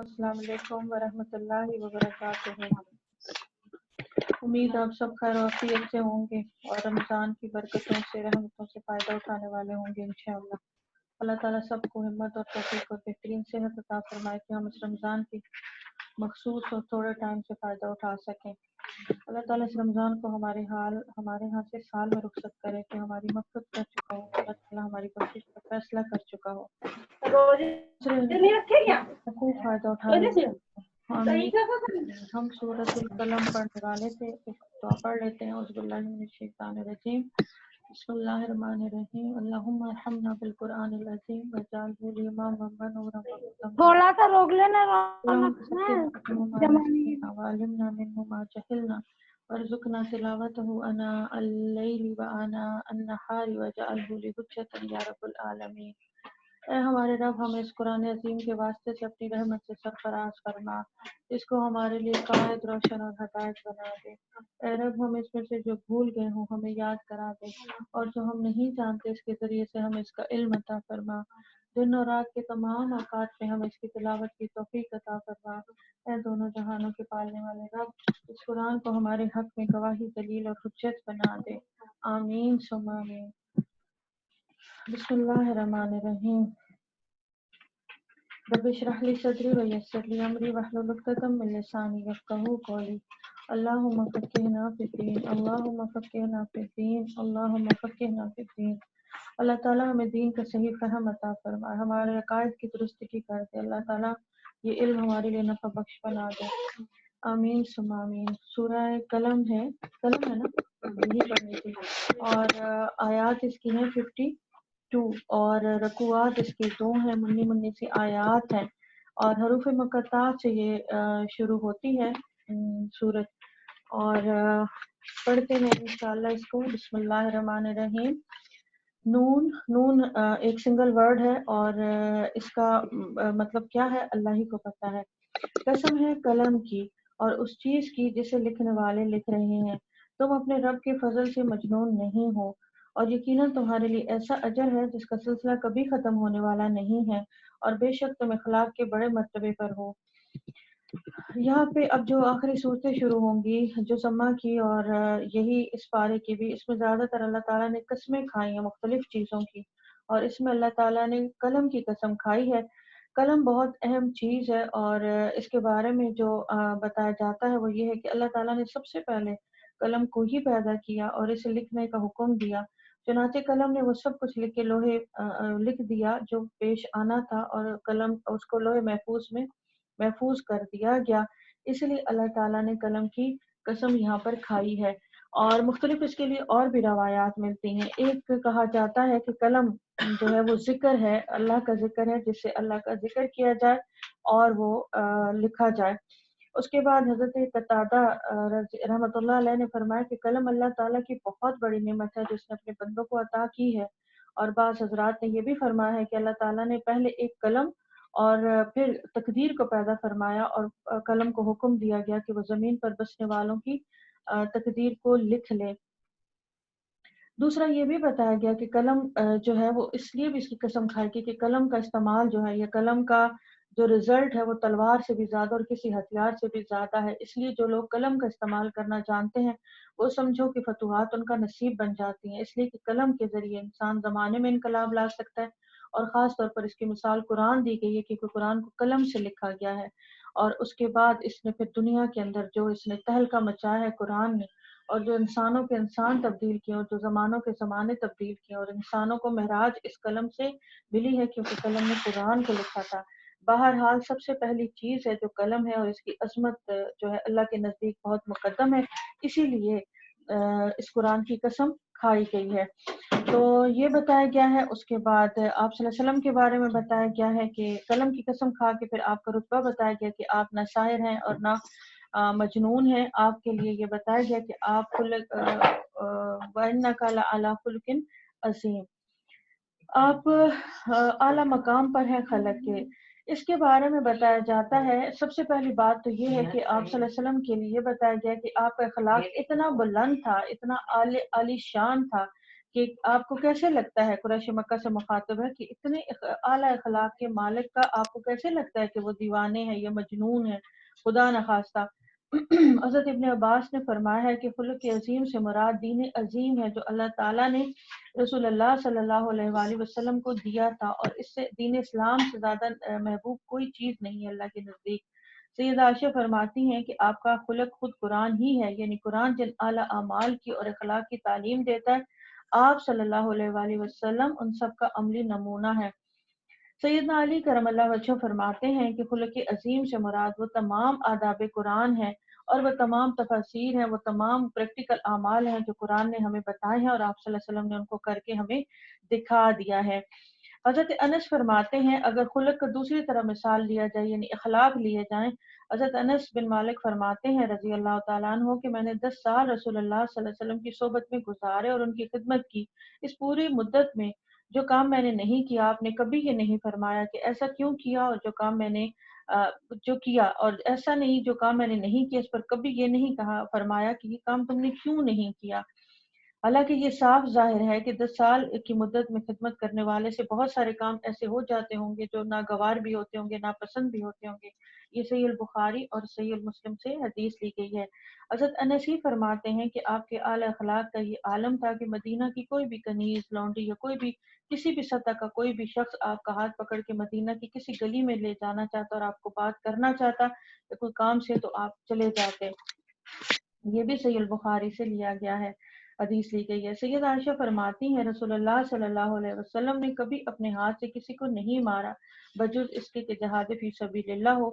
السلام علیکم ورحمۃ اللہ وبرکاتہ۔ امید آپ سب خیر و عافیت سے ہوں گے اور رمضان کی برکتوں سے رحمتوں سے فائدہ اٹھانے والے ہوں گے انشاءاللہ۔ اللہ تعالیٰ سب کو ہمت اور توفیق اور بہترین صحت عطا فرمائے کہ ہم اس رمضان کی مخصوص اور تھوڑے ٹائم سے فائدہ اٹھا سکیں۔ اللہ تعالیٰ اس رمضان کو ہمارے ہاں سے سال میں رخصت کرے کہ ہماری مغفرت کر چکا ہو، اللہ تعالیٰ ہماری کوشش کا فیصلہ کر چکا ہو، خوب فائدہ اٹھانے۔ ہم سورۃ القلم پڑھنے والے تھے، دعا پڑھ لیتے ہیں۔ اعوذ باللہ من الشیطان الرجیم، بسم اللہ الرحمن الرحیم، اللہم ارحمنا بالقرآن العظیم واجعلہ اماما ونورا وہدی تھوڑا سا روک لینا وعلمنا منہ ما جہلنا وارزقنا تلاوتہ آناء اللیل وآناء النہار واجعلہ لحجۃ یا رب العالمین۔ اے ہمارے رب، ہمیں اس قرآن عظیم کے واسطے سے اپنی رحمت سے سرفراز فرما، اس کو ہمارے لیے قائد، روشن اور ہدایت بنا دے۔ اے رب، ہم اس میں سے جو بھول گئے ہوں ہمیں یاد کرا دے، اور جو ہم نہیں جانتے اس کے ذریعے سے ہمیں اس کا علم عطا فرما۔ دن اور رات کے تمام اوقات میں ہمیں اس کی تلاوت کی توفیق عطا فرما۔ اے دونوں جہانوں کے پالنے والے رب، اس قرآن کو ہمارے حق میں گواہی، دلیل اور حجت بنا دے، آمین ثم آمین۔ بسم اللہ الرحمن الرحیم، رب اشرح لی صدری ویسر لی امری واحلل عقدۃ من لسانی یفقہوا قولی۔ اللہم فقہنا فی الدین، اللہم فقہنا فی الدین، اللہم فقہنا فی الدین۔ اللہ تعالیٰ ہمیں دین کا صحیح فہم عطا فرمائے، ہمارے عقائد کی درستگی کر دے۔ اللہ تعالیٰ یہ علم ہمارے لیے نفع بخش بنا دے، آمین ثم آمین۔ سورہ قلم ہے نا، یہی پڑھنی تھی، اور آیات اس کی ہیں 52 اور رکوعات اس کے 2 ہیں، منی سی آیات ہیں، اور حروف مقطعات سے یہ شروع ہوتی ہے سورت، اور پڑھتے ہیں انشاءاللہ اس کو۔ بسم اللہ الرحمن الرحیم۔ نون ایک سنگل ورڈ ہے، اور اس کا مطلب کیا ہے اللہ ہی کو پتہ ہے۔ قسم ہے قلم کی اور اس چیز کی جسے لکھنے والے لکھ رہے ہیں، تم اپنے رب کے فضل سے مجنون نہیں ہو، اور یقیناً تمہارے لیے ایسا اجر ہے جس کا سلسلہ کبھی ختم ہونے والا نہیں ہے، اور بے شک تم اخلاق کے بڑے مرتبے پر ہو۔ یہاں پہ اب جو آخری صورتیں شروع ہوں گی، جو سما کی اور یہی اس پارے کی بھی، اس میں زیادہ تر اللہ تعالیٰ نے قسمیں کھائی ہیں مختلف چیزوں کی، اور اس میں اللہ تعالیٰ نے قلم کی قسم کھائی ہے۔ قلم بہت اہم چیز ہے، اور اس کے بارے میں جو بتایا جاتا ہے وہ یہ ہے کہ اللہ تعالیٰ نے سب سے پہلے قلم کو ہی پیدا کیا اور اسے لکھنے کا حکم دیا، چنانچہ قلم نے وہ سب کچھ لکھ کے لوہے لکھ دیا جو پیش آنا تھا، اور قلم اس کو لوہے محفوظ میں محفوظ کر دیا گیا۔ اس لیے اللہ تعالیٰ نے قلم کی قسم یہاں پر کھائی ہے، اور مختلف اس کے لیے اور بھی روایات ملتی ہیں۔ ایک کہا جاتا ہے کہ قلم جو ہے وہ ذکر ہے، اللہ کا ذکر ہے، جس سے اللہ کا ذکر کیا جائے اور وہ لکھا جائے۔ اس کے بعد حضرت قتادہ رحمۃ اللہ علیہ نے فرمایا کہ قلم اللہ تعالیٰ کی بہت بڑی نعمت ہے جس نے اپنے بندوں کو عطا کی ہے، اور بعض حضرات نے یہ بھی فرمایا ہے کہ اللہ تعالیٰ نے پہلے ایک قلم اور پھر تقدیر کو پیدا فرمایا، اور قلم کو حکم دیا گیا کہ وہ زمین پر بسنے والوں کی تقدیر کو لکھ لے۔ دوسرا یہ بھی بتایا گیا کہ قلم جو ہے وہ اس لیے بھی اس کی قسم کھائی گئی کہ قلم کا استعمال جو ہے، یا قلم کا جو رزلٹ ہے وہ تلوار سے بھی زیادہ اور کسی ہتھیار سے بھی زیادہ ہے، اس لیے جو لوگ قلم کا استعمال کرنا جانتے ہیں وہ سمجھو کہ فتوحات ان کا نصیب بن جاتی ہیں، اس لیے کہ قلم کے ذریعے انسان زمانے میں انقلاب لا سکتا ہے، اور خاص طور پر اس کی مثال قرآن دی گئی ہے کیونکہ قرآن کو قلم سے لکھا گیا ہے، اور اس کے بعد اس نے پھر دنیا کے اندر جو اس نے تہلکہ مچایا ہے قرآن نے، اور جو انسانوں کے انسان تبدیل کیے اور جو زمانوں کے زمانے تبدیل کیے، اور انسانوں کو معراج اس قلم سے ملی ہے کیونکہ قلم نے قرآن کو لکھا تھا۔ بہرحال سب سے پہلی چیز ہے جو قلم ہے، اور اس کی عظمت جو ہے اللہ کے نزدیک بہت مقدم ہے، اسی لیے اس قرآن کی قسم کھائی گئی ہے۔ تو یہ بتایا گیا ہے۔ اس کے بعد آپ صلی اللہ علیہ وسلم کے بارے میں بتایا گیا ہے کہ قلم کی قسم کھا کے پھر آپ کا رتبہ بتایا گیا کہ آپ نہ شاعر ہیں اور نہ مجنون ہیں، آپ کے لیے یہ بتایا گیا کہ آپ وَإِنَّكَ لَعَلَىٰ خُلُقٍ عَظِيمٍ، آپ اعلیٰ مقام پر ہیں خلق کے۔ اس کے بارے میں بتایا جاتا ہے، سب سے پہلی بات تو یہ ہے کہ آپ صلی اللہ علیہ وسلم کے لیے بتایا گیا کہ آپ کا اخلاق اتنا بلند تھا، اتنا عالی شان تھا کہ آپ کو کیسے لگتا ہے، قریش مکہ سے مخاطب ہے کہ اتنے اعلیٰ اخلاق کے مالک کا آپ کو کیسے لگتا ہے کہ وہ دیوانے ہیں یا مجنون ہے؟ خدا نخواستہ۔ حضرت ابن عباس نے فرمایا ہے کہ خلق عظیم سے مراد دین عظیم ہے جو اللہ تعالیٰ نے رسول اللہ صلی اللہ علیہ وآلہ وسلم کو دیا تھا، اور اس سے دین اسلام سے زیادہ محبوب کوئی چیز نہیں ہے اللہ کے نزدیک۔ سید عائشہ فرماتی ہیں کہ آپ کا خلق خود قرآن ہی ہے، یعنی قرآن جن اعلیٰ اعمال کی اور اخلاق کی تعلیم دیتا ہے، آپ صلی اللہ علیہ وآلہ وسلم ان سب کا عملی نمونہ ہے۔ سیدنا علی کرم اللہ وجہ فرماتے ہیں کہ خلق عظیم سے مراد وہ تمام آداب قرآن ہیں، اور وہ تمام تفاسیر ہیں، وہ تمام پریکٹیکل اعمال ہیں جو قرآن نے ہمیں بتائے ہیں اور آپ صلی اللہ علیہ وسلم نے ان کو کر کے ہمیں دکھا دیا ہے۔ حضرت انس فرماتے ہیں اگر خلق کا دوسری طرح مثال لیا جائے یعنی اخلاق لیے جائیں، حضرت انس بن مالک فرماتے ہیں رضی اللہ تعالیٰ عنہ کہ میں نے 10 سال رسول اللہ صلی اللہ علیہ وسلم کی صحبت میں گزارے اور ان کی خدمت کی۔ اس پوری مدت میں جو کام میں نے نہیں کیا، آپ نے کبھی یہ نہیں فرمایا کہ ایسا کیوں کیا، اور جو کام میں نے جو کیا اور ایسا نہیں جو کام میں نے نہیں کیا اس پر کبھی یہ نہیں کہا فرمایا کہ یہ کام تم نے کیوں نہیں کیا۔ حالانکہ یہ صاف ظاہر ہے کہ 10 سال کی مدت میں خدمت کرنے والے سے بہت سارے کام ایسے ہو جاتے ہوں گے جو ناگوار بھی ہوتے ہوں گے، ناپسند بھی ہوتے ہوں گے۔ یہ صحیح البخاری اور صحیح المسلم سے حدیث لی گئی ہے۔ حضرت انس ہی فرماتے ہیں کہ آپ کے اعلی اخلاق کا یہ عالم تھا کہ مدینہ کی کوئی بھی کنیز، لونڈی یا کوئی بھی کسی بھی سطح کا کوئی بھی شخص آپ کا ہاتھ پکڑ کے مدینہ کی کسی گلی میں لے جانا چاہتا اور آپ کو بات کرنا چاہتا یا کوئی کام سے، تو آپ چلے جاتے۔ یہ بھی صحیح البخاری سے لیا گیا ہے، حدیث لی گئی ہے۔ سید عائشہ فرماتی ہیں رسول اللہ صلی اللہ علیہ وسلم نے کبھی اپنے ہاتھ سے کسی کو نہیں مارا بجز اس کے کہ جہاد فی سبیل اللہ ہو،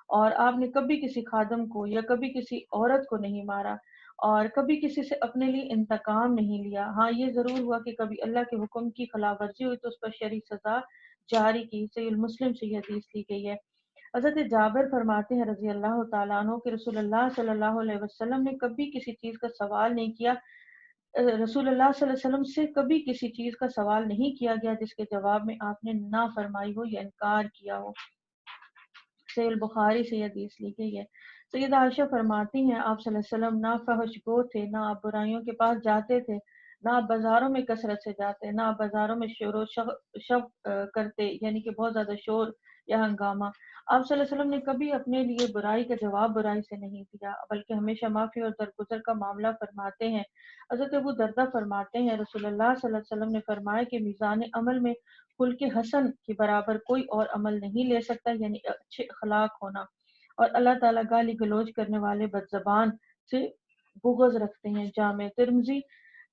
اور آپ نے کبھی کسی خادم کو یا کبھی کسی عورت کو نہیں مارا، اور کبھی کسی سے اپنے لیے انتقام نہیں لیا۔ ہاں یہ ضرور ہوا کہ کبھی اللہ کے حکم کی خلاف ورزی ہوئی تو اس پر شرعی سزا جاری کی۔ صحیح المسلم سے یہ حدیث لی گئی ہے۔ حضرت جابر فرماتے ہیں رضی اللہ تعالیٰ عنہ کہ رسول اللہ صلی اللہ علیہ وسلم نے کبھی کسی چیز کا سوال نہیں کیا، رسول اللہ صلی اللہ علیہ وسلم سے کبھی کسی چیز کا سوال نہیں کیا گیا جس کے جواب میں آپ نے نہ فرمائی ہو یا انکار کیا ہو۔ صحیح البخاری سے یہ حدیث لی گئی ہے۔ سیدہ عائشہ فرماتی ہیں آپ صلی اللہ علیہ وسلم نہ فحش گو تھے، نہ آپ برائیوں کے پاس جاتے تھے، نہ آپ بازاروں میں کثرت سے جاتے، نہ آپ بازاروں میں شور و شب کرتے، یعنی کہ بہت زیادہ شور یا ہنگامہ۔ آپ صلی اللہ علیہ وسلم نے کبھی اپنے لیے برائی کا جواب برائی سے نہیں دیا، بلکہ ہمیشہ معافی اور درگزر کا معاملہ فرماتے ہیں۔ حضرت ابو دردہ فرماتے ہیں رسول اللہ صلی اللہ علیہ وسلم نے فرمایا کہ میزان عمل میں خلق حسن کے برابر کوئی اور عمل نہیں لے سکتا، یعنی اچھے اخلاق ہونا، اور اللہ تعالیٰ گالی گلوچ کرنے والے بد زبان سے بغض رکھتے ہیں۔ جامع ترمذی۔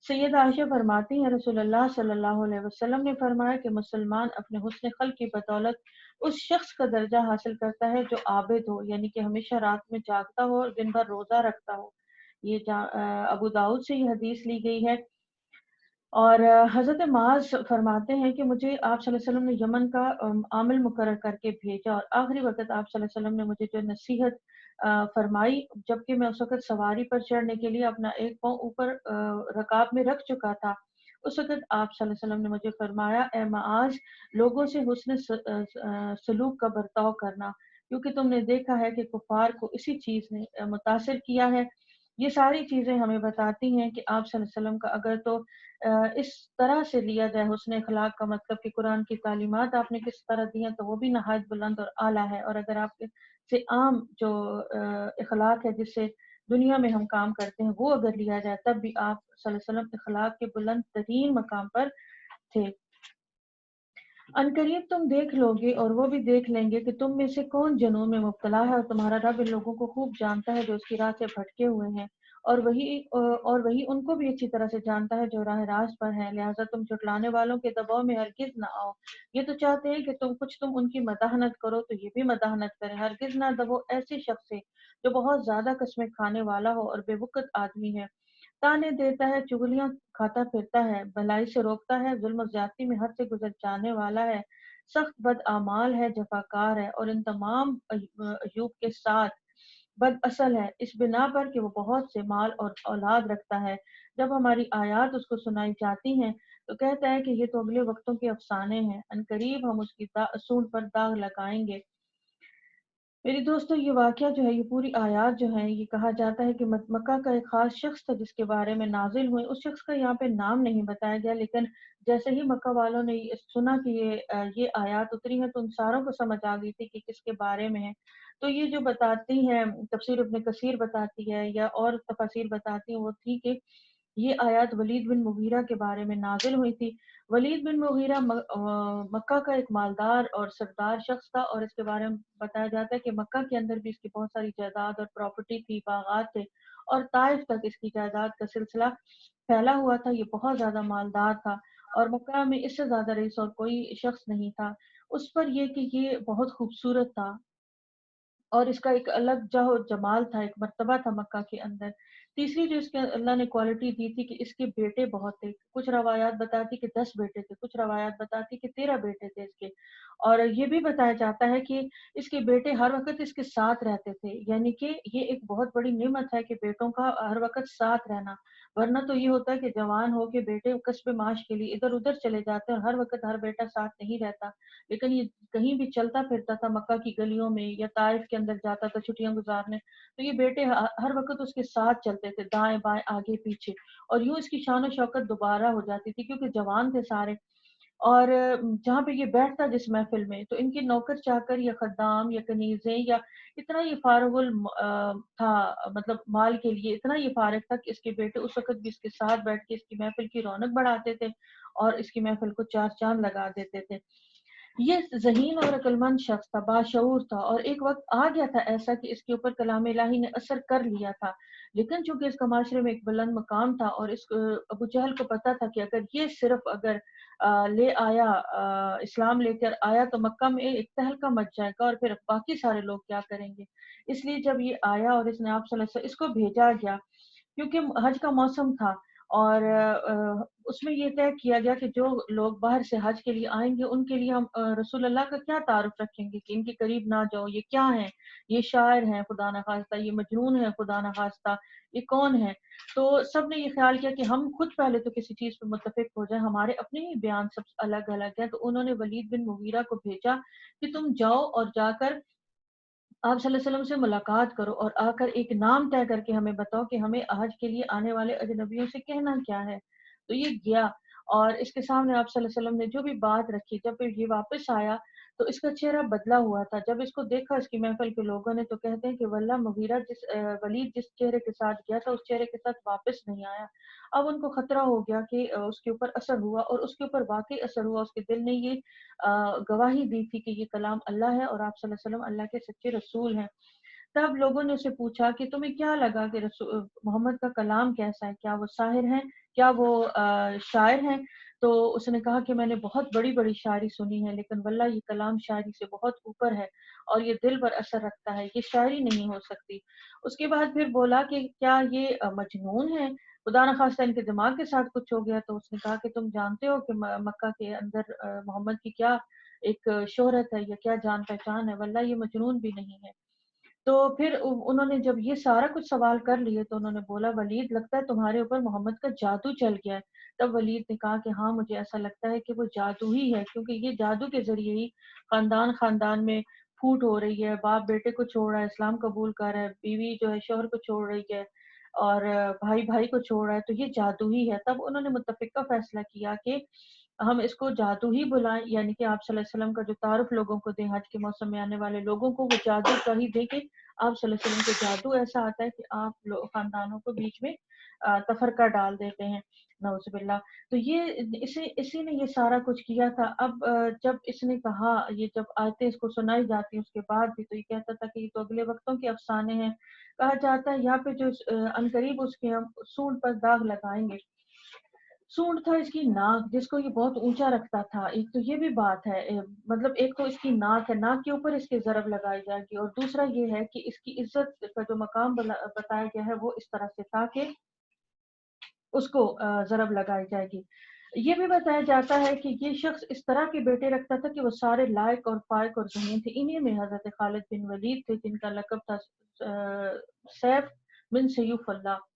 سید عائشہ فرماتی ہیں رسول اللہ صلی اللہ علیہ وسلم نے فرمایا کہ مسلمان اپنے حسن خلق کی بدولت اس شخص کا درجہ حاصل کرتا ہے جو عابد ہو، یعنی کہ ہمیشہ رات میں جاگتا ہو اور دن بھر روزہ رکھتا ہو۔ یہ ابو داؤد سے یہ حدیث لی گئی ہے۔ اور حضرت معاذ فرماتے ہیں کہ مجھے آپ صلی اللہ علیہ وسلم نے یمن کا عامل مقرر کر کے بھیجا، اور آخری وقت آپ صلی اللہ علیہ وسلم نے مجھے جو نصیحت فرمائی، جبکہ میں اس وقت سواری پر چڑھنے کے لیے اپنا ایک پاؤں اوپر رکاب میں رکھ چکا تھا، اس وقت آپ صلی اللہ علیہ وسلم نے مجھے فرمایا اے معاذ، لوگوں سے حسن سلوک کا برتاؤ کرنا، کیونکہ تم نے دیکھا ہے کہ کفار کو اسی چیز نے متاثر کیا ہے۔ یہ ساری چیزیں ہمیں بتاتی ہیں کہ آپ صلی اللہ علیہ وسلم کا اگر تو اس طرح سے لیا جائے حسن اخلاق کا مطلب کہ قرآن کی تعلیمات آپ نے کس طرح دی ہیں تو وہ بھی نہایت بلند اور اعلیٰ ہے، اور اگر آپ سے عام جو اخلاق ہے جس سے دنیا میں ہم کام کرتے ہیں وہ اگر لیا جائے تب بھی آپ صلی اللہ علیہ وسلم اخلاق کے بلند ترین مقام پر تھے۔ عنقریب تم دیکھ لو گے اور وہ بھی دیکھ لیں گے کہ تم میں سے کون جنون میں مبتلا ہے، اور تمہارا رب ان لوگوں کو خوب جانتا ہے جو اس کی راہ سے بھٹکے ہوئے ہیں، اور وہی ان کو بھی اچھی طرح سے جانتا ہے جو راہ راست پر ہیں۔ لہٰذا تم جھٹلانے والوں کے دباؤ میں ہرگز نہ آؤ۔ یہ تو چاہتے ہیں کہ تم ان کی مداحنت کرو تو یہ بھی مداحنت کریں۔ ہرگز نہ دبو ایسے شخص سے جو بہت زیادہ قسمیں کھانے والا ہو اور بے وقت آدمی ہے، تانے دیتا ہے، چغلیاں کھاتا پھرتا ہے، بھلائی سے روکتا ہے، ظلم و زیادتی میں حد سے گزر جانے والا ہے، سخت بد اعمال ہے، جفاکار ہے، اور ان تمام عیوب کے ساتھ بد اصل ہے، اس بنا پر کہ وہ بہت سے مال اور اولاد رکھتا ہے۔ جب ہماری آیات اس کو سنائی جاتی ہیں تو کہتا ہے کہ یہ تو اگلے وقتوں کے افسانے ہیں، عنقریب ہم اس کی اصول پر داغ لگائیں گے۔ میری دوستو یہ واقعہ جو ہے، یہ پوری آیات جو ہیں، یہ کہا جاتا ہے کہ مکہ کا ایک خاص شخص تھا جس کے بارے میں نازل ہوئے. اس شخص کا یہاں پہ نام نہیں بتایا گیا، لیکن جیسے ہی مکہ والوں نے یہ سنا کہ یہ آیات اتری ہیں تو ان ساروں کو سمجھ آ گئی تھی کہ کس کے بارے میں ہے. تو یہ جو بتاتی ہے تفسیر ابن کثیر بتاتی ہے یا اور تفاسیر بتاتی ہیں وہ تھی کہ یہ آیات ولید بن مغیرہ کے بارے میں نازل ہوئی تھی. ولید بن مغیرہ مکہ کا ایک مالدار اور سردار شخص تھا، اور اس کے بارے میں بتایا جاتا ہے کہ مکہ کے اندر بھی اس کی بہت ساری جائیداد اور پراپرٹی تھی، باغات تھے، اور طائف تک اس کی جائیداد کا سلسلہ پھیلا ہوا تھا. یہ بہت زیادہ مالدار تھا، اور مکہ میں اس سے زیادہ رئیس اور کوئی شخص نہیں تھا. اس پر یہ کہ یہ بہت خوبصورت تھا، اور اس کا ایک الگ جاہ و جمال تھا، ایک مرتبہ تھا مکہ کے اندر. تیسری جو اس کے اللہ نے کوالٹی دی تھی کہ اس کے بیٹے بہت تھے. کچھ روایات بتاتی کہ 10 بیٹے تھے، کچھ روایات بتاتی کہ 13 بیٹے تھے اس کے. اور یہ بھی بتایا جاتا ہے کہ اس کے بیٹے ہر وقت اس کے ساتھ رہتے تھے، یعنی کہ یہ ایک بہت بڑی نعمت ہے کہ بیٹوں کا ہر وقت ساتھ رہنا. ورنہ تو یہ ہوتا ہے کہ جوان ہو کے بیٹے کسب معاش کے لیے ادھر ادھر چلے جاتے ہیں، اور ہر وقت ہر بیٹا ساتھ نہیں رہتا. لیکن یہ کہیں بھی چلتا پھرتا تھا مکہ کی گلیوں میں یا طائف کے اندر جاتا تھا چھٹیاں گزارنے، تو یہ بیٹے ہر وقت اس کے ساتھ چلتے تھے، دائیں بائیں آگے پیچھے. اور یوں اس کی شان و شوکت دوبارہ ہو جاتی تھی کیونکہ جوان تھے سارے. اور جہاں پہ یہ بیٹھتا جس محفل میں، تو ان کے نوکر چاکر یا خدام یا کنیزیں یا اتنا یہ فارغ تھا، مطلب مال کے لیے اتنا یہ فارغ تھا کہ اس کے بیٹے اس وقت بھی اس کے ساتھ بیٹھ کے اس کی محفل کی رونق بڑھاتے تھے اور اس کی محفل کو چار چاند لگا دیتے تھے. یہ ذہین اور عقلمند شخص تھا، باشعور تھا، اور ایک وقت آ گیا تھا ایسا کہ اس کے اوپر کلام الہی نے اثر کر لیا تھا. لیکن چونکہ اس کا معاشرے میں ایک بلند مقام تھا، اور اس ابو جہل کو پتا تھا کہ اگر یہ صرف اگر لے آیا اسلام لے کر آیا تو مکہ میں ایک تہلکہ مچ جائے گا، اور پھر باقی سارے لوگ کیا کریں گے. اس لیے جب یہ آیا اور اس نے آپ صلی اللہ علیہ وسلم اس کو بھیجا گیا، کیونکہ حج کا موسم تھا، اور اس میں یہ طے کیا گیا کہ جو لوگ باہر سے حج کے لیے آئیں گے ان کے لیے ہم رسول اللہ کا کیا تعارف رکھیں گے کہ ان کے قریب نہ جاؤ، یہ کیا ہیں، یہ شاعر ہیں خدا نخواستہ، یہ مجنون ہیں خدا نخواستہ، یہ کون ہے. تو سب نے یہ خیال کیا کہ ہم خود پہلے تو کسی چیز پہ متفق ہو جائیں، ہمارے اپنے ہی بیان سب الگ الگ ہیں. تو انہوں نے ولید بن مغیرہ کو بھیجا کہ تم جاؤ اور جا کر آپ صلی اللہ علیہ وسلم سے ملاقات کرو، اور آ کر ایک نام طے کر کے ہمیں بتاؤ کہ ہمیں حج کے لیے آنے والے اجنبیوں سے کہنا کیا ہے. تو یہ گیا، اور اس کے سامنے آپ صلی اللہ علیہ وسلم نے جو بھی بات رکھی، جب پھر یہ واپس آیا تو اس کا چہرہ بدلا ہوا تھا. جب اس کو دیکھا اس کی محفل کے لوگوں نے تو کہتے ہیں کہ واللہ مغیرہ ولید جس چہرے کے ساتھ گیا تھا اس چہرے کے ساتھ واپس نہیں آیا. اب ان کو خطرہ ہو گیا کہ اس کے اوپر اثر ہوا، اور اس کے اوپر واقعی اثر ہوا. اس کے دل نے یہ گواہی دی تھی کہ یہ کلام اللہ ہے اور آپ صلی اللہ علیہ وسلم اللہ کے سچے رسول ہیں. تب لوگوں نے اسے پوچھا کہ تمہیں کیا لگا کہ محمد کا کلام کیسا ہے، کیا وہ ساحر ہیں، کیا وہ شاعر ہیں. تو اس نے کہا کہ میں نے بہت بڑی بڑی شاعری سنی ہے، لیکن واللہ یہ کلام شاعری سے بہت اوپر ہے اور یہ دل پر اثر رکھتا ہے، یہ شاعری نہیں ہو سکتی. اس کے بعد پھر بولا کہ کیا یہ مجنون ہے، خدا نخواستہ ان کے دماغ کے ساتھ کچھ ہو گیا. تو اس نے کہا کہ تم جانتے ہو کہ مکہ کے اندر محمد کی کیا ایک شہرت ہے یا کیا جان پہچان ہے، واللہ یہ مجنون بھی نہیں ہے. تو پھر انہوں نے جب یہ سارا کچھ سوال کر لیے تو انہوں نے بولا ولید لگتا ہے تمہارے اوپر محمد کا جادو چل گیا ہے. تب ولید نے کہا کہ ہاں مجھے ایسا لگتا ہے کہ وہ جادو ہی ہے، کیونکہ یہ جادو کے ذریعے ہی خاندان خاندان میں پھوٹ ہو رہی ہے، باپ بیٹے کو چھوڑ رہا ہے، اسلام قبول کر رہا ہے، بیوی جو ہے شوہر کو چھوڑ رہی ہے، اور بھائی بھائی کو چھوڑ رہا ہے، تو یہ جادو ہی ہے. تب انہوں نے متفقہ فیصلہ کیا کہ ہم اس کو جادو ہی بلائیں، یعنی کہ آپ صلی اللہ علیہ وسلم کا جو تعارف لوگوں کو دیں، حج کے موسم میں آنے والے لوگوں کو وہ جادو کا ہی دیں کہ آپ صلی اللہ علیہ وسلم کے جادو ایسا آتا ہے کہ آپ خاندانوں کو بیچ میں تفرقہ ڈال دیتے ہیں، نعوذ باللہ. تو یہ اسی نے یہ سارا کچھ کیا تھا. اب جب اس نے کہا، یہ جب آیتیں اس کو سنائی جاتی ہیں اس کے بعد بھی، تو یہ کہتا تھا کہ یہ تو اگلے وقتوں کے افسانے ہیں. کہا جاتا ہے یہاں پہ جو عنقریب اس کے ہم سونڈ پر داغ لگائیں گے. سونڈ تھا اس کی ناک جس کو یہ بہت اونچا رکھتا تھا. ایک تو یہ بھی بات ہے، مطلب ایک تو اس کی ناک ہے، ناک کے اوپر اس کے ضرب لگائی جائے گی، اور دوسرا یہ ہے کہ اس کی عزت کا جو مقام بتایا گیا ہے وہ اس طرح سے تھا کہ اس کو ضرب لگائی جائے گی. یہ بھی بتایا جاتا ہے کہ یہ شخص اس طرح کے بیٹے رکھتا تھا کہ وہ سارے لائق اور فائق اور ذہین تھے. انہی میں حضرت خالد بن ولید تھے جن کا لقب تھا سیف بن سیوف اللہ،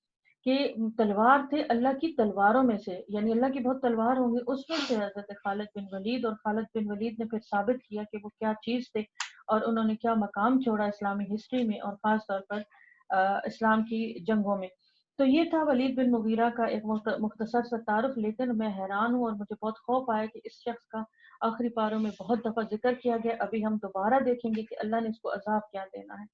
کہ تلوار تھے اللہ کی تلواروں میں سے، یعنی اللہ کی بہت تلوار ہوں گی اس میں سے حضرت خالد بن ولید. اور خالد بن ولید نے پھر ثابت کیا کہ وہ کیا چیز تھے، اور انہوں نے کیا مقام چھوڑا اسلامی ہسٹری میں اور خاص طور پر اسلام کی جنگوں میں۔ تو یہ تھا ولید بن مغیرہ کا ایک مختصر سا تعارف، لیکن میں حیران ہوں اور مجھے بہت خوف آیا کہ اس شخص کا آخری پاروں میں بہت دفعہ ذکر کیا گیا۔ ابھی ہم دوبارہ دیکھیں گے کہ اللہ نے اس کو عذاب کیا دینا ہے۔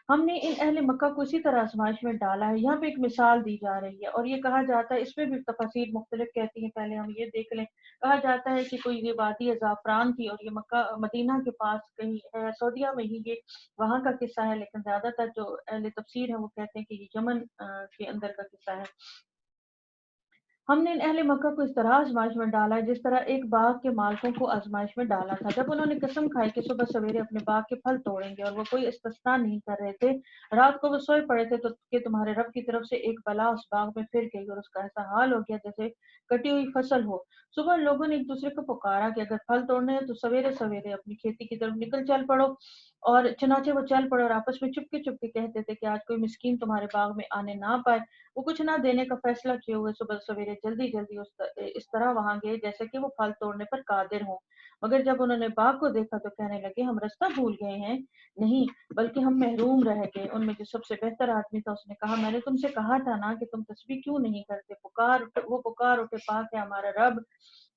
ہم نے ان اہل مکہ کو اسی طرح آزمائش میں ڈالا ہے۔ یہاں پہ ایک مثال دی جا رہی ہے اور یہ کہا جاتا ہے، اس میں بھی تفاسیر مختلف کہتی ہیں، پہلے ہم یہ دیکھ لیں۔ کہا جاتا ہے کہ کوئی یہ وادی زعفران تھی اور یہ مکہ مدینہ کے پاس کہیں ہے، سعودیہ میں ہی یہ وہاں کا قصہ ہے، لیکن زیادہ تر جو اہل تفسیر ہیں وہ کہتے ہیں کہ یہ یمن کے اندر کا قصہ ہے۔ ہم نے ان اہل مکہ کو اس طرح آزمائش میں ڈالا ہے جس طرح ایک باغ کے مالکوں کو آزمائش میں ڈالا تھا، جب انہوں نے قسم کھائی کہ صبح سویرے اپنے باغ کے پھل توڑیں گے اور وہ کوئی استثنا نہیں کر رہے تھے۔ رات کو وہ سوئے پڑے تھے تو کہ تمہارے رب کی طرف سے ایک بلا اس باغ میں پھر گئی اور اس کا ایسا حال ہو گیا جیسے کٹی ہوئی فصل ہو۔ صبح لوگوں نے ایک دوسرے کو پکارا کہ اگر پھل توڑنے ہیں تو سویرے سویرے اپنی کھیتی کی طرف نکل چل پڑو، اور چنانچہ وہ چل پڑے اور آپس میں چپکے چپکے کہتے تھے کہ آج کوئی مسکین تمہارے باغ میں آنے نہ پائے۔ وہ کچھ نہ دینے کا فیصلہ کیے ہوئے صبح سویرے جلدی جلدی اس طرح وہاں گئے جیسے کہ وہ پھل توڑنے پر قادر ہوں، مگر جب انہوں نے باغ کو دیکھا تو کہنے لگے ہم رستہ بھول گئے ہیں، نہیں بلکہ ہم محروم رہ گئے۔ ان میں جو سب سے بہتر آدمی تھا اس نے کہا میں نے تم سے کہا تھا نا کہ تم تسبیح کیوں نہیں کرتے؟ وہ پکار اٹھے پاک ہے ہمارا رب،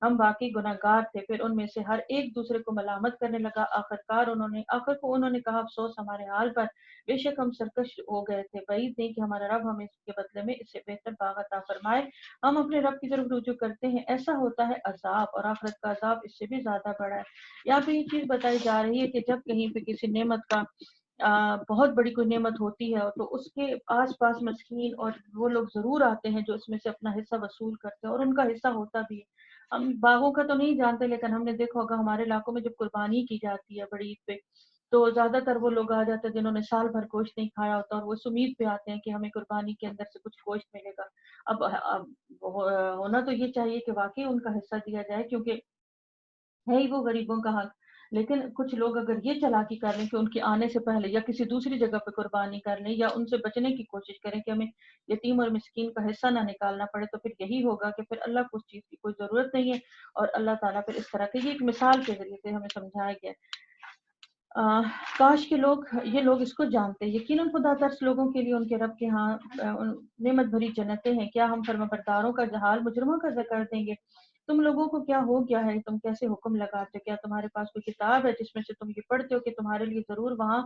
ہم باقی گناہ گار تھے۔ پھر ان میں سے ہر ایک دوسرے کو ملامت کرنے لگا۔ آخر کو انہوں نے کہا افسوس ہمارے حال پر، بے شک ہم سرکش ہو گئے تھے، بعید نہیں کہ ہمارا رب ہمیں اس کے بدلے میں اس سے بہتر باغ عطا فرمائے۔ ہم اپنے رب کی طرف رجوع کرتے ہیں، ایسا ہوتا ہے عذاب، اور آخرت کا عذاب اس سے بھی زیادہ بڑا ہے۔ یہاں پہ یہ چیز بتائی جا رہی ہے کہ جب کہیں پہ کسی نعمت کا بہت بڑی کوئی نعمت ہوتی ہے تو اس کے آس پاس مسکین اور وہ لوگ ضرور آتے ہیں جو اس میں سے اپنا حصہ وصول کرتے ہیں، اور ان کا حصہ ہوتا بھی ہے۔ ہم باغوں کا تو نہیں جانتے، لیکن ہم نے دیکھا ہوگا ہمارے علاقوں میں جب قربانی کی جاتی ہے بڑی عید پہ، تو زیادہ تر وہ لوگ آ جاتے ہیں جنہوں نے سال بھر گوشت نہیں کھایا ہوتا، اور وہ اس امید پہ آتے ہیں کہ ہمیں قربانی کے اندر سے کچھ گوشت ملے گا۔ اب ہونا تو یہ چاہیے کہ واقعی ان کا حصہ دیا جائے، کیونکہ ہے ہی وہ غریبوں کا حق۔ لیکن کچھ لوگ اگر یہ چالاکی کر لیں کہ ان کے آنے سے پہلے یا کسی دوسری جگہ پہ قربانی کر لیں یا ان سے بچنے کی کوشش کریں کہ ہمیں یتیم اور مسکین کا حصہ نہ نکالنا پڑے، تو پھر یہی ہوگا کہ پھر اللہ کو اس چیز کی کوئی ضرورت نہیں ہے، اور اللہ تعالیٰ پھر اس طرح کی یہ ایک مثال کے ذریعے سے ہمیں سمجھایا گیا۔ کاش کے یہ لوگ اس کو جانتے۔ یقیناً خدا ترس لوگوں کے لیے ان کے رب کے ہاں نعمت بھری جنتیں ہیں۔ کیا ہم فرمانبرداروں کا جہال مجرموں کا ذکر دیں گے؟ تم لوگوں کو کیا ہو گیا ہے؟ تم کیسے حکم لگاتے ہو؟ کیا تمہارے پاس کوئی کتاب ہے جس میں سے تم یہ پڑھتے ہو کہ تمہارے لیے ضرور وہاں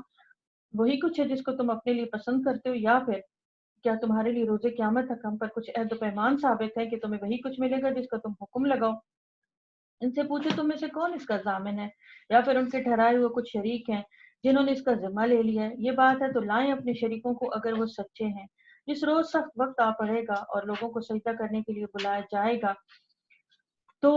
وہی کچھ ہے جس کو تم اپنے لیے پسند کرتے ہو، یا پھر کیا تمہارے لیے روز قیامت تک ہم پر کچھ عہد و پیمان ثابت ہے کہ تمہیں وہی کچھ ملے گا جس کا تم حکم لگاؤ؟ ان سے پوچھو تم میں سے کون اس کا ضامن ہے، یا پھر ان کے ٹھہرائے ہوئے کچھ شریک ہیں جنہوں نے اس کا ذمہ لے لیا ہے۔ یہ بات ہے تو لائیں اپنے شریکوں کو اگر وہ سچے ہیں۔ جس روز سخت وقت آ پڑے گا اور لوگوں کو سجدہ کرنے کے لیے بلایا جائے گا تو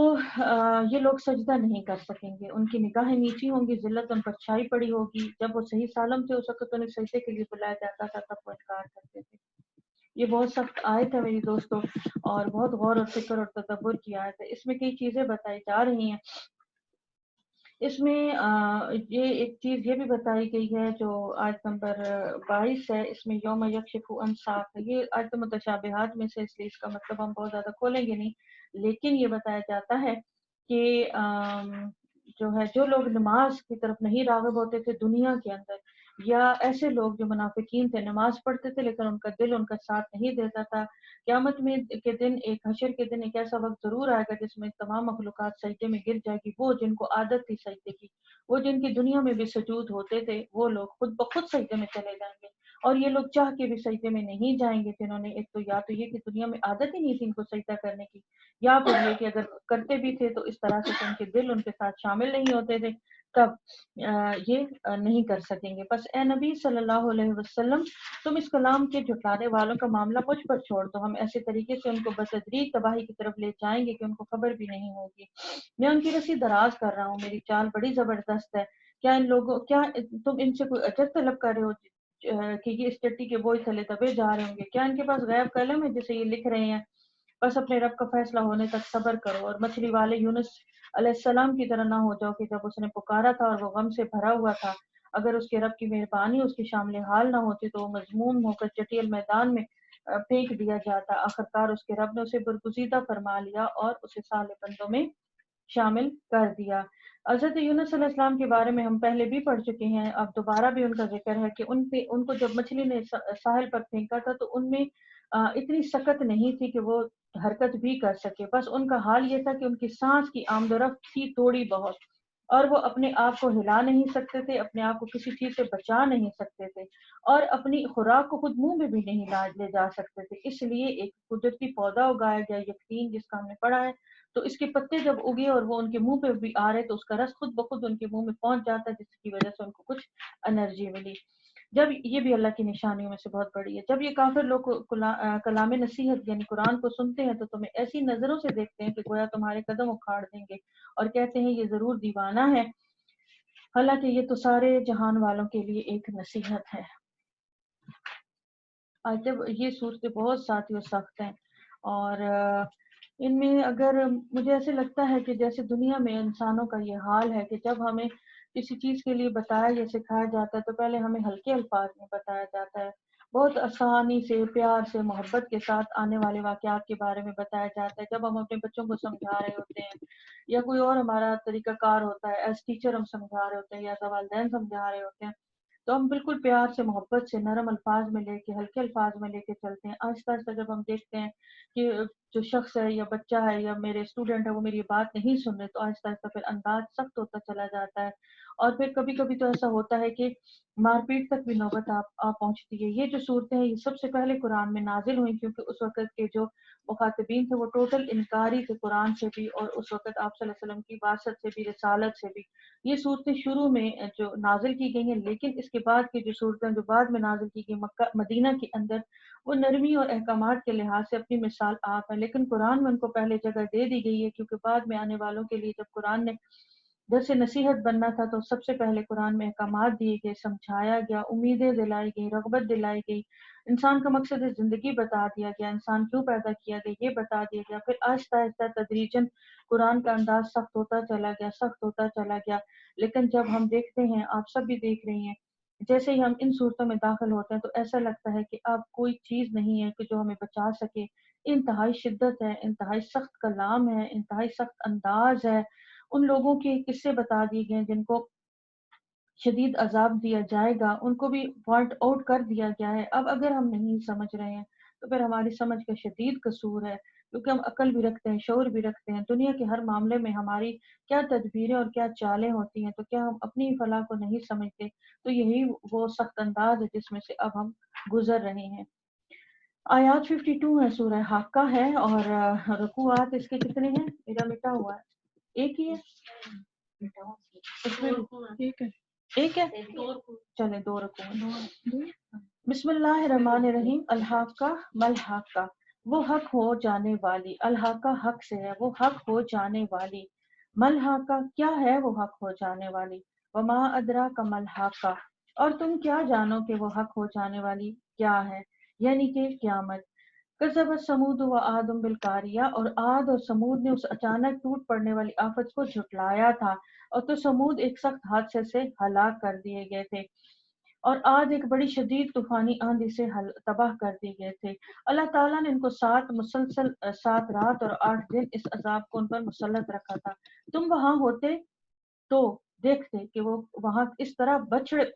یہ لوگ سجدہ نہیں کر سکیں گے، ان کی نگاہیں نیچی ہوں گی، ذلت ان پر چھائی پڑی ہوگی۔ جب وہ صحیح سالم تھے اس وقت انہیں سجدے کے لیے بلایا جاتا تھا، تب وہ انکار کرتے تھے۔ یہ بہت سخت آیت ہے میری دوستوں، اور بہت غور و فکر اور تدبر کی آیت ہے۔ اس میں کئی چیزیں بتائی جا رہی ہیں۔ اس میں یہ ایک چیز یہ بھی بتائی گئی ہے جو آیت نمبر 22 ہے، اس میں یوم یکشف عن ساق، یہ آیت متشابہات میں سے، اس لیے اس کا مطلب ہم بہت زیادہ کھولیں گے نہیں، لیکن یہ بتایا جاتا ہے کہ جو لوگ نماز کی طرف نہیں راغب ہوتے تھے دنیا کے اندر، یا ایسے لوگ جو منافقین تھے، نماز پڑھتے تھے لیکن ان کا دل ان کا ساتھ نہیں دیتا تھا، قیامت میں کے دن، ایک حشر کے دن ایک ایسا وقت ضرور آئے گا جس میں تمام مخلوقات سجدے میں گر جائے گی۔ وہ جن کو عادت تھی سجدے کی، وہ جن کی دنیا میں بھی سجود ہوتے تھے، وہ لوگ خود بخود سجدے میں چلے جائیں گے، اور یہ لوگ چاہ کے بھی سجدے میں نہیں جائیں گے جنہوں نے ایک تو یا تو یہ کہ دنیا میں عادت ہی نہیں تھی ان کو سجدہ کرنے کی، یا پھر یہ کہ اگر کرتے بھی تھے تو اس طرح سے کہ ان کے دل ان کے ساتھ شامل نہیں ہوتے تھے، تب یہ نہیں کر سکیں گے۔ بس اے نبی صلی اللہ علیہ وسلم، تم اس کلام کے جھٹلانے والوں کا معاملہ مجھ پر چھوڑ دو، ہم ایسے طریقے سے ان کو بتدریج تباہی کی طرف لے جائیں گے کہ ان کو خبر بھی نہیں ہوگی۔ میں ان کی رسی دراز کر رہا ہوں، میری چال بڑی زبردست ہے۔ کیا تم ان سے کوئی اجر طلب کر رہے ہو کہ یہ اس چٹی کے بوجھ تلے دبے جا رہے ہوں گے؟ کیا ان کے پاس غیب قلم ہے جسے یہ لکھ رہے ہیں؟ بس اپنے رب کا فیصلہ ہونے تک صبر کرو، اور مچھلی والے یونس علیہ السلام کی طرح نہ ہو جاؤ کہ جب اس نے پکارا تھا اور وہ غم سے بھرا ہوا تھا، اگر اس کے رب کی مہربانی اس کی شامل حال نہ ہوتی تو وہ مذموم ہو کر چٹیل میدان میں پھینک دیا جاتا۔ آخرکار اس کے رب نے اسے برگزیدہ فرما لیا اور اسے صالح بندوں میں شامل کر دیا۔ حضرت یونس علیہ السلام کے بارے میں ہم پہلے بھی پڑھ چکے ہیں، اب دوبارہ بھی ان کا ذکر ہے کہ ان کو جب مچھلی نے ساحل پر پھینکا تھا تو ان میں اتنی سکت نہیں تھی کہ وہ حرکت بھی کر سکے، بس ان کا حال یہ تھا کہ ان کی سانس کی آمد و رفت تھی تھوڑی بہت، اور وہ اپنے آپ کو ہلا نہیں سکتے تھے، اپنے آپ کو کسی چیز سے بچا نہیں سکتے تھے، اور اپنی خوراک کو خود منہ میں بھی نہیں لے جا سکتے تھے، اس لیے ایک قدرتی پودا اگایا گیا یقین، جس کا ہم نے پڑھا ہے، تو اس کے پتے جب اگے اور وہ ان کے منہ پہ بھی آ رہے تو اس کا رس خود بخود ان کے منہ میں پہنچ جاتا ہے، جس کی وجہ سے ان کو کچھ انرجی ملی۔ جب یہ بھی اللہ کی نشانیوں میں سے بہت بڑی ہے، جب یہ کافر لوگ کلام نصیحت یعنی قرآن کو سنتے ہیں تو تمہیں ایسی نظروں سے دیکھتے ہیں کہ گویا تمہارے قدم اکھاڑ دیں گے، اور کہتے ہیں یہ ضرور دیوانہ ہے، حالانکہ یہ تو سارے جہان والوں کے لیے ایک نصیحت ہے۔ جب یہ صورتیں بہت ساتھی و سخت ہیں، اور ان میں اگر مجھے ایسے لگتا ہے کہ جیسے دنیا میں انسانوں کا یہ حال ہے کہ جب ہمیں کسی چیز کے لیے بتایا یا سکھایا جاتا ہے تو پہلے ہمیں ہلکے الفاظ میں بتایا جاتا ہے، بہت آسانی سے، پیار سے، محبت کے ساتھ آنے والے واقعات کے بارے میں بتایا جاتا ہے۔ جب ہم اپنے بچوں کو سمجھا رہے ہوتے ہیں یا کوئی اور ہمارا طریقہ کار ہوتا ہے، ایز ٹیچر ہم سمجھا رہے ہوتے ہیں یا والدین سمجھا رہے ہوتے ہیں، تو ہم بالکل پیار سے، محبت سے، نرم الفاظ میں لے کے، ہلکے الفاظ میں لے کے چلتے ہیں۔ آہستہ آہستہ جب ہم دیکھتے ہیں کہ جو شخص ہے یا بچہ ہے یا میرے اسٹوڈنٹ ہے وہ میری بات نہیں سن رہے، تو آہستہ آہستہ پھر انداز سخت ہوتا چلا جاتا ہے، اور پھر کبھی کبھی تو ایسا ہوتا ہے کہ مار پیٹ تک بھی نوبت آ پہنچتی ہے۔ یہ جو صورتیں ہیں یہ سب سے پہلے قرآن میں نازل ہوئی، کیونکہ اس وقت کے جو مخاطبین تھے وہ ٹوٹل انکاری تھے قرآن سے بھی، اور اس وقت آپ صلی اللہ علیہ وسلم کی وراثت سے بھی، رسالت سے بھی۔ یہ صورتیں شروع میں جو نازل کی گئی ہیں، لیکن اس کے بعد کی جو صورتیں جو بعد میں نازل کی گئی مکہ مدینہ کے اندر، وہ نرمی اور احکامات کے لحاظ سے اپنی مثال آپ ہے، لیکن قرآن میں ان کو پہلے جگہ دے دی گئی ہے، کیونکہ بعد میں آنے والوں کے لیے جب قرآن نے جیسے نصیحت بننا تھا تو سب سے پہلے قرآن میں احکامات دیے گئے، سمجھایا گیا، امیدیں دلائی گئی، رغبت دلائی گئی، انسان کا مقصد زندگی بتا دیا گیا، انسان کیوں پیدا کیا گیا یہ بتا دیا گیا، پھر آہستہ آہستہ تدریجاً قرآن کا انداز سخت ہوتا چلا گیا، سخت ہوتا چلا گیا۔ لیکن جب ہم دیکھتے ہیں، آپ سب بھی دیکھ رہی ہیں، جیسے ہی ہم ان صورتوں میں داخل ہوتے ہیں تو ایسا لگتا ہے کہ اب کوئی چیز نہیں ہے کہ جو ہمیں بچا سکے، انتہائی شدت ہے، انتہائی سخت کلام ہے، انتہائی سخت انداز ہے، ان لوگوں کے قصے بتا دیے گئے جن کو شدید عذاب دیا جائے گا، ان کو بھی پوائنٹ آؤٹ کر دیا گیا ہے۔ اب اگر ہم نہیں سمجھ رہے ہیں تو پھر ہماری سمجھ کا شدید قصور ہے، کیونکہ ہم عقل بھی رکھتے ہیں، شعور بھی رکھتے ہیں، دنیا کے ہر معاملے میں ہماری کیا تدبیریں اور کیا چالیں ہوتی ہیں، تو کیا ہم اپنی فلاح کو نہیں سمجھتے؟ تو یہی وہ سخت انداز ہے جس میں سے اب ہم گزر رہے ہیں۔ آیات 52 ہے، سورہ حاقہ ہے، اور رکوعات اس کے کتنے ہیں؟ میرا مٹا ہوا ہے، ایک ہی ہے اس میں ٹھیک ہے، ایک ہے، چلے دو رکوع۔ بسم اللہ الرحمن الرحیم۔ الحاقہ ملحقہ، وہ حق ہو جانے والی، الحاقہ حق سے ہے، وہ حق ہو جانے والی، ملحقہ کیا ہے وہ حق ہو جانے والی، وما ادراک ملحقہ، اور تم کیا جانو کہ وہ حق ہو جانے والی کیا ہے، یعنی کہ قیامت۔ کذبت ثمود و عاد بالقاریہ، اور عاد اور سمود نے اس اچانک ٹوٹ پڑنے والی آفت کو جھٹلایا تھا، اور تو سمود ایک سخت حادثے سے ہلاک کر دیے گئے تھے، اور عاد ایک بڑی شدید طوفانی آندھی سے تباہ کر دیے گئے تھے۔ اللہ تعالیٰ نے ان کو 7 مسلسل 7 رات اور 8 دن اس عذاب کو ان پر مسلط رکھا تھا۔ تم وہاں ہوتے تو دیکھتے کہ وہ وہاں اس طرح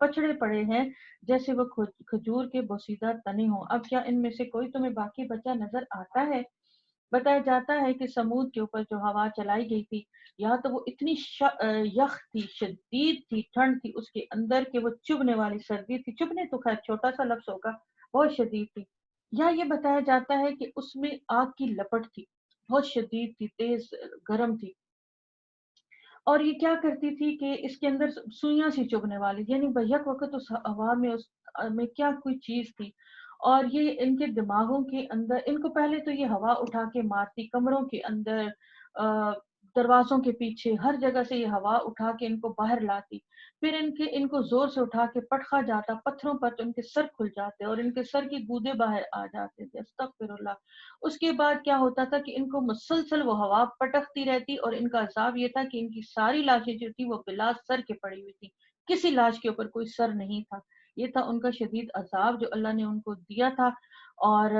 پچڑے پڑے ہیں جیسے وہ کھجور کے بوسیدہ تنے ہوں۔ اب کیا ان میں سے کوئی تمہیں باقی بچا نظر آتا ہے؟ بتایا جاتا ہے کہ سمود کے اوپر جو ہوا چلائی گئی تھی، یا تو وہ اتنی یخ تھی، شدید تھی، ٹھنڈ تھی اس کے اندر کہ وہ چبھنے والی سردی تھی، چبھنے تو خیر چھوٹا سا لفظ ہوگا، بہت شدید تھی، یا یہ بتایا جاتا ہے کہ اس میں آگ کی لپٹ تھی، بہت شدید تھی، تیز گرم تھی، اور یہ کیا کرتی تھی کہ اس کے اندر سوئیاں سی چبھنے والی، یعنی بیک وقت اس ہوا میں اس میں کیا کوئی چیز تھی، اور یہ ان کے دماغوں کے اندر، ان کو پہلے تو یہ ہوا اٹھا کے مارتی، کمروں کے اندر، دروازوں کے پیچھے، ہر جگہ سے یہ ہوا اٹھا کے ان کو باہر لاتی، پھر ان کو زور سے اٹھا کے پٹخا جاتا پتھروں پر تو ان کے سر کھل جاتے اور ان کے سر کی گودے باہر آ جاتے تھے، استغفر اللہ۔ اس کے بعد کیا ہوتا تھا کہ ان کو مسلسل وہ ہوا پٹکتی رہتی، اور ان کا عذاب یہ تھا کہ ان کی ساری لاشیں جو تھی وہ بلا سر کے پڑی ہوئی تھی، کسی لاش کے اوپر کوئی سر نہیں تھا۔ یہ تھا ان کا شدید عذاب جو اللہ نے ان کو دیا تھا، اور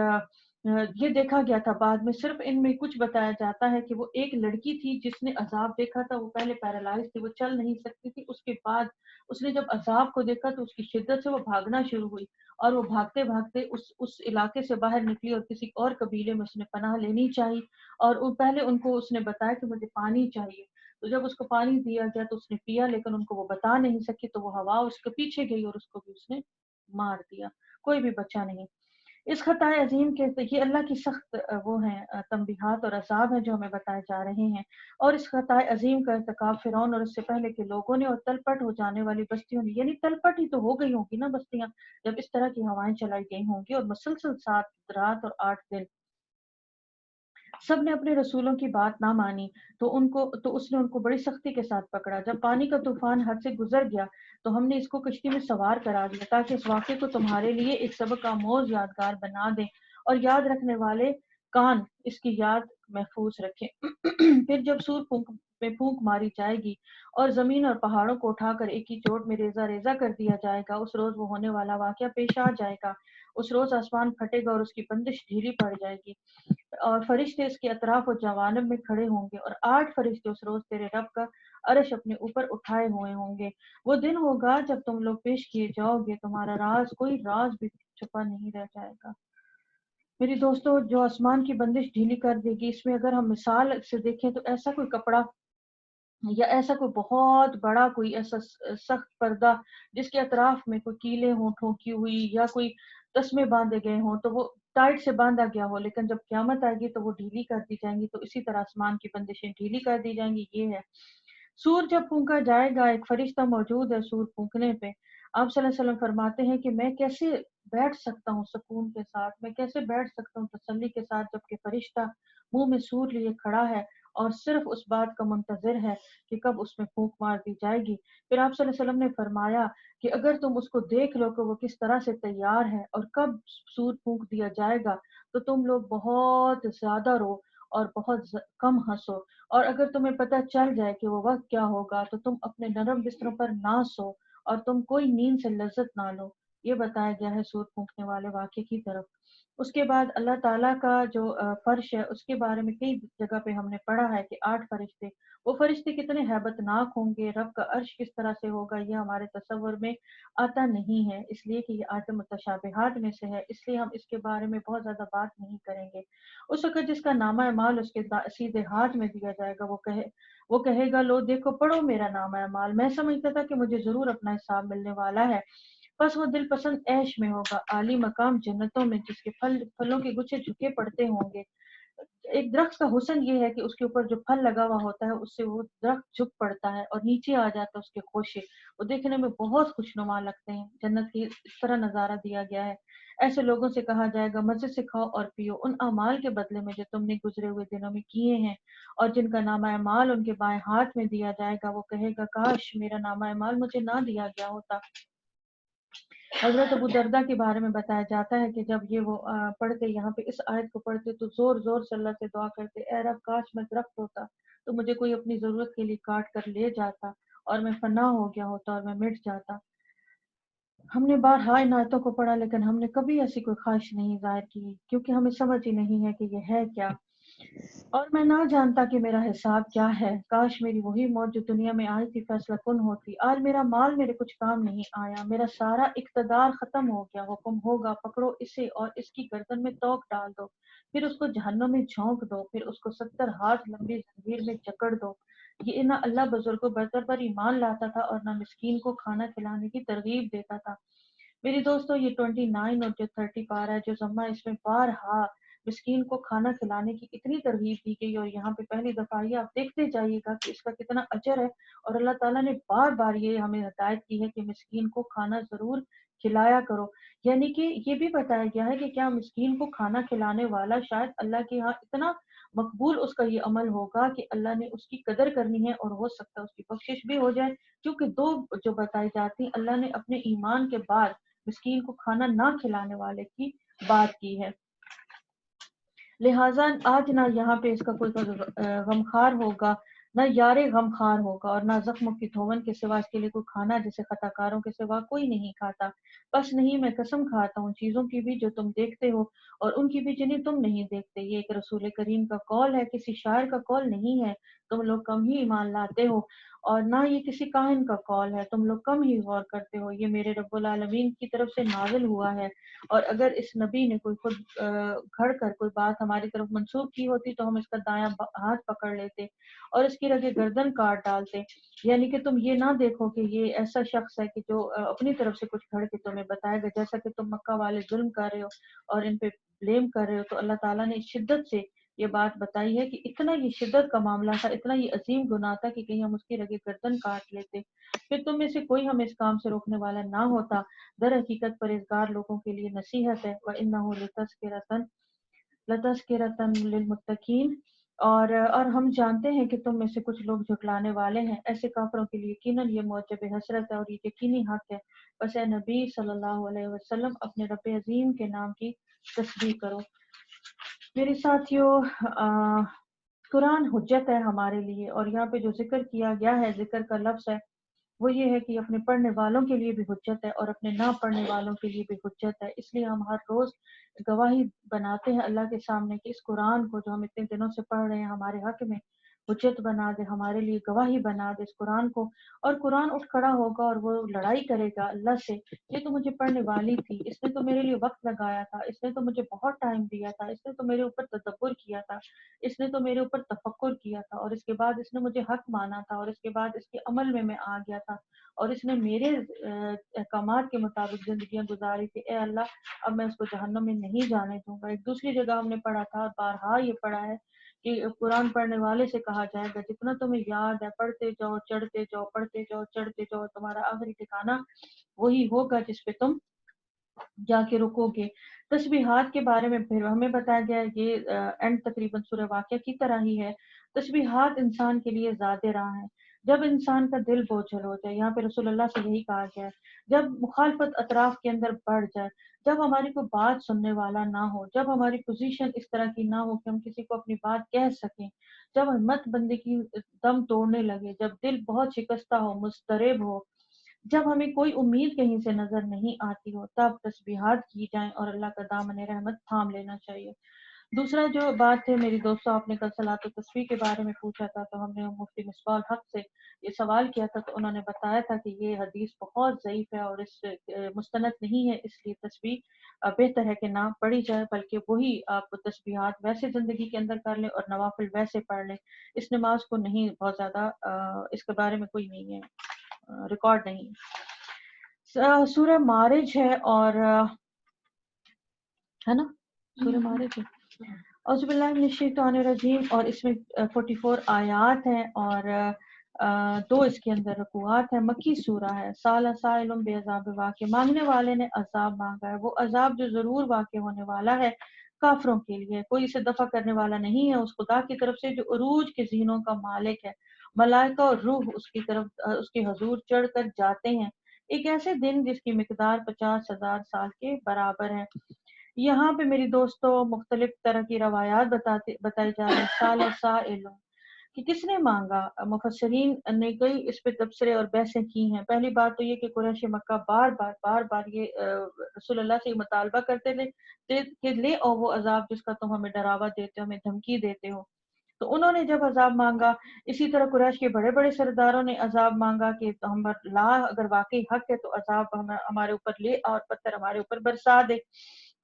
یہ دیکھا گیا تھا بعد میں، صرف ان میں کچھ بتایا جاتا ہے کہ وہ ایک لڑکی تھی جس نے عذاب دیکھا تھا، وہ پہلے پیرالائز تھی، وہ چل نہیں سکتی تھی، اس کے بعد اس نے جب عذاب کو دیکھا تو اس کی شدت سے وہ بھاگنا شروع ہوئی، اور وہ بھاگتے بھاگتے اس علاقے سے باہر نکلی، اور کسی اور قبیلے میں اس نے پناہ لینی چاہی، اور پہلے ان کو اس نے بتایا کہ مجھے پانی چاہیے، تو جب اس کو پانی دیا گیا تو اس نے پیا، لیکن ان کو وہ بتا نہیں سکی، تو وہ ہوا اس کے پیچھے گئی اور اس کو بھی اس نے مار دیا، کوئی بھی بچا نہیں۔ اس خطائے عظیم کے یہ اللہ کی سخت وہ ہیں تنبیہات اور عذاب ہیں جو ہمیں بتائے جا رہے ہیں، اور اس خطائے عظیم کا ارتکاب فرعون اور اس سے پہلے کے لوگوں نے اور تلپٹ ہو جانے والی بستیوں نے، یعنی تلپٹ ہی تو ہو گئی ہوں گی نا بستیاں جب اس طرح کی ہوائیں چلائی گئی ہوں گی، اور مسلسل 7 رات اور 8 دن سب نے اپنے رسولوں کی بات نہ مانی، تو اس نے ان کو بڑی سختی کے ساتھ پکڑا۔ جب پانی کا طوفان حد سے گزر گیا تو ہم نے اس کو کشتی میں سوار کرا دیا تاکہ اس واقعے کو تمہارے لیے ایک سبق آموز یادگار بنا دیں، اور یاد رکھنے والے کان اس کی یاد محفوظ رکھیں۔ پھر جب سور میں پھونک ماری جائے گی اور زمین اور پہاڑوں کو اٹھا کر ایک ہی چوٹ میں ریزہ ریزہ کر دیا جائے گا، اس روز وہ ہونے والا واقعہ پیش آ جائے گا۔ اس روز آسمان پھٹے گا اور اس کی بندش ڈھیلی پڑ جائے گی، اور فرشتے اس کے اطراف و جوانب میں کھڑے ہوں گے، اور 8 فرشتے اس روز تیرے رب کا عرش اپنے اوپر اٹھائے ہوئے ہوں گے۔ وہ دن ہوگا جب تم لوگ پیش کیے جاؤ گے، تمہارا راز کوئی راز بھی چھپا نہیں رہ جائے گا۔ میری دوستو، جو آسمان کی بندش ڈھیلی کر دے گی، اس میں اگر ہم مثال سے دیکھیں تو ایسا کوئی کپڑا یا ایسا کوئی بہت بڑا کوئی ایسا سخت پردہ جس کے اطراف میں کوئی کیلیں ہوں ٹھوکی ہوئی، یا کوئی تسمے باندھے گئے ہوں تو وہ ٹائٹ سے باندھا گیا ہو، لیکن جب قیامت آئے گی تو وہ ڈھیلی کر دی جائیں گی، تو اسی طرح آسمان کی بندشیں ڈھیلی کر دی جائیں گی۔ یہ ہے سور جب پھونکا جائے گا، ایک فرشتہ موجود ہے سور پھونکنے پہ۔ آپ صلی اللہ علیہ وسلم فرماتے ہیں کہ میں کیسے بیٹھ سکتا ہوں سکون کے ساتھ، میں کیسے بیٹھ سکتا ہوں تسلی کے ساتھ، جبکہ فرشتہ منہ میں سور لیے کھڑا ہے اور صرف اس بات کا منتظر ہے کہ کب اس میں پھونک مار دی جائے گی۔ پھر آپ صلی اللہ علیہ وسلم نے فرمایا کہ اگر تم اس کو دیکھ لو کہ وہ کس طرح سے تیار ہے اور کب سور پھونک دیا جائے گا، تو تم لوگ بہت زیادہ رو اور بہت کم ہنسو، اور اگر تمہیں پتہ چل جائے کہ وہ وقت کیا ہوگا تو تم اپنے نرم بستروں پر نہ سو اور تم کوئی نیند سے لذت نہ لو۔ یہ بتایا گیا ہے سور پھونکنے والے واقعے کی طرف۔ اس کے بعد اللہ تعالیٰ کا جو فرش ہے اس کے بارے میں کئی جگہ پہ ہم نے پڑھا ہے کہ 8 فرشتے، وہ فرشتے کتنے ہیبت ناک ہوں گے، رب کا عرش کس طرح سے ہوگا، یہ ہمارے تصور میں آتا نہیں ہے، اس لیے کہ یہ آیت متشابہات میں سے ہے، اس لیے ہم اس کے بارے میں بہت زیادہ بات نہیں کریں گے۔ اس وقت جس کا نامہ اعمال اس کے سیدھے ہاتھ میں دیا جائے گا، وہ کہے گا لو دیکھو پڑھو میرا نامہ اعمال، میں سمجھتا تھا کہ مجھے ضرور اپنا حساب ملنے والا ہے۔ بس وہ دل پسند عیش میں ہوگا، عالی مقام جنتوں میں، جس کے پھلوں کے گچھے جھکے پڑتے ہوں گے۔ ایک درخت کا حسن یہ ہے کہ اس کے اوپر جو پھل لگا ہوا ہوتا ہے اس سے وہ درخت جھک پڑتا ہے اور نیچے آ جاتا ہے اس کے خوشے، وہ دیکھنے میں بہت خوشنما لگتے ہیں۔ جنت کی اس طرح نظارہ دیا گیا ہے۔ ایسے لوگوں سے کہا جائے گا مزے سے کھاؤ اور پیو ان اعمال کے بدلے میں جو تم نے گزرے ہوئے دنوں میں کیے ہیں، اور جن کا نامہ اعمال ان کے بائیں ہاتھ میں دیا جائے گا، وہ کہے گا کاش میرا نامہ اعمال مجھے نہ دیا گیا ہوتا۔ حضرت ابو دردہ کے بارے میں بتایا جاتا ہے کہ جب یہ وہ پڑھتے یہاں پہ اس آیت کو پڑھتے تو زور زور سے اللہ سے دعا کرتے، اے رب کاش میں درخت ہوتا تو مجھے کوئی اپنی ضرورت کے لیے کاٹ کر لے جاتا اور میں فنا ہو گیا ہوتا اور میں مٹ جاتا۔ ہم نے بارہا ان آیتوں کو پڑھا لیکن ہم نے کبھی ایسی کوئی خواہش نہیں ظاہر کی، کیونکہ ہمیں سمجھ ہی نہیں ہے کہ یہ ہے کیا، اور میں نہ جانتا کہ میرا حساب کیا ہے۔ کاش میری وہی موت جو دنیا میں آئی تھی فیصلہ کن ہوتی۔ آج میرا مال میرے کچھ کام نہیں آیا، میرا سارا اقتدار ختم ہو گیا۔ حکم ہوگا پکڑو اسے اور اس کی گردن میں توق ڈال دو، پھر اس کو جہنم میں جھونک دو، پھر اس کو 70 ہاتھ لمبی زنجیر میں جکڑ دو۔ یہ نہ اللہ بزرگوں برتر پر ایمان لاتا تھا اور نہ مسکین کو کھانا کھلانے کی ترغیب دیتا تھا۔ میری دوستو، یہ 29 اور جو 30 پارہ ہے جو ضمہ اس میں بارہا مسکین کو کھانا کھلانے کی اتنی ترغیب دی گئی، اور یہاں پہ پہلی دفعہ یہ آپ دیکھتے جائیے گا کہ اس کا کتنا اجر ہے، اور اللہ تعالیٰ نے بار بار یہ ہمیں ہدایت کی ہے کہ مسکین کو کھانا ضرور کھلایا کرو، یعنی کہ یہ بھی بتایا گیا ہے کہ کیا مسکین کو کھانا کھلانے والا شاید اللہ کے ہاں اتنا مقبول اس کا یہ عمل ہوگا کہ اللہ نے اس کی قدر کرنی ہے، اور ہو سکتا ہے اس کی بخشش بھی ہو جائے، کیونکہ دو جو بتائی جاتی ہیں اللہ نے اپنے ایمان کے بعد مسکین کو کھانا نہ کھلانے والے کی بات کی ہے۔ لہٰذا آج نہ یہاں پہ اس کا کوئی غمخوار ہوگا نہ یار غمخوار ہوگا اور نہ زخموں کی دھون کے سوا اس کے لیے کوئی کھانا جسے خطا کاروں کے سوا کوئی نہیں کھاتا۔ بس نہیں، میں قسم کھاتا ہوں چیزوں کی بھی جو تم دیکھتے ہو اور ان کی بھی جنہیں تم نہیں دیکھتے۔ یہ ایک رسول کریم کا قول ہے، کسی شاعر کا قول نہیں ہے، تم لوگ کم ہی ایمان لاتے ہو، اور نہ یہ کسی کاہن کا قول ہے، تم لوگ کم ہی غور کرتے ہو۔ یہ میرے رب العالمین کی طرف سے نازل ہوا ہے، اور اگر اس نبی نے کوئی خود گھڑ کر کوئی بات ہماری طرف منسوخ کی ہوتی تو ہم اس کا دایاں ہاتھ پکڑ لیتے اور اس کی رگے گردن کاٹ ڈالتے۔ یعنی کہ تم یہ نہ دیکھو کہ یہ ایسا شخص ہے کہ جو اپنی طرف سے کچھ گھڑ کے تمہیں بتائے گا، جیسا کہ تم مکہ والے ظلم کر رہے ہو اور ان پہ بلیم کر رہے ہو، تو اللہ تعالیٰ نے شدت سے یہ بات بتائی ہے کہ اتنا یہ شدت کا معاملہ تھا، اتنا یہ عظیم گناہ تھا کہ کہیں ہم اس کی رگے گردن کاٹ لیتے، پھر تم میں سے کوئی ہمیں اس کام سے روکنے والا نہ ہوتا۔ در حقیقت پرہیزگار لوگوں کے لیے نصیحت ہے، وَإِنَّهُ لَتَذْكِرَةً لِّلْمُتَّقِينَ، اور ہم جانتے ہیں کہ تم میں سے کچھ لوگ جھٹلانے والے ہیں، ایسے کافروں کے لیے یقیناً یہ موجب حسرت ہے اور یہ یقینی حق ہے۔ بس اے نبی صلی اللہ علیہ وسلم اپنے رب عظیم کے نام کی تسبیح کرو۔ میرے ساتھیو، قرآن حجت ہے ہمارے لیے، اور یہاں پہ جو ذکر کیا گیا ہے، ذکر کا لفظ ہے، وہ یہ ہے کہ اپنے پڑھنے والوں کے لیے بھی حجت ہے اور اپنے نہ پڑھنے والوں کے لیے بھی حجت ہے۔ اس لیے ہم ہر روز گواہی بناتے ہیں اللہ کے سامنے کہ اس قرآن کو جو ہم اتنے دنوں سے پڑھ رہے ہیں ہمارے حق میں حجت بنا دے، ہمارے لیے گواہی بنا دے اس قرآن کو، اور قرآن اٹھ کھڑا ہوگا اور وہ لڑائی کرے گا اللہ سے، یہ تو مجھے پڑھنے والی تھی، اس نے تو میرے لیے وقت لگایا تھا، اس نے تو مجھے بہت ٹائم دیا تھا، اس نے تو میرے اوپر تدبر کیا تھا، اس نے تو میرے اوپر تفکر کیا تھا، اور اس کے بعد اس نے مجھے حق مانا تھا، اور اس کے بعد اس کے عمل میں آ گیا تھا، اور اس نے میرے احکامات کے مطابق زندگیاں گزاری تھی۔ اے اللہ، اب میں اس کو جہنم میں نہیں جانے دوں گا۔ ایک دوسری جگہ ہم نے پڑھا تھا، بارہا یہ پڑھا ہے کہ قرآن پڑھنے والے سے کہا جائے گا جتنا تمہیں یاد ہے پڑھتے جاؤ، چڑھتے جاؤ، پڑھتے جاؤ، چڑھتے جاؤ، تمہارا آخری ٹھکانہ وہی ہوگا جس پہ تم جا کے رکو گے۔ تسبیحات کے بارے میں پھر ہمیں بتایا گیا ہے، یہ اینڈ تقریباً سورہ واقعہ کی طرح ہی ہے۔ تسبیحات انسان کے لیے زیادہ راہ ہیں جب انسان کا دل بوجھل ہو جائے، یہاں پہ رسول اللہ سے یہی کہا گیا ہے، جب مخالفت اطراف کے اندر بڑھ جائے، جب ہماری کوئی بات سننے والا نہ ہو، جب ہماری پوزیشن اس طرح کی نہ ہو کہ ہم کسی کو اپنی بات کہہ سکیں، جب ہمت بندے کی دم توڑنے لگے، جب دل بہت شکستہ ہو، مضطرب ہو، جب ہمیں کوئی امید کہیں سے نظر نہیں آتی ہو، تب تسبیحات کی جائیں اور اللہ کا دامن رحمت تھام لینا چاہیے۔ دوسرا جو بات ہے میری دوستو، آپ نے کل صلاۃ التسبیح کے بارے میں پوچھا تھا، تو ہم نے مفتی مصباح الحق سے یہ سوال کیا تھا، تو انہوں نے بتایا تھا کہ یہ حدیث بہت ضعیف ہے اور اس مستند نہیں ہے، اس لیے تسبیح بہتر ہے کہ نہ پڑھی جائے، بلکہ وہی آپ تسبیحات ویسے زندگی کے اندر کر لیں اور نوافل ویسے پڑھ لیں۔ اس نماز کو نہیں بہت زیادہ اس کے بارے میں کوئی نہیں ہے، ریکارڈ نہیں۔ سورہ معارج ہے، اور ہے نا، سورہ معارج ہے، اعوذ باللہ من الشیطان الرجیم، اور اس میں 44 آیات ہیں، اور دو اس کے اندر رکوعات ہیں، مکی سورہ ہے۔ سال سائل بعذاب واقع، مانگنے والے نے عذاب مانگا ہے، وہ عذاب جو ضرور واقع ہونے والا ہے کافروں کے لیے، کوئی اسے دفع کرنے والا نہیں ہے اس خدا کی طرف سے جو عروج کے زینوں کا مالک ہے۔ ملائکہ اور روح اس کی طرف اس کے حضور چڑھ کر جاتے ہیں، ایک ایسے دن جس کی مقدار 50,000 سال کے برابر ہے۔ یہاں پہ میری دوستوں مختلف طرح کی روایات بتائی جا رہی ہیں۔ سال سائل کہ کس نے مانگا، مفسرین نے کئی اس پہ تبصرے اور بحثیں کی ہیں۔ پہلی بات تو یہ کہ قریش مکہ بار بار یہ رسول اللہ سے مطالبہ کرتے تھے کہ لے او وہ عذاب جس کا تم ہمیں ڈراوا دیتے ہو، ہمیں دھمکی دیتے ہو۔ تو انہوں نے جب عذاب مانگا، اسی طرح قریش کے بڑے بڑے سرداروں نے عذاب مانگا کہ ہم لا اگر واقعی حق ہے تو عذاب ہمارے اوپر لے اور پتھر ہمارے اوپر برسا دے،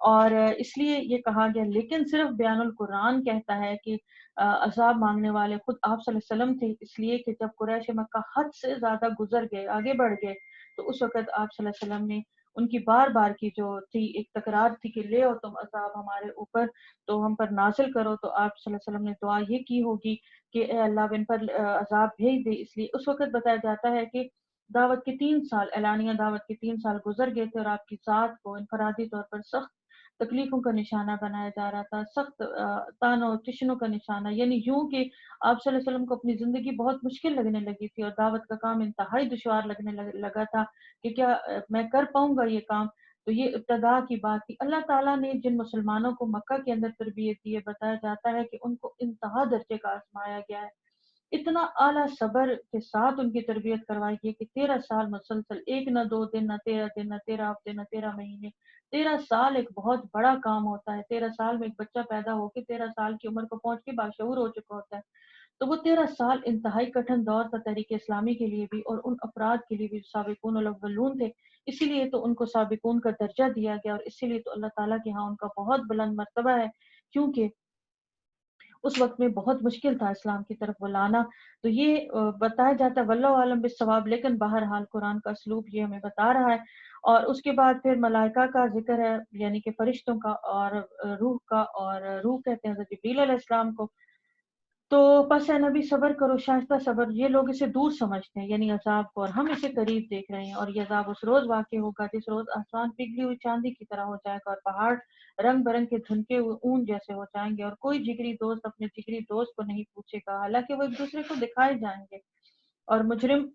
اور اس لیے یہ کہا گیا۔ لیکن صرف بیان القرآن کہتا ہے کہ عذاب مانگنے والے خود آپ صلی اللہ علیہ وسلم تھے، اس لیے کہ جب قریش مکہ حد سے زیادہ گزر گئے، آگے بڑھ گئے، تو اس وقت آپ صلی اللہ علیہ وسلم نے ان کی بار بار کی جو تھی ایک تکرار تھی کہ لے اور تم عذاب ہمارے اوپر تو ہم پر نازل کرو، تو آپ صلی اللہ علیہ وسلم نے دعا یہ کی ہوگی کہ اے اللہ ان پر عذاب بھیج دے۔ اس لیے اس وقت بتایا جاتا ہے کہ دعوت کے 3 سال، اعلانیہ دعوت کے 3 سال گزر گئے تھے، اور آپ کی ذات کو انفرادی طور پر سخت تکلیفوں کا نشانہ بنایا جا رہا تھا، سخت تانوں تشنوں کا نشانہ، یعنی یوں کہ آپ صلی اللہ علیہ وسلم کو اپنی زندگی بہت مشکل لگنے لگی تھی اور دعوت کا کام انتہائی دشوار لگنے لگا تھا کہ کیا میں کر پاؤں گا یہ کام۔ تو یہ ابتدا کی بات تھی۔ اللہ تعالیٰ نے جن مسلمانوں کو مکہ کے اندر تربیت دی ہے، بتایا جاتا ہے کہ ان کو انتہا درجے کا آزمایا گیا ہے، اتنا اعلیٰ صبر کے ساتھ ان کی تربیت کروائی گئی کہ 13 سال مسلسل، ایک نہ 2 دن، نہ 13 دن، نہ 13 ہفتے، نہ 13 مہینے، 13 سال ایک بہت بڑا کام ہوتا ہے۔ 13 سال میں ایک بچہ پیدا ہو کے 13 سال کی عمر کو پہنچ کے باشعور ہو چکا ہوتا ہے، تو وہ 13 سال انتہائی کٹھن دور تھا تحریک اسلامی کے لیے بھی، اور ان افراد کے لیے بھی جو سابقون الاولون تھے، اسی لیے تو ان کو سابقون کا درجہ دیا گیا، اور اسی لیے تو اللہ تعالیٰ کے ہاں ان کا بہت بلند مرتبہ ہے، کیونکہ اس وقت میں بہت مشکل تھا اسلام کی طرف بلانا۔ تو یہ بتایا جاتا ہے، واللہ عالم بالصواب، لیکن بہرحال قرآن کا اسلوب یہ ہمیں بتا رہا ہے۔ اور اس کے بعد پھر ملائکہ کا ذکر ہے، یعنی کہ فرشتوں کا، اور روح کا، اور روح کہتے ہیں حضرت جبریل علیہ السلام کو۔ تو پس اے نبی صبر کرو، شائستہ صبر۔ یہ لوگ اسے دور سمجھتے ہیں یعنی عذاب کو، اور ہم اسے قریب دیکھ رہے ہیں، اور یہ عذاب اس روز واقع ہوگا جس روز آسمان پگھلی ہوئی چاندی کی طرح ہو جائے گا، اور پہاڑ رنگ برنگ کے دھنکے ہوئے اون جیسے ہو جائیں گے، اور کوئی جگری دوست اپنے جگری دوست کو نہیں پوچھے گا، حالانکہ وہ ایک دوسرے کو دکھائے جائیں گے۔ اور مجرم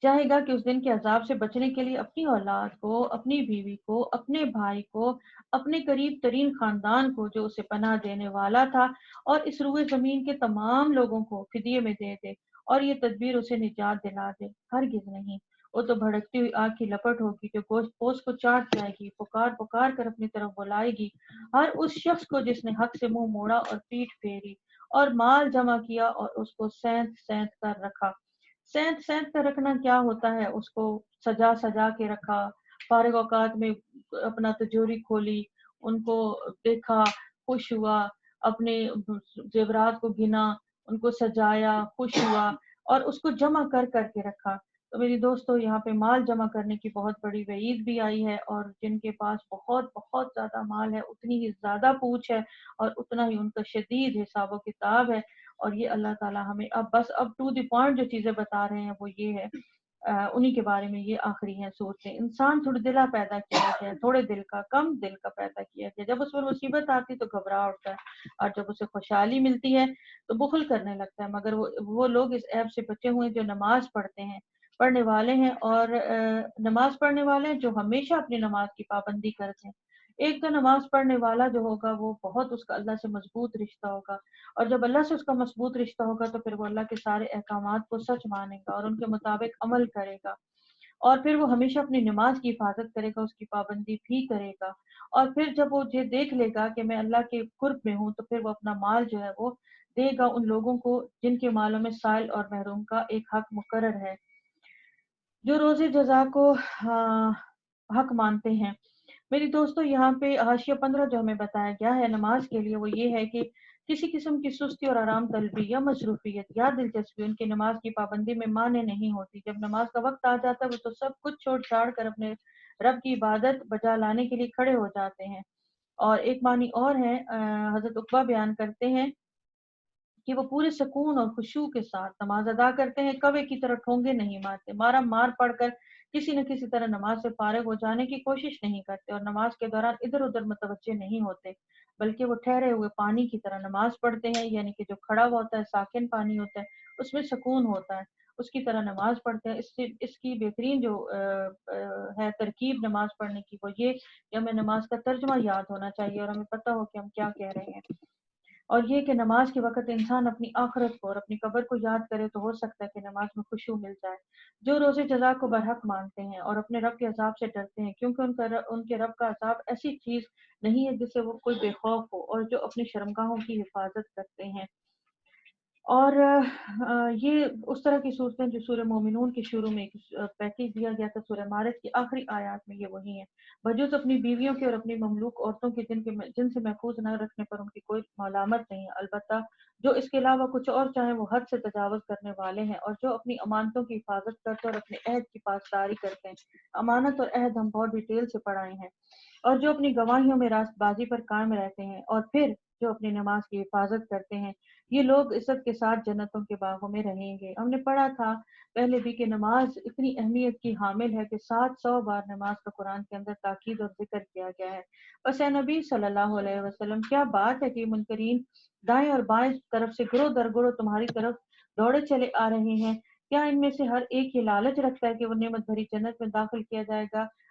چاہے گا کہ اس دن کے عذاب سے بچنے کے لیے اپنی اولاد کو، اپنی بیوی کو، اپنے بھائی کو، اپنے قریب ترین خاندان کو جو اسے پناہ دینے والا تھا، اور اس روئے زمین کے تمام لوگوں کو فدیے میں دے دے، اور یہ تدبیر اسے نجات دلا دے۔ ہرگز نہیں، وہ تو بھڑکتی ہوئی آگ کی لپٹ ہوگی جو گوشت پوش کو چاٹ جائے گی، پکار پکار کر اپنی طرف بلائے گی ہر اس شخص کو جس نے حق سے منہ موڑا اور پیٹھ پھیری، اور مال جمع کیا اور اس کو سینت سینت کر رکھا۔ سینت سینت کر رکھنا کیا ہوتا ہے؟ اس کو سجا سجا کے رکھا، فارغ اوقات میں اپنا تجوری کھولی، ان کو دیکھا، خوش ہوا، اپنے زیورات کو گنا، ان کو سجایا، خوش ہوا، اور اس کو جمع کر کر کے رکھا۔ تو میری دوستو، یہاں پہ مال جمع کرنے کی بہت بڑی وعید بھی آئی ہے، اور جن کے پاس بہت بہت زیادہ مال ہے اتنی ہی زیادہ پوچھ ہے، اور اتنا ہی ان کا شدید حساب و کتاب ہے۔ اور یہ اللہ تعالیٰ ہمیں اب ٹو دی پوائنٹ جو چیزیں بتا رہے ہیں وہ یہ ہے، انہی کے بارے میں یہ آخری ہیں سورتیں۔ انسان تھوڑے دلا پیدا کیا گیا، تھوڑے دل کا، کم دل کا پیدا کیا گیا۔ جب اس پر مصیبت آتی تو گھبرا اٹھتا ہے، اور جب اسے خوشحالی ملتی ہے تو بخل کرنے لگتا ہے۔ مگر وہ لوگ اس عیب سے بچے ہوئے جو نماز پڑھتے ہیں، پڑھنے والے ہیں، اور نماز پڑھنے والے ہیں جو ہمیشہ اپنی نماز کی پابندی کرتے ہیں۔ ایک تو نماز پڑھنے والا جو ہوگا وہ بہت اس کا اللہ سے مضبوط رشتہ ہوگا، اور جب اللہ سے اس کا مضبوط رشتہ ہوگا تو پھر وہ اللہ کے سارے احکامات کو سچ مانے گا اور ان کے مطابق عمل کرے گا، اور پھر وہ ہمیشہ اپنی نماز کی حفاظت کرے گا، اس کی پابندی بھی کرے گا۔ اور پھر جب وہ یہ دیکھ لے گا کہ میں اللہ کے قرب میں ہوں، تو پھر وہ اپنا مال جو ہے وہ دے گا ان لوگوں کو جن کے مالوں میں سائل اور محروم کا ایک حق مقرر ہے، جو روزے جزا کو حق مانتے ہیں۔ میری دوستو، یہاں پہ حاشیہ 15 جو ہمیں بتایا گیا ہے نماز کے لیے، وہ یہ ہے کہ کسی قسم کی سستی اور آرام طلبی یا مصروفیت یا دلچسپی ان کی نماز کی پابندی میں مانے نہیں ہوتی۔ جب نماز کا وقت آ جاتا ہے وہ تو سب کچھ چھوڑ چھاڑ کر اپنے رب کی عبادت بجا لانے کے لیے کھڑے ہو جاتے ہیں۔ اور ایک معنی اور ہے، حضرت عقبہ بیان کرتے ہیں کہ وہ پورے سکون اور خشوع کے ساتھ نماز ادا کرتے ہیں، کوے کی طرح ٹھونگے نہیں مارتے، مارا مار پڑھ کر کسی نہ کسی طرح نماز سے فارغ ہو جانے کی کوشش نہیں کرتے، اور نماز کے دوران ادھر ادھر متوجہ نہیں ہوتے، بلکہ وہ ٹھہرے ہوئے پانی کی طرح نماز پڑھتے ہیں، یعنی کہ جو کھڑا ہوا ہوتا ہے، ساکن پانی ہوتا ہے، اس میں سکون ہوتا ہے، اس کی طرح نماز پڑھتے ہیں۔ اس کی بہترین جو ہے ترکیب نماز پڑھنے کی، وہ یہ کہ ہمیں نماز کا ترجمہ یاد ہونا چاہیے اور ہمیں پتہ ہو کہ ہم کیا کہہ رہے ہیں، اور یہ کہ نماز کے وقت انسان اپنی آخرت کو اور اپنی قبر کو یاد کرے تو ہو سکتا ہے کہ نماز میں خشوع مل جائے۔ جو روزے جزا کو برحق مانتے ہیں اور اپنے رب کے عذاب سے ڈرتے ہیں، کیونکہ ان کے رب کا عذاب ایسی چیز نہیں ہے جس سے وہ کوئی بے خوف ہو، اور جو اپنی شرمگاہوں کی حفاظت کرتے ہیں۔ اور یہ اس طرح کی صورتیں جو سورہ مومنون کے شروع میں ایک پیکیج دیا گیا تھا، سورہ مارج کی آخری آیات میں یہ وہی ہیں، بجوز اپنی بیویوں کے اور اپنی مملوک عورتوں کے جن سے محفوظ نہ رکھنے پر ان کی کوئی ملامت نہیں ہے، البتہ جو اس کے علاوہ کچھ اور چاہیں وہ حد سے تجاوز کرنے والے ہیں، اور جو اپنی امانتوں کی حفاظت کرتے اور اپنے عہد کی پاسداری کرتے ہیں۔ امانت اور عہد ہم بہت ڈیٹیل سے پڑھائے ہیں۔ اور جو اپنی گواہیوں میں راست بازی پر قائم رہتے ہیں، اور پھر جو اپنی نماز کی حفاظت کرتے ہیں، یہ لوگ عزت کے ساتھ جنتوں کے باغوں میں رہیں گے۔ ہم نے پڑھا تھا پہلے بھی کہ نماز اتنی اہمیت کی حامل ہے کہ 700 بار نماز کا قرآن کے اندر تاکید اور ذکر کیا گیا ہے۔ بس اے نبی صلی اللہ علیہ وسلم، کیا بات ہے کہ منکرین دائیں اور بائیں طرف سے گروہ در گروہ تمہاری طرف دوڑے چلے آ رہے ہیں؟ کیا ان میں سے ہر ایک یہ لالچ رکھتا ہے کہ وہ نعمت بھری جنت میں داخل کیا جائے گا؟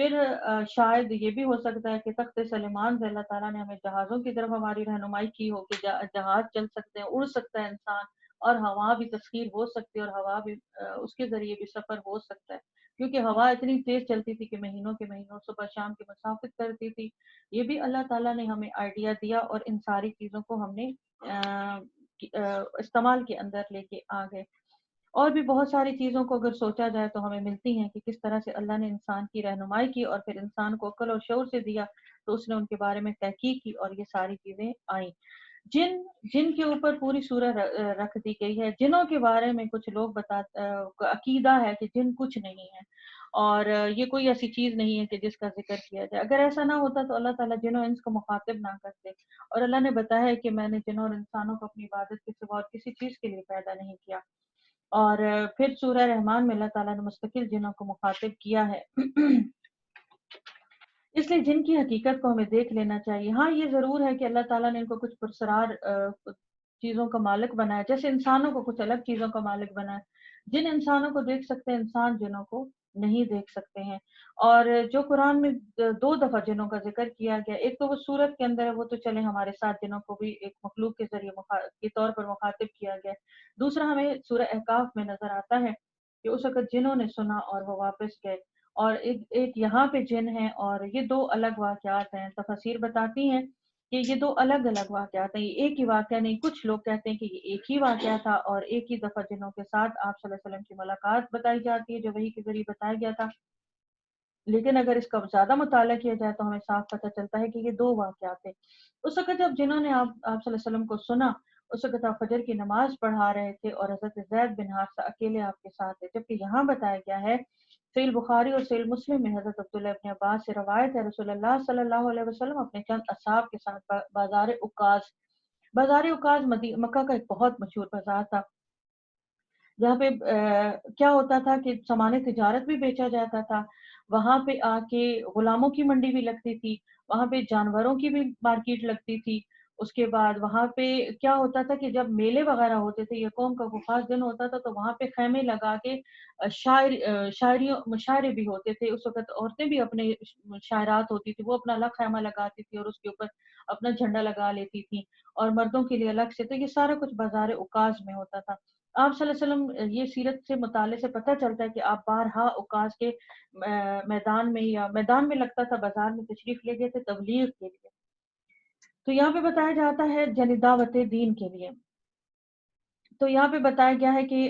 پھر شاید یہ بھی ہو سکتا ہے کہ تخت سلیمان سے اللہ تعالیٰ نے ہمیں جہازوں کی طرف ہماری رہنمائی کی ہو کہ جہاز چل سکتے ہیں، اڑ سکتا ہے انسان، اور ہوا بھی تسخیر ہو سکتی ہے، اور ہوا بھی اس کے ذریعے بھی سفر ہو سکتا ہے، کیونکہ ہوا اتنی تیز چلتی تھی کہ مہینوں کے مہینوں صبح شام کی مسافت کرتی تھی۔ یہ بھی اللہ تعالیٰ نے ہمیں آئیڈیا دیا، اور ان ساری چیزوں کو ہم نے استعمال کے اندر لے کے آ گئے۔ اور بھی بہت ساری چیزوں کو اگر سوچا جائے تو ہمیں ملتی ہیں کہ کس طرح سے اللہ نے انسان کی رہنمائی کی، اور پھر انسان کو عقل اور شعور سے دیا تو اس نے ان کے بارے میں تحقیق کی اور یہ ساری چیزیں آئیں۔ جن کے اوپر پوری سورہ رکھ دی گئی ہے۔ جنوں کے بارے میں کچھ لوگ عقیدہ ہے کہ جن کچھ نہیں ہے، اور یہ کوئی ایسی چیز نہیں ہے کہ جس کا ذکر کیا جائے۔ اگر ایسا نہ ہوتا تو اللہ تعالیٰ جن و انس کو مخاطب نہ کرتے، اور اللہ نے بتایا ہے کہ میں نے جنوں اور انسانوں کو اپنی عبادت کے سوا اور کسی چیز کے لیے پیدا نہیں کیا۔ اور پھر سورہ رحمان میں اللہ تعالیٰ نے مستقل جنوں کو مخاطب کیا ہے۔ اس لیے جن کی حقیقت کو ہمیں دیکھ لینا چاہیے۔ ہاں یہ ضرور ہے کہ اللہ تعالیٰ نے ان کو کچھ پرسرار چیزوں کا مالک بنایا، جیسے انسانوں کو کچھ الگ چیزوں کا مالک بنایا۔ جن انسانوں کو دیکھ سکتے ہیں انسان جنوں کو نہیں دیکھ سکتے ہیں۔ اور جو قرآن میں 2 دفعہ جنوں کا ذکر کیا گیا، ایک تو وہ سورت کے اندر ہے، وہ تو چلے ہمارے ساتھ جنوں کو بھی ایک مخلوق کے ذریعے کے طور پر مخاطب کیا گیا۔ دوسرا ہمیں سورہ احقاف میں نظر آتا ہے کہ اس وقت جنوں نے سنا اور وہ واپس گئے، اور ایک یہاں پہ جن ہیں، اور یہ 2 الگ واقعات ہیں۔ تفاسیر بتاتی ہیں کہ یہ 2 الگ الگ واقعات ہیں، یہ ایک ہی واقعہ نہیں۔ کچھ لوگ کہتے ہیں کہ یہ ایک ہی واقعہ تھا، اور ایک ہی دفعہ جنوں کے ساتھ آپ صلی اللہ علیہ وسلم کی ملاقات بتائی جاتی ہے جو وحی کے ذریعے بتایا گیا تھا۔ لیکن اگر اس کا زیادہ مطالعہ کیا جائے تو ہمیں صاف پتہ چلتا ہے کہ یہ 2 واقعات تھے۔ اس وقت جب جنہوں نے آپ صلی اللہ علیہ وسلم کو سنا، اس وقت آپ فجر کی نماز پڑھا رہے تھے، اور حضرت زید بن حارثہ اکیلے آپ کے ساتھ تھے، جبکہ یہاں بتایا گیا ہے صحیح بخاری اور صحیح مسلم میں حضرت عبداللہ ابن عباس سے روایت ہے، رسول اللہ صلی اللہ علیہ وسلم اپنے چند اصحاب کے ساتھ بازار عکاظ مکہ کا ایک بہت مشہور بازار تھا، جہاں پہ کیا ہوتا تھا کہ سامان تجارت بھی بیچا جاتا تھا، وہاں پہ آ کے غلاموں کی منڈی بھی لگتی تھی، وہاں پہ جانوروں کی بھی مارکیٹ لگتی تھی۔ اس کے بعد وہاں پہ کیا ہوتا تھا کہ جب میلے وغیرہ ہوتے تھے یا قوم کا کوئی خاص دن ہوتا تھا تو وہاں پہ خیمے لگا کے مشاعرے بھی ہوتے تھے۔ اس وقت عورتیں بھی اپنے شاعرات ہوتی تھی، وہ اپنا الگ خیمہ لگاتی تھی اور اس کے اوپر اپنا جھنڈا لگا لیتی تھی، اور مردوں کے لیے الگ سے۔ تو یہ سارا کچھ بازار عکاظ میں ہوتا تھا۔ آپ صلی اللہ علیہ وسلم یہ سیرت سے مطالعے سے پتہ چلتا ہے کہ آپ بارہا عکاظ کے میدان میں یا میدان میں لگتا تھا بازار میں تشریف لے گئے تھے تبلیغ کے لیے۔ تو یہاں پہ بتایا جاتا ہے دعوت دین کے لیے۔ تو یہاں پہ بتایا گیا ہے کہ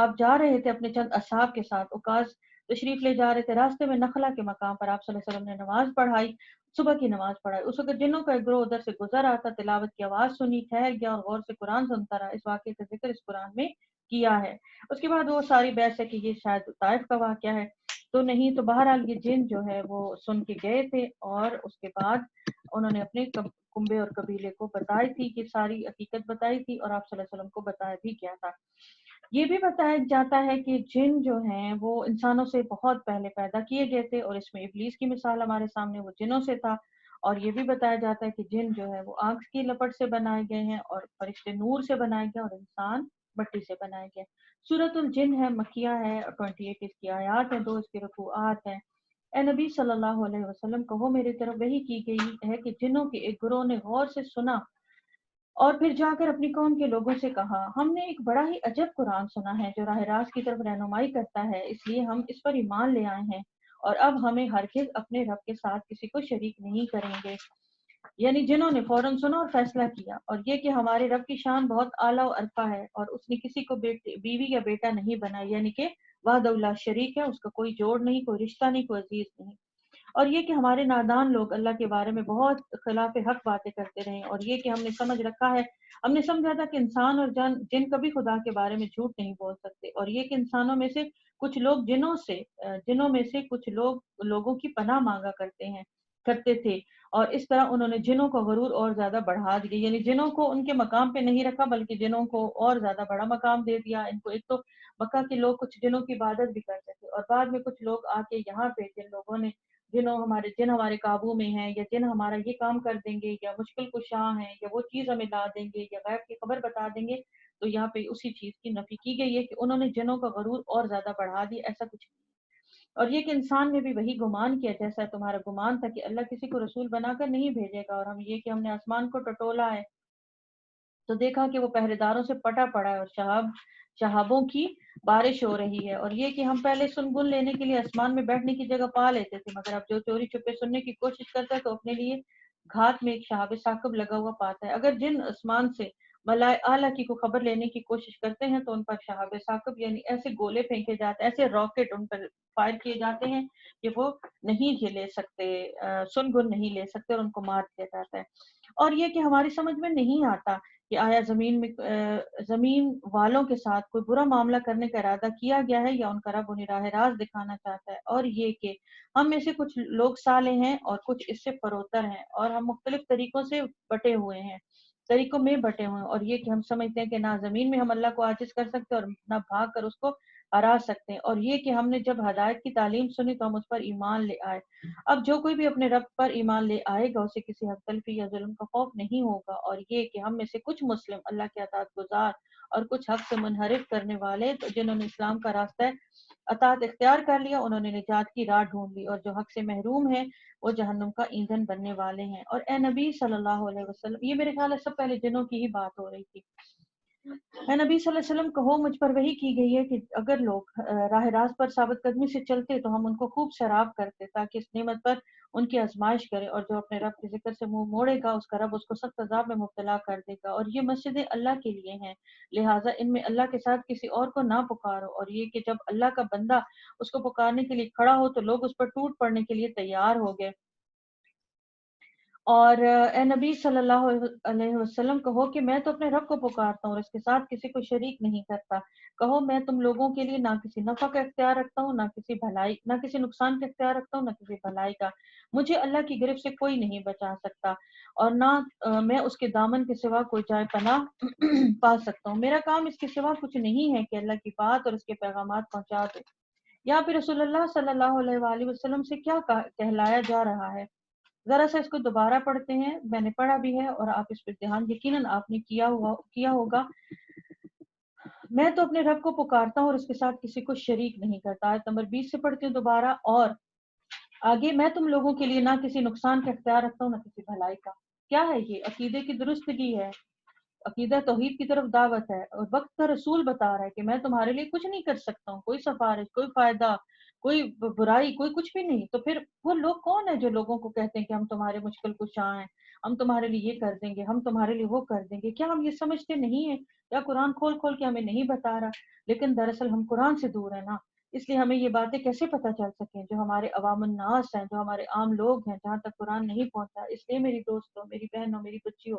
آپ جا رہے تھے اپنے چند اصحاب کے ساتھ، عکاظ تشریف لے جا رہے تھے، راستے میں نخلا کے مقام پر آپ صلی اللہ علیہ وسلم نے نماز پڑھائی، صبح کی نماز پڑھائی۔ اس وقت جنوں کا ایک گروہ ادھر سے گزر آتا، تلاوت کی آواز سنی، ٹھہر گیا اور غور سے قرآن سنتا رہا۔ اس واقعے کا ذکر اس قرآن میں کیا ہے۔ اس کے بعد وہ ساری بحث ہے کہ یہ شاید طائف کا واقعہ ہے تو نہیں، تو بہرحال یہ جن جو ہے وہ سن کے گئے تھے، اور اس کے بعد انہوں نے اپنے کنبے اور قبیلے کو بتائی تھی کہ ساری حقیقت بتائی تھی، اور آپ صلی اللہ علیہ وسلم کو بتایا بھی کیا تھا۔ یہ بھی بتایا جاتا ہے کہ جن جو ہیں وہ انسانوں سے بہت پہلے پیدا کیے گئے تھے، اور اس میں ابلیس کی مثال ہمارے سامنے وہ جنوں سے تھا۔ اور یہ بھی بتایا جاتا ہے کہ جن جو ہے وہ آگ کی لپٹ سے بنائے گئے ہیں، اور فرشتے نور سے بنائے گئے، اور انسان مٹی سے بنائے گئے۔ سورۃ الجن ہے، مکیہ ہے، 28 اس کی آیات ہیں، 2 اس کے رکوعات ہیں۔ اے نبی صلی اللہ علیہ وسلم کہو میری طرف وحی کی گئی ہے کہ جنوں کے ایک گروہ نے غور سے سنا اور پھر جا کر اپنی قوم کے لوگوں سے کہا، ہم نے ایک بڑا ہی عجب قرآن سنا ہے جو راہ راست کی طرف رہنمائی کرتا ہے، اس لیے ہم اس پر ایمان لے آئے ہیں، اور اب ہمیں ہرگز اپنے رب کے ساتھ کسی کو شریک نہیں کریں گے۔ یعنی جنہوں نے فوراً سنا اور فیصلہ کیا، اور یہ کہ ہمارے رب کی شان بہت اعلیٰ و عرفہ ہے، اور اس نے کسی کو بیوی یا بیٹا نہیں بنایا، یعنی کہ وحدہ لا شریک ہے، اس کا کوئی جوڑ نہیں، کوئی رشتہ نہیں، کوئی عزیز نہیں۔ اور یہ کہ ہمارے نادان لوگ اللہ کے بارے میں بہت خلاف حق باتیں کرتے رہے، اور یہ کہ ہم نے سمجھ رکھا ہے، ہم نے سمجھا تھا کہ انسان اور جن کبھی خدا کے بارے میں جھوٹ نہیں بول سکتے، اور یہ کہ انسانوں میں سے کچھ لوگ جنوں میں سے کچھ لوگوں کی پناہ مانگا کرتے تھے، اور اس طرح انہوں نے جنوں کا غرور اور زیادہ بڑھا دیا، یعنی جنوں کو ان کے مقام پہ نہیں رکھا بلکہ جنوں کو اور زیادہ بڑا مقام دے دیا ان کو۔ ایک تو مکہ کے لوگ کچھ جنوں کی عبادت بھی کرتے تھے، اور بعد میں کچھ لوگ آ کے یہاں پہ جن لوگوں نے جن ہمارے قابو میں ہیں، یا جن ہمارا یہ کام کر دیں گے، یا مشکل کشاں ہیں، یا وہ چیز ہمیں لا دیں گے، یا غیب کی خبر بتا دیں گے، تو یہاں پہ اسی چیز کی نفی کی گئی ہے کہ انہوں نے جنوں کا غرور اور زیادہ بڑھا دیا، ایسا کچھ نہیں۔ اور یہ کہ انسان نے بھی وہی گمان کیا جیسا تمہارا گمان تھا کہ اللہ کسی کو رسول بنا کر نہیں بھیجے گا، اور ہم یہ کہ ہم نے آسمان کو ٹٹولا ہے تو دیکھا کہ وہ پہرے داروں سے پٹا پڑا ہے اور شہابوں کی بارش ہو رہی ہے، اور یہ کہ ہم پہلے سنگن لینے کے لیے آسمان میں بیٹھنے کی جگہ پا لیتے تھے، مگر اب جو چوری چھپے سننے کی کوشش کرتا ہے تو اپنے لیے گھات میں ایک شہاب ثاقب لگا ہوا پاتا ہے۔ اگر جن آسمان سے ملائے اعلیٰ کی کو خبر لینے کی کوشش کرتے ہیں تو ان پر شہاب ثاقب یعنی ایسے گولے پھینکے جاتے ہیں، ایسے راکٹ ان پر فائر کیے جاتے ہیں کہ وہ نہیں لے سکتے، سنگن نہیں لے سکتے، اور ان کو مار دیا جاتا ہے۔ اور یہ کہ ہماری سمجھ میں نہیں آتا کہ آیا زمین والوں کے ساتھ کوئی برا معاملہ کرنے کا ارادہ کیا گیا ہے یا ان کا رب انہیں راہ راست دکھانا چاہتا ہے، اور یہ کہ ہم میں سے کچھ لوگ صالح ہیں اور کچھ اس سے فروتر ہیں، اور ہم مختلف طریقوں سے بٹے ہوئے ہیں، طریقوں میں بٹے ہوئے ہیں، اور یہ کہ ہم سمجھتے ہیں کہ نہ زمین میں ہم اللہ کو عاجز کر سکتے اور نہ بھاگ کر اس کو ہرا سکتے ہیں، اور یہ کہ ہم نے جب ہدایت کی تعلیم سنی تو ہم اس پر ایمان لے آئے۔ اب جو کوئی بھی اپنے رب پر ایمان لے آئے گا اسے کسی حق تلفی یا ظلم کا خوف نہیں ہوگا، اور یہ کہ ہم میں سے کچھ مسلم اللہ کے اطاعت گزار اور کچھ حق سے منحرف کرنے والے تو جنہوں نے اسلام کا راستہ اطاعت اختیار کر لیا انہوں نے نجات کی راہ ڈھونڈ لی، اور جو حق سے محروم ہیں وہ جہنم کا ایندھن بننے والے ہیں۔ اور اے نبی صلی اللہ علیہ وسلم، یہ میرے خیال ہے سب پہلے جنوں کی ہی بات ہو رہی تھی، اے نبی صلی اللہ علیہ وسلم کہو مجھ پر وحی کی گئی ہے کہ اگر لوگ راہ راست پر ثابت قدمی سے چلتے تو ہم ان کو خوب شراب کرتے تاکہ اس نعمت پر ان کی آزمائش کرے، اور جو اپنے رب کے ذکر سے منہ موڑے گا اس کا رب اس کو سخت عذاب میں مبتلا کر دے گا، اور یہ مسجدیں اللہ کے لیے ہیں لہٰذا ان میں اللہ کے ساتھ کسی اور کو نہ پکارو، اور یہ کہ جب اللہ کا بندہ اس کو پکارنے کے لیے کھڑا ہو تو لوگ اس پر ٹوٹ پڑنے کے لیے تیار ہو گئے۔ اور اے نبی صلی اللہ علیہ وسلم کہو کہ میں تو اپنے رب کو پکارتا ہوں اور اس کے ساتھ کسی کو شریک نہیں کرتا، کہو میں تم لوگوں کے لیے نہ کسی نفع کا اختیار رکھتا ہوں نہ کسی نقصان کا اختیار رکھتا ہوں نہ کسی بھلائی کا، مجھے اللہ کی گرفت سے کوئی نہیں بچا سکتا اور نہ میں اس کے دامن کے سوا کوئی جائے پناہ پا سکتا ہوں، میرا کام اس کے سوا کچھ نہیں ہے کہ اللہ کی بات اور اس کے پیغامات پہنچا دے۔ یہاں پہ رسول اللہ صلی اللہ علیہ وآلہ وسلم سے کیا کہلایا جا رہا ہے؟ ذرا سا اس کو دوبارہ پڑھتے ہیں، میں نے پڑھا بھی ہے اور آپ اس پہ دھیان یقیناً آپ نے کیا ہوگا۔ میں تو اپنے رب کو پکارتا ہوں اور اس کے ساتھ کسی کو شریک نہیں کرتا۔ آیت نمبر 20 سے پڑھتی ہوں دوبارہ، اور آگے میں تم لوگوں کے لیے نہ کسی نقصان کا اختیار رکھتا ہوں نہ کسی بھلائی کا۔ کیا ہے یہ؟ عقیدے کی درستگی ہے، عقیدہ توحید کی طرف دعوت ہے، اور وقت کا رسول بتا رہا ہے کہ میں تمہارے لیے کچھ نہیں کر سکتا ہوں، کوئی سفارش، کوئی فائدہ، کوئی برائی، کوئی کچھ بھی نہیں۔ تو پھر وہ لوگ کون ہیں جو لوگوں کو کہتے ہیں کہ ہم تمہارے مشکل کشاں ہیں، ہم تمہارے لیے یہ کر دیں گے، ہم تمہارے لیے وہ کر دیں گے؟ کیا ہم یہ سمجھتے نہیں ہیں یا قرآن کھول کھول کے ہمیں نہیں بتا رہا؟ لیکن دراصل ہم قرآن سے دور ہیں نا، اس لیے ہمیں یہ باتیں کیسے پتہ چل سکیں جو ہمارے عوام الناس ہیں، جو ہمارے عام لوگ ہیں جہاں تک قرآن نہیں پہنچا۔ اس لیے میری دوستوں، میری بہنوں، میری بچیوں،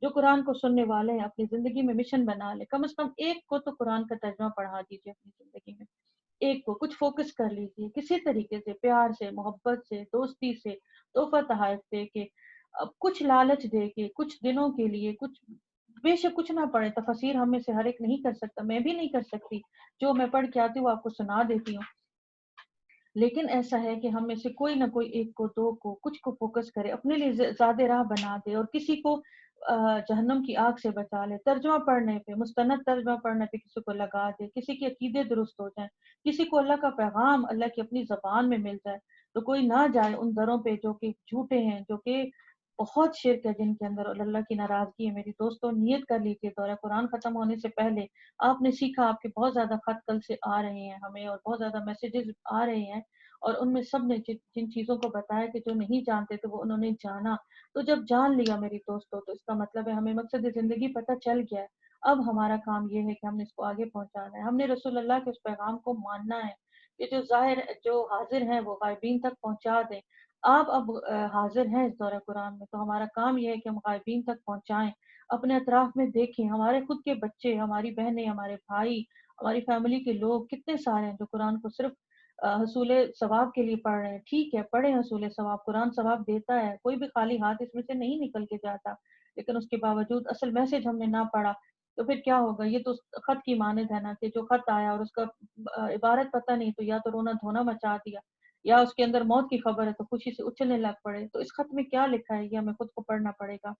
جو قرآن کو سننے والے ہیں اپنی زندگی میں مشن بنا لے، کم از کم ایک کو تو قرآن کا ترجمہ پڑھا دیجیے اپنی زندگی میں، ایک کو کچھ فوکس کر لیجیے کسی طریقے سے، پیار سے، محبت سے، دوستی سے، تحفہ تحائف دے کے، کچھ لالچ دے کے، کچھ دنوں کے لیے، کچھ بے شک کچھ نہ پڑھے۔ تفسیر ہم میں سے ہر ایک نہیں کر سکتا، میں بھی نہیں کر سکتی، جو میں پڑھ کے آتی ہوں آپ کو سنا دیتی ہوں، لیکن ایسا ہے کہ ہم میں سے کوئی نہ کوئی ایک کو، دو کو، کچھ کو فوکس کرے، اپنے لیے زیادہ راہ بنا دے اور کسی کو جہنم کی آگ سے بچا لے۔ ترجمہ پڑھنے پہ، مستند ترجمہ پڑھنے پہ کسی کو لگا دے، کسی کے عقیدے درست ہو جائیں، کسی کو اللہ کا پیغام اللہ کی اپنی زبان میں مل جائے، تو کوئی نہ جائے ان دروں پہ جو کہ جھوٹے ہیں، جو کہ بہت شرک ہے جن کے اندر، اور اللہ کی ناراضگی ہے۔ میری دوستوں نیت کر لیجیے دورہ قرآن ختم ہونے سے پہلے، آپ نے سیکھا آپ کے بہت زیادہ خط کل سے آ رہے ہیں ہمیں اور بہت زیادہ میسیجز آ رہے ہیں، اور ان میں سب نے جن چیزوں کو بتایا کہ جو نہیں جانتے تھے وہ انہوں نے جانا، تو جب جان لیا میری دوستوں تو اس کا مطلب ہے ہمیں مقصد زندگی پتہ چل گیا ہے۔ اب ہمارا کام یہ ہے کہ ہم نے اس کو آگے پہنچانا ہے، ہم نے رسول اللہ کے اس پیغام کو ماننا ہے کہ جو حاضر ہیں وہ غائبین تک پہنچا دیں۔ آپ اب حاضر ہیں اس دورہ قرآن میں، تو ہمارا کام یہ ہے کہ ہم غائبین تک پہنچائیں، اپنے اطراف میں دیکھیں، ہمارے خود کے بچے، ہماری بہنیں، ہمارے بھائی، ہماری فیملی کے لوگ کتنے سارے ہیں جو قرآن کو صرف حصول ثواب کے لیے پڑھ رہے ہیں۔ ٹھیک ہے پڑھیں حصول ثواب، قرآن ثواب دیتا ہے، کوئی بھی خالی ہاتھ اس میں سے نہیں نکل کے جاتا، لیکن اس کے باوجود اصل میسج ہم نے نہ پڑھا تو پھر کیا ہوگا؟ یہ تو خط کی مانند ہے نا کہ جو خط آیا اور اس کا عبارت پتہ نہیں تو یا تو رونا دھونا مچا دیا، یا اس کے اندر موت کی خبر ہے تو خوشی سے اچھلنے لگ پڑے۔ تو اس خط میں کیا لکھا ہے یہ ہمیں خود کو پڑھنا پڑے گا۔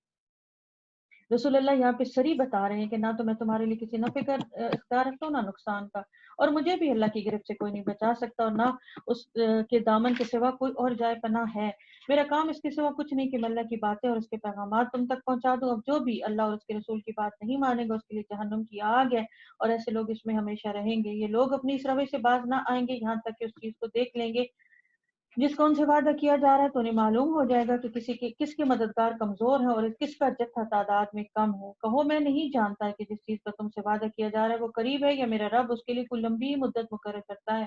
رسول اللہ یہاں پہ سری بتا رہے ہیں کہ نہ تو میں تمہارے لیے کسی نفع کا اختیار رکھتا ہوں نہ نقصان کا، اور مجھے بھی اللہ کی گرفت سے کوئی نہیں بچا سکتا، اور نہ اس کے دامن کے سوا کوئی اور جائے پناہ ہے۔ میرا کام اس کے سوا کچھ نہیں کہ میں اللہ کی باتیں اور اس کے پیغامات تم تک پہنچا دوں۔ اب جو بھی اللہ اور اس کے رسول کی بات نہیں مانے گا اس کے لیے جہنم کی آگ ہے، اور ایسے لوگ اس میں ہمیشہ رہیں گے۔ یہ لوگ اپنی اس روش سے باز نہ آئیں گے یہاں تک کہ اس چیز کو دیکھ لیں گے جس کو ان سے وعدہ کیا جا رہا ہے، تو انہیں معلوم ہو جائے گا کہ کس کے مددگار کمزور ہے اور کس کا جتھا تعداد میں کم ہے۔ کہو میں نہیں جانتا ہے کہ جس چیز کا تم سے وعدہ کیا جا رہا ہے وہ قریب ہے یا میرا رب اس کے لیے کوئی لمبی مدت مقرر کرتا ہے۔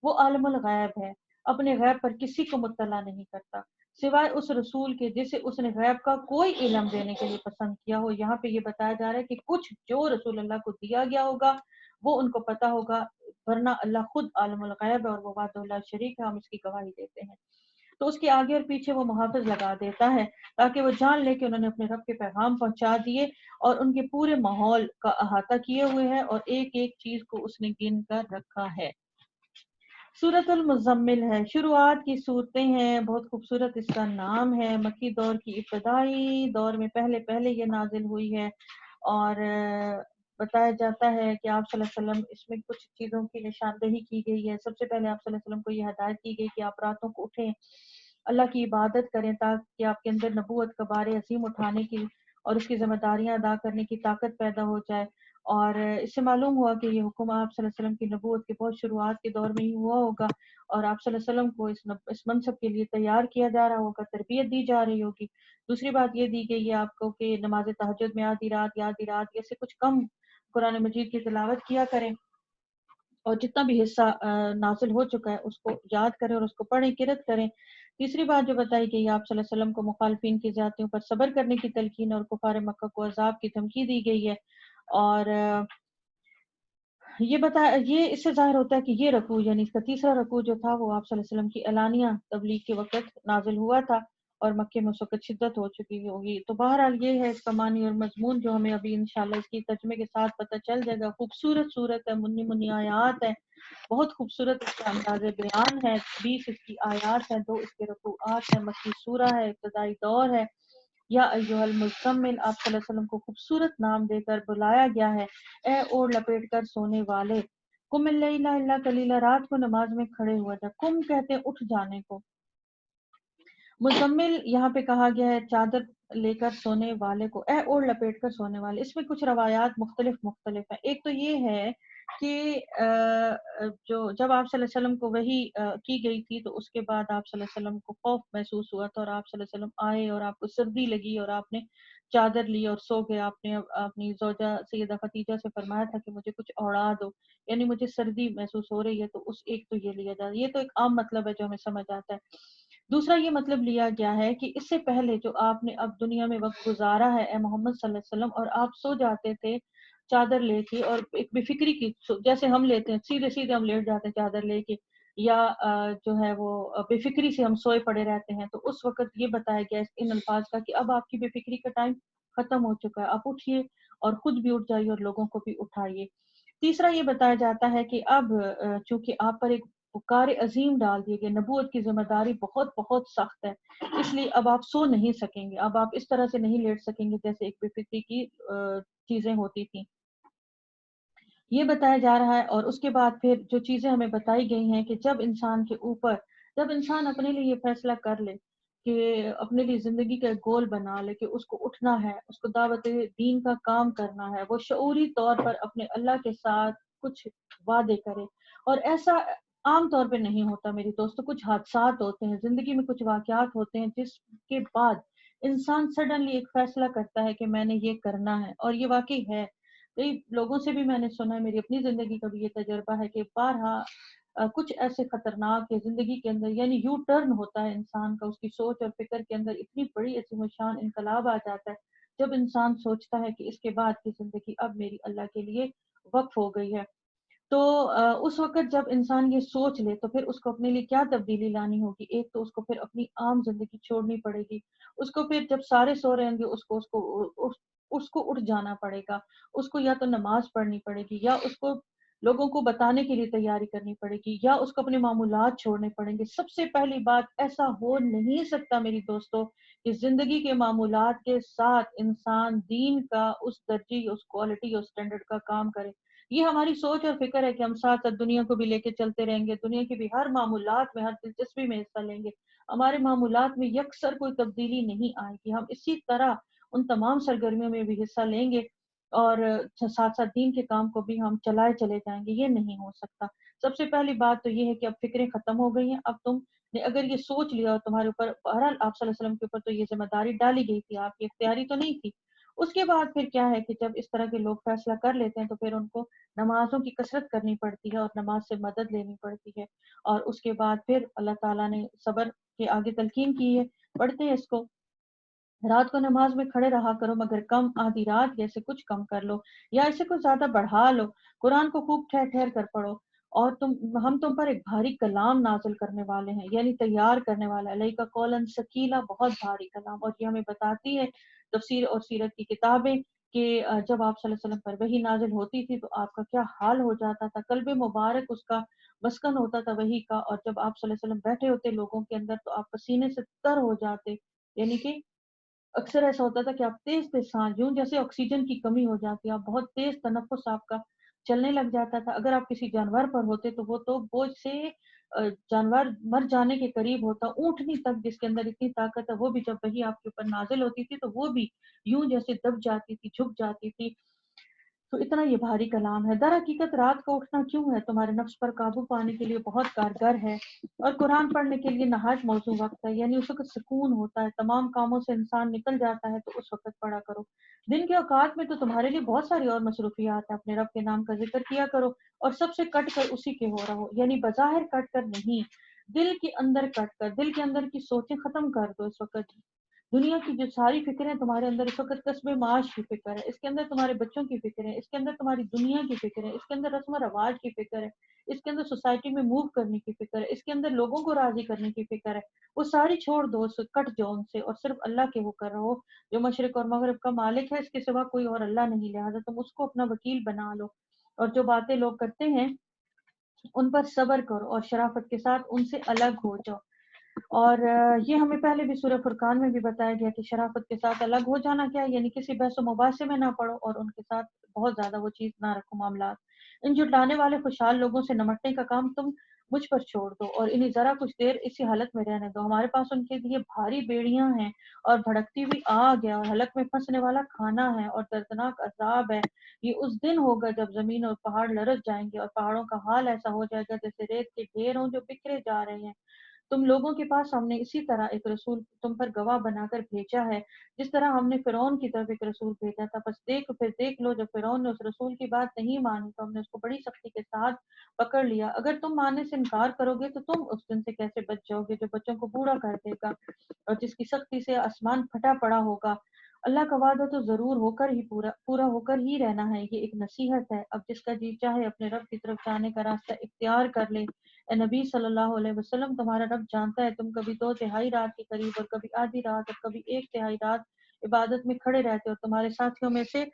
وہ عالم الغیب ہے، اپنے غیب پر کسی کو مطلع نہیں کرتا سوائے اس رسول کے جسے اس نے غیب کا کوئی علم دینے کے لیے پسند کیا ہو۔ یہاں پہ یہ بتایا جا رہا ہے کہ کچھ جو رسول اللہ کو دیا گیا ہوگا وہ ان کو پتا ہوگا، ورنہ اللہ خود عالم الغیب ہے اور وہ وحدہ لا شریک ہے، ہم اس کی گواہی دیتے ہیں۔ تو اس کے آگے اور پیچھے وہ محافظ لگا دیتا ہے تاکہ وہ جان لے کہ انہوں نے اپنے رب کے پیغام پہنچا دیے اور ان کے پورے ماحول کا احاطہ کیے ہوئے ہے، اور ایک ایک چیز کو اس نے گن کر رکھا ہے۔ سورۃ المزمل ہے، شروعات کی صورتیں ہیں، بہت خوبصورت اس کا نام ہے، مکی دور کی ابتدائی دور میں پہلے یہ نازل ہوئی ہے، اور بتایا جاتا ہے کہ آپ صلی اللہ علیہ وسلم اس میں کچھ چیزوں کی نشاندہی کی گئی ہے۔ سب سے پہلے آپ صلی اللہ علیہ وسلم کو یہ ہدایت کی گئی کہ آپ راتوں کو اٹھیں، اللہ کی عبادت کریں تاکہ آپ کے اندر نبوت کا بار عظیم اٹھانے کی اور اس کی ذمہ داریاں ادا کرنے کی طاقت پیدا ہو جائے۔ اور اس سے معلوم ہوا کہ یہ حکم آپ صلی اللہ علیہ وسلم کی نبوت کے بہت شروعات کے دور میں ہی ہوا ہوگا، اور آپ صلی اللہ علیہ وسلم کو اس منصب کے لیے تیار کیا جا رہا ہوگا، تربیت دی جا رہی ہوگی۔ دوسری بات یہ دی گئی ہے آپ کو کہ نماز تہجد میں آدھی رات یا سے کچھ کم قرآن مجید کی تلاوت کیا کریں، اور جتنا بھی حصہ نازل ہو چکا ہے اس کو یاد کریں اور اس کو پڑھیں، قرأت کریں۔ تیسری بات جو بتائی گئی آپ صلی اللہ علیہ وسلم کو مخالفین کی زیادتیوں پر صبر کرنے کی تلقین اور کفار مکہ کو عذاب کی دھمکی دی گئی ہے، اور یہ اس سے ظاہر ہوتا ہے کہ یہ رکوع یعنی اس کا تیسرا رکوع جو تھا وہ آپ صلی اللہ علیہ وسلم کی اعلانیہ تبلیغ کے وقت نازل ہوا تھا، اور مکے میں اس وقت شدت ہو چکی ہوگی۔ تو بہرحال یہ ہے اس کا معنی اور مضمون جو ہمیں ابھی انشاءاللہ اس کی ترجمے کے ساتھ پتہ چل جائے گا۔ خوبصورت صورت ہے، منی آیات ہے، بہت خوبصورت اس کا انداز بیان ہے، 20 اس کی آیات ہیں، 2 اس کے رکوعات ہیں، مکی سورہ ہے، ابتدائی دور ہے۔ یا ایھا المزمل، آپ صلی اللہ علیہ وسلم کو خوبصورت نام دے کر بلایا گیا ہے، اے اوڑھ لپیٹ کر سونے والے، قم اللیل الا قلیلا، رات کو نماز میں کھڑے ہوا جا، قم کہتے ہیں اٹھ جانے کو، مزمل یہاں پہ کہا گیا ہے چادر لے کر سونے والے کو، اے اوڑھ لپیٹ کر سونے والے۔ اس میں کچھ روایات مختلف ہیں۔ ایک تو یہ ہے کہ جب آپ صلی اللہ علیہ وسلم کو وحی کی گئی تھی تو اس کے بعد آپ صلی اللہ علیہ وسلم کو خوف محسوس ہوا تھا، اور آپ صلی اللہ علیہ وسلم آئے اور آپ کو سردی لگی اور آپ نے چادر لی اور سو گئے۔ آپ نے اپنی زوجہ سیدہ خدیجہ سے فرمایا تھا کہ مجھے کچھ اوڑھا دو، یعنی مجھے سردی محسوس ہو رہی ہے، تو اس ایک تو یہ لیا جاتا ہے، یہ تو ایک عام مطلب ہے جو ہمیں سمجھ آتا ہے۔ دوسرا یہ مطلب لیا گیا ہے کہ اس سے پہلے جو آپ نے اب دنیا میں وقت گزارا ہے اے محمد صلی اللہ علیہ وسلم، اور آپ سو جاتے تھے چادر لے کے اور ایک بے فکری کی، جیسے ہم لیتے ہیں سیدھے ہم لیٹ جاتے ہیں چادر لے کے، یا جو ہے وہ بے فکری سے ہم سوئے پڑے رہتے ہیں، تو اس وقت یہ بتایا گیا ان الفاظ کا کہ اب آپ کی بے فکری کا ٹائم ختم ہو چکا ہے، آپ اٹھیے اور خود بھی اٹھ جائیے اور لوگوں کو بھی اٹھائیے۔ تیسرا یہ بتایا جاتا ہے کہ اب چونکہ آپ پر ایک کار عظیم ڈال دیے گئے، نبوت کی ذمہ داری بہت بہت سخت ہے، اس لیے اب آپ سو نہیں سکیں گے، اب آپ اس طرح سے نہیں لیٹ سکیں گے جیسے ایک بے فکری کی چیزیں ہوتی تھیں، یہ بتایا جا رہا ہے۔ اور اس کے بعد پھر جو چیزیں ہمیں بتائی گئی ہیں کہ جب انسان اپنے لیے یہ فیصلہ کر لے کہ اپنے لیے زندگی کا ایک گول بنا لے کہ اس کو اٹھنا ہے، اس کو دعوت دین کا کام کرنا ہے، وہ شعوری طور پر اپنے اللہ کے ساتھ کچھ وعدے کرے، اور ایسا عام طور پہ نہیں ہوتا میری دوستو، کچھ حادثات ہوتے ہیں زندگی میں، کچھ واقعات ہوتے ہیں جس کے بعد انسان سڈنلی ایک فیصلہ کرتا ہے کہ میں نے یہ کرنا ہے، اور یہ واقعی ہے۔ کئی لوگوں سے بھی میں نے سنا ہے، میری اپنی زندگی کا بھی یہ تجربہ ہے کہ بارہا کچھ ایسے خطرناک ہے زندگی کے اندر، یعنی یو ٹرن ہوتا ہے انسان کا، اس کی سوچ اور فکر کے اندر اتنی بڑی عظیم الشان انقلاب آ جاتا ہے جب انسان سوچتا ہے کہ اس کے بعد کی زندگی اب میری اللہ کے لیے وقف ہو گئی ہے۔ تو اس وقت جب انسان یہ سوچ لے تو پھر اس کو اپنے لیے کیا تبدیلی لانی ہوگی؟ ایک تو اس کو پھر اپنی عام زندگی چھوڑنی پڑے گی، اس کو پھر جب سارے سو رہیں گے اس کو اٹھ جانا پڑے گا، اس کو یا تو نماز پڑھنی پڑے گی، یا اس کو لوگوں کو بتانے کے لیے تیاری کرنی پڑے گی، یا اس کو اپنے معمولات چھوڑنے پڑیں گے۔ سب سے پہلی بات، ایسا ہو نہیں سکتا میری دوستو کہ زندگی کے معمولات کے ساتھ انسان دین کا اس درجے، اس کوالٹی، اس سٹینڈرڈ کا کام کرے۔ یہ ہماری سوچ اور فکر ہے کہ ہم ساتھ ساتھ دنیا کو بھی لے کے چلتے رہیں گے، دنیا کی بھی ہر معمولات میں، ہر دلچسپی میں حصہ لیں گے، ہمارے معمولات میں یکسر کوئی تبدیلی نہیں آئے گی، ہم اسی طرح ان تمام سرگرمیوں میں بھی حصہ لیں گے اور ساتھ ساتھ دین کے کام کو بھی ہم چلائے چلے جائیں گے۔ یہ نہیں ہو سکتا۔ سب سے پہلی بات تو یہ ہے کہ اب فکریں ختم ہو گئی ہیں۔ اب تم نے اگر یہ سوچ لیا اور تمہارے اوپر، بہرحال آپ صلی اللہ علیہ وسلم کے اوپر تو یہ ذمہ داری ڈالی گئی تھی، آپ کی اختیاری تو نہیں تھی۔ اس کے بعد پھر کیا ہے کہ جب اس طرح کے لوگ فیصلہ کر لیتے ہیں تو پھر ان کو نمازوں کی کثرت کرنی پڑتی ہے اور نماز سے مدد لینی پڑتی ہے، اور اس کے بعد پھر اللہ تعالیٰ نے صبر کے آگے تلقین کی ہے۔ پڑھتے ہیں اس کو، رات کو نماز میں کھڑے رہا کرو مگر کم، آدھی رات جیسے کچھ کم کر لو یا اسے کچھ زیادہ بڑھا لو، قرآن کو خوب ٹھہر ٹھہر کر پڑھو، اور ہم تم پر ایک بھاری کلام نازل کرنے والے ہیں، یعنی تیار کرنے والا، علیہ کا قولاً ثقیلا، بہت بھاری کلام۔ اور یہ ہمیں بتاتی ہے تفسیر اور سیرت کی کتابیں کہ جب آپ صلی اللہ علیہ وسلم پر وحی نازل ہوتی تھی تو آپ کا کیا حال ہو جاتا تھا، قلب مبارک اس کا مسکن ہوتا تھا وحی کا، اور جب آپ صلی اللہ علیہ وسلم بیٹھے ہوتے لوگوں کے اندر تو آپ پسینے سے تر ہو جاتے، یعنی کہ اکثر ایسا ہوتا تھا کہ آپ تیز تیز سانس، یوں جیسے آکسیجن کی کمی ہو جاتی ہے، آپ بہت تیز تنفس آپ کا چلنے لگ جاتا تھا۔ اگر آپ کسی جانور پر ہوتے تو وہ تو بوجھ سے جانور مر جانے کے قریب ہوتا، اونٹنی تک جس کے اندر اتنی طاقت ہے وہ بھی جب وہی آپ کے اوپر نازل ہوتی تھی تو وہ بھی یوں جیسے دب جاتی تھی، جھک جاتی تھی۔ تو اتنا یہ بھاری کلام ہے۔ در حقیقت رات کو اٹھنا کیوں ہے؟ تمہارے نفس پر قابو پانے کے لیے بہت کارگر ہے، اور قرآن پڑھنے کے لیے نہایت موزوں وقت ہے، یعنی اس وقت سکون ہوتا ہے، تمام کاموں سے انسان نکل جاتا ہے تو اس وقت پڑھا کرو۔ دن کے اوقات میں تو تمہارے لیے بہت ساری اور مصروفیات ہیں، اپنے رب کے نام کا ذکر کیا کرو اور سب سے کٹ کر اسی کے ہو رہو، یعنی بظاہر کٹ کر نہیں، دل کے اندر کٹ کر، دل کے اندر کی سوچیں ختم کر دو۔ اس وقت دنیا کی جو ساری فکریں تمہارے اندر، اس وقت کسب معاش کی فکر ہے، اس کے اندر تمہارے بچوں کی فکر ہے، اس کے اندر تمہاری دنیا کی فکر ہے، اس کے اندر رسم و رواج کی فکر ہے، اس کے اندر سوسائٹی میں موو کرنے کی فکر ہے، اس کے اندر لوگوں کو راضی کرنے کی فکر ہے۔ وہ ساری چھوڑ دو، کٹ جاؤ ان سے اور صرف اللہ کے وہ کر رہو جو مشرق اور مغرب کا مالک ہے، اس کے سوا کوئی اور اللہ نہیں، لہٰذا تم اس کو اپنا وکیل بنا لو، اور جو باتیں لوگ کرتے ہیں ان پر صبر کرو اور شرافت کے ساتھ ان سے الگ ہو جاؤ۔ اور یہ ہمیں پہلے بھی سورہ فرقان میں بھی بتایا گیا کہ شرافت کے ساتھ الگ ہو جانا کیا، یعنی کسی بحث و مباحثے میں نہ پڑو اور ان کے ساتھ بہت زیادہ وہ چیز نہ رکھو معاملات۔ ان جھٹلانے والے خوشحال لوگوں سے نمٹنے کا کام تم مجھ پر چھوڑ دو اور انہیں ذرا کچھ دیر اسی حالت میں رہنے دو۔ ہمارے پاس ان کے لیے بھاری بیڑیاں ہیں اور بھڑکتی ہوئی آگ ہے اور حلق میں پھنسنے والا کھانا ہے اور دردناک عذاب ہے۔ یہ اس دن ہوگا جب زمین اور پہاڑ لرز جائیں گے اور پہاڑوں کا حال ایسا ہو جائے گا جیسے ریت کے ڈھیر ہوں جو بکھرے جا رہے ہیں۔ تم لوگوں کے پاس ہم نے اسی طرح ایک رسول تم پر گواہ بنا کر بھیجا ہے، جس طرح ہم نے فرعون کی طرف ایک رسول بھیجا تھا۔ بس پھر دیکھ لو، جب فرعون نے اس رسول کی بات نہیں مانی تو ہم نے اس کو بڑی سختی کے ساتھ پکڑ لیا۔ اگر تم ماننے سے انکار کرو گے تو تم اس دن سے کیسے بچ جاؤ گے جو بچوں کو بوڑھا کر دے گا اور جس کی سختی سے آسمان پھٹا پڑا ہوگا۔ اللہ کا وعدہ تو ضرور ہو کر ہی پورا ہو کر ہی رہنا ہے، یہ ایک نصیحت ہے۔ اب جس کا جی چاہے اپنے رب کی طرف جانے کا راستہ اختیار کر لے۔ اے نبی صلی اللہ علیہ وسلم، تمہارا رب جانتا ہے تم کبھی 2/3 رات کے قریب اور کبھی آدھی رات اور کبھی 1/3 رات عبادت میں کھڑے رہتے اور تمہارے ساتھیوں میں سے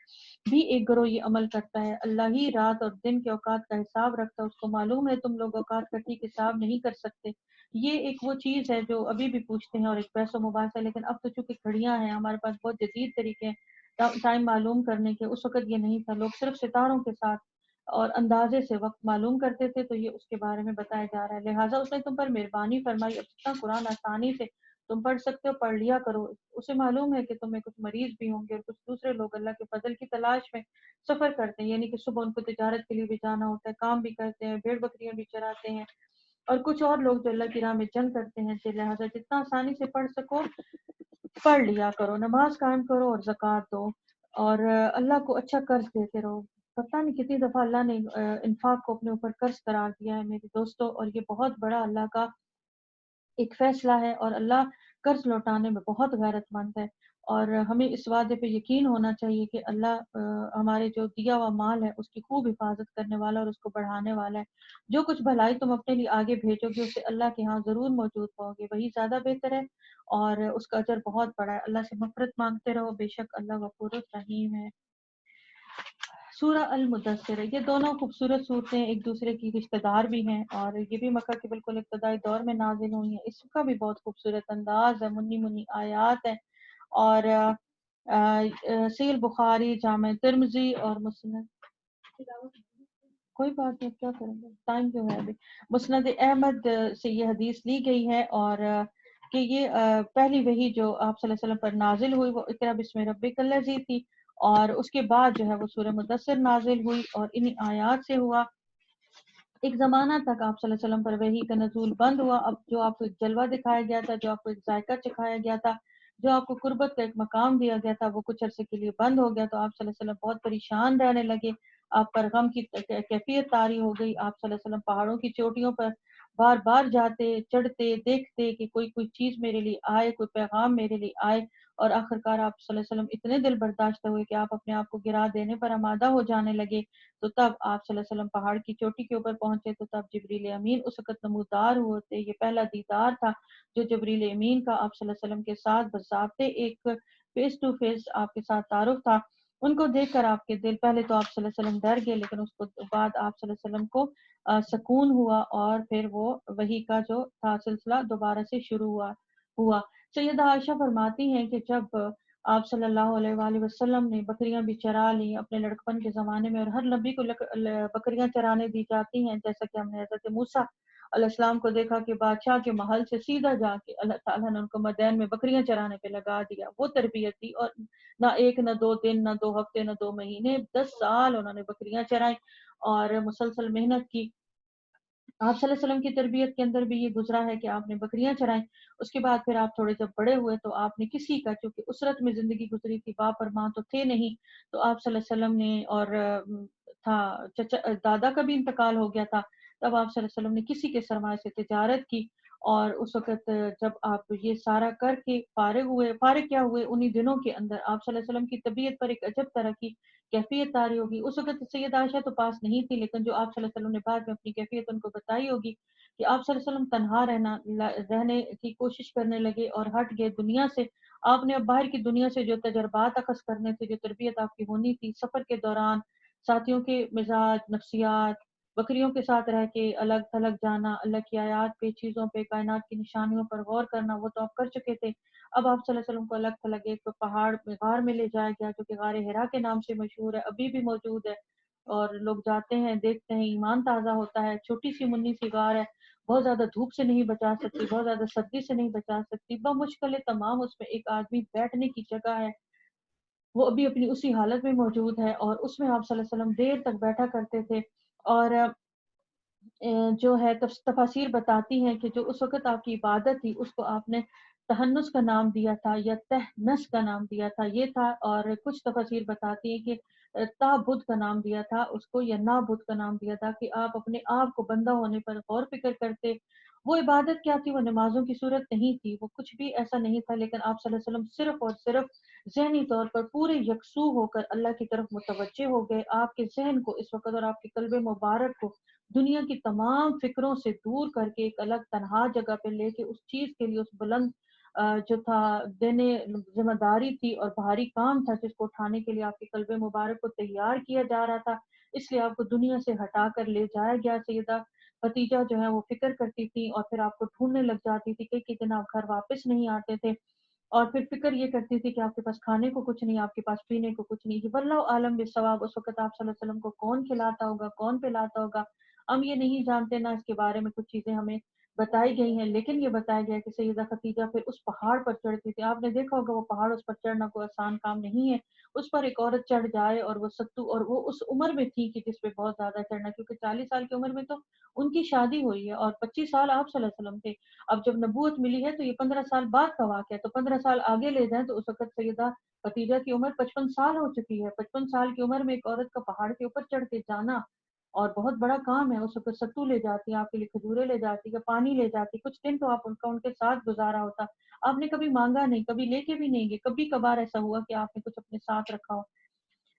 بھی ایک گروہ یہ عمل کرتا ہے۔ اللہ ہی رات اور دن کے اوقات کا حساب رکھتا ہے، اس کو معلوم ہے تم لوگ اوقات کا ٹھیک حساب نہیں کر سکتے۔ یہ ایک وہ چیز ہے جو ابھی بھی پوچھتے ہیں اور ایک بحث و مباحثہ ہے، لیکن اب تو چونکہ گھڑیاں ہیں ہمارے پاس بہت جدید طریقے ہیں ٹائم معلوم کرنے کے، اس وقت یہ نہیں تھا، لوگ صرف ستاروں کے ساتھ اور اندازے سے وقت معلوم کرتے تھے، تو یہ اس کے بارے میں بتایا جا رہا ہے۔ لہٰذا اس نے تم پر مہربانی فرمائی، اب جتنا قرآن آسانی سے تم پڑھ سکتے ہو پڑھ لیا کرو۔ اسے معلوم ہے کہ تمہیں کچھ مریض بھی ہوں گے اور کچھ دوسرے لوگ اللہ کے فضل کی تلاش میں سفر کرتے ہیں، یعنی کہ صبح ان کو تجارت کے لیے بھی جانا ہوتا ہے، کام بھی کرتے ہیں، بھیڑ بکریاں بھی چراتے ہیں، اور کچھ اور لوگ جو اللہ کی راہ میں جنگ کرتے ہیں، لہٰذا جتنا آسانی سے پڑھ سکو پڑھ لیا کرو، نماز قائم کرو اور زکوٰۃ دو، اور اللہ کو اچھا قرض دیتے رہو۔ پتہ نہیں کتنی دفعہ اللہ نے انفاق کو اپنے اوپر قرض قرار دیا ہے میرے دوستو، اور یہ بہت بڑا اللہ کا ایک فیصلہ ہے، اور اللہ قرض لوٹانے میں بہت غیرت مند ہے، اور ہمیں اس وعدے پہ یقین ہونا چاہیے کہ اللہ ہمارے جو دیا ہوا مال ہے اس کی خوب حفاظت کرنے والا اور اس کو بڑھانے والا ہے۔ جو کچھ بھلائی تم اپنے لیے آگے بھیجو گے اسے اللہ کے ہاں ضرور موجود پاؤ گے، وہی زیادہ بہتر ہے اور اس کا اجر بہت بڑا ہے۔ اللہ سے مغفرت مانگتے رہو، بے شک اللہ غفور الرحیم ہے۔ سورہ المدثر، یہ دونوں خوبصورت صورتیں ایک دوسرے کی رشتہ دار بھی ہیں، اور یہ بھی مکہ کے بالکل ابتدائی دور میں نازل ہوئی ہیں۔ اس کا بھی بہت خوبصورت انداز ہے، منی منی آیات ہیں، اور صحیح البخاری، جامع ترمذی اور مسند، کوئی بات نہیں، کیا کریں گے، ٹائم جو ہے ابھی، مسند احمد سے یہ حدیث لی گئی ہے، اور کہ یہ پہلی وحی جو آپ صلی اللہ علیہ وسلم پر نازل ہوئی وہ اقرا بسم ربک الذی تھی، اور اس کے بعد جو ہے وہ سورہ مدثر نازل ہوئی، اور انہی آیات سے ہوا۔ ایک زمانہ تک آپ صلی اللہ علیہ وسلم پر وحی کا نزول بند ہوا، اب جو آپ کو ایک جلوہ دکھایا گیا تھا، جو آپ کو ایک ذائقہ چکھایا گیا تھا، جو آپ کو قربت کا ایک مقام دیا گیا تھا، وہ کچھ عرصے کے لیے بند ہو گیا، تو آپ صلی اللہ علیہ وسلم بہت پریشان رہنے لگے، آپ پر غم کی کیفیت طاری ہو گئی، آپ صلی اللہ علیہ وسلم پہاڑوں کی چوٹیوں پر بار بار جاتے، چڑھتے، دیکھتے کہ کوئی چیز میرے لیے آئے، کوئی پیغام میرے لیے آئے، اور آخرکار آپ صلی اللہ علیہ وسلم اتنے دل برداشت ہوئے کہ آپ اپنے آپ کو گرا دینے پر آمادہ ہو جانے لگے، تو تب آپ صلی اللہ علیہ وسلم پہاڑ کی چوٹی کے اوپر پہنچے، تو تب جبریل امین اس وقت نمودار ہوئے تھے، یہ پہلا دیدار تھا جو جبریل امین کا آپ صلی اللہ علیہ وسلم کے ساتھ بضابطے ایک فیس ٹو فیس آپ کے ساتھ تعارف تھا۔ ان کو دیکھ کر آپ کے دل، پہلے تو آپ صلی اللہ علیہ وسلم ڈر گئے، لیکن اس کو بعد آپ صلی اللہ علیہ وسلم کو سکون ہوا، اور پھر وہ وحی کا جو تھا سلسلہ دوبارہ سے شروع ہوا۔ سیدہ عائشہ فرماتی ہیں کہ جب آپ صلی اللہ علیہ وآلہ وسلم نے بکریاں بھی چرا لی اپنے لڑکپن کے زمانے میں، اور ہر نبی کو بکریاں چرانے دی جاتی ہیں، جیسا کہ ہم نے حضرت موسیٰ علیہ السلام کو دیکھا کہ بادشاہ کے محل سے سیدھا جا کے اللہ تعالیٰ نے ان کو مدین میں بکریاں چرانے پہ لگا دیا، وہ تربیت تھی، اور نہ ایک، نہ 2 دن، نہ 2 ہفتے، نہ 2 مہینے، 10 سال انہوں نے بکریاں چرائیں اور مسلسل محنت کی۔ آپ صلی اللہ علیہ وسلم کی تربیت کے اندر بھی یہ گزرا ہے کہ آپ نے بکریاں چرائیں، اس کے بعد پھر آپ تھوڑے جب بڑے ہوئے تو آپ نے کسی کا، چونکہ اسرت میں زندگی گزری تھی، باپ اور ماں تو تھے نہیں، تو آپ صلی اللہ علیہ وسلم نے، اور تھا چچا دادا کا بھی انتقال ہو گیا تھا، تب آپ صلی اللہ علیہ وسلم نے کسی کے سرمایہ سے تجارت کی، اور اس وقت جب آپ یہ سارا کر کے فارغ کیا ہوئے، انہی دنوں کے اندر آپ صلی اللہ علیہ وسلم کی طبیعت پر ایک عجب طرح کی کیفیت طاری ہوگی۔ اس وقت سید عائشہ تو پاس نہیں تھی، لیکن جو آپ صلی اللہ علیہ وسلم نے بعد میں اپنی کیفیت ان کو بتائی ہوگی کہ آپ صلی اللہ علیہ وسلم تنہا رہنے کی کوشش کرنے لگے اور ہٹ گئے دنیا سے۔ آپ نے اب باہر کی دنیا سے جو تجربات اخذ کرنے تھے، جو تربیت آپ کی ہونی تھی، سفر کے دوران ساتھیوں کے مزاج، نفسیات، بکریوں کے ساتھ رہ کے الگ تھلگ جانا، اللہ کی آیات پہ، چیزوں پہ، کائنات کی نشانیوں پر غور کرنا، وہ تو آپ کر چکے تھے۔ اب آپ صلی اللہ علیہ وسلم کو الگ تھلگ ایک تو پہاڑ میں، غار میں لے جایا گیا، جو کہ غار حرا کے نام سے مشہور ہے، ابھی بھی موجود ہے، اور لوگ جاتے ہیں، دیکھتے ہیں، ایمان تازہ ہوتا ہے۔ چھوٹی سی منی سی غار ہے، بہت زیادہ دھوپ سے نہیں بچا سکتی، بہت زیادہ سردی سے نہیں بچا سکتی، بمشکل تمام اس میں ایک آدمی بیٹھنے کی جگہ ہے، وہ ابھی اپنی اسی حالت میں موجود ہے، اور اس میں آپ صلی اللہ علیہ وسلم دیر تک بیٹھا کرتے تھے، اور جو ہے تفاسیر بتاتی ہیں کہ جو اس وقت آپ کی عبادت تھی، اس کو آپ نے تہنس کا نام دیا تھا یا تہنس کا نام دیا تھا، یہ تھا، اور کچھ تفاسیر بتاتی ہیں کہ تابد کا نام دیا تھا اس کو، یا نابد کا نام دیا تھا، کہ آپ اپنے آپ کو بندہ ہونے پر غور فکر کرتے۔ وہ عبادت کیا تھی؟ وہ نمازوں کی صورت نہیں تھی، وہ کچھ بھی ایسا نہیں تھا، لیکن آپ صلی اللہ علیہ وسلم صرف اور صرف ذہنی طور پر پورے یکسو ہو کر اللہ کی طرف متوجہ ہو گئے۔ آپ کے ذہن کو اس وقت اور آپ کے قلب مبارک کو دنیا کی تمام فکروں سے دور کر کے ایک الگ تنہا جگہ پہ لے کے، اس چیز کے لیے، اس بلند جو تھا دینے ذمہ داری تھی اور بھاری کام تھا جس کو اٹھانے کے لیے آپ کے قلب مبارک کو تیار کیا جا رہا تھا، اس لیے آپ کو دنیا سے ہٹا کر لے جایا گیا۔ سیدہ ختیجہ جو ہے وہ فکر کرتی تھی، اور پھر آپ کو ڈھونڈنے لگ جاتی تھی، کئی دن آپ گھر واپس نہیں آتے تھے، اور پھر فکر یہ کرتی تھی کہ آپ کے پاس کھانے کو کچھ نہیں، آپ کے پاس پینے کو کچھ نہیں، واللہ عالم بالصواب، اس وقت آپ صلی اللہ علیہ وسلم کو کون کھلاتا ہوگا، کون پلاتا ہوگا، ہم یہ نہیں جانتے، نہ اس کے بارے میں کچھ چیزیں ہمیں بتائی گئی ہیں، لیکن یہ بتایا گیا کہ سیدہ ختیجہ پھر اس پہاڑ پر چڑھتی تھی۔ آپ نے دیکھا ہوگا وہ پہاڑ، اس پر چڑھنا کوئی آسان کام نہیں ہے، اس پر ایک عورت چڑھ جائے، اور وہ ستو، اور وہ اس عمر میں تھی کہ جس پہ بہت زیادہ چڑھنا، کیونکہ 40 سال کی عمر میں تو ان کی شادی ہوئی ہے، اور 25 سال آپ صلی اللہ علیہ وسلم تھے۔ اب جب نبوت ملی ہے تو یہ 15 سال بعد کا واقعہ ہے، تو 15 سال آگے لے جائیں تو اس وقت سیدہ ختیجہ کی عمر 55 سال ہو چکی ہے۔ 55 سال کی عمر میں ایک عورت کا پہاڑ کے اوپر چڑھ کے جانا اور بہت بڑا کام ہے۔ اس وقت ستو لے جاتی، آپ کے لیے کھجورے لے جاتی، یا پانی لے جاتی، کچھ دن تو آپ ان کے ساتھ گزارا ہوتا، آپ نے کبھی مانگا نہیں، کبھی لے کے بھی نہیں گئے، کبھی کبھار ایسا ہوا کہ آپ نے کچھ اپنے ساتھ رکھا ہو،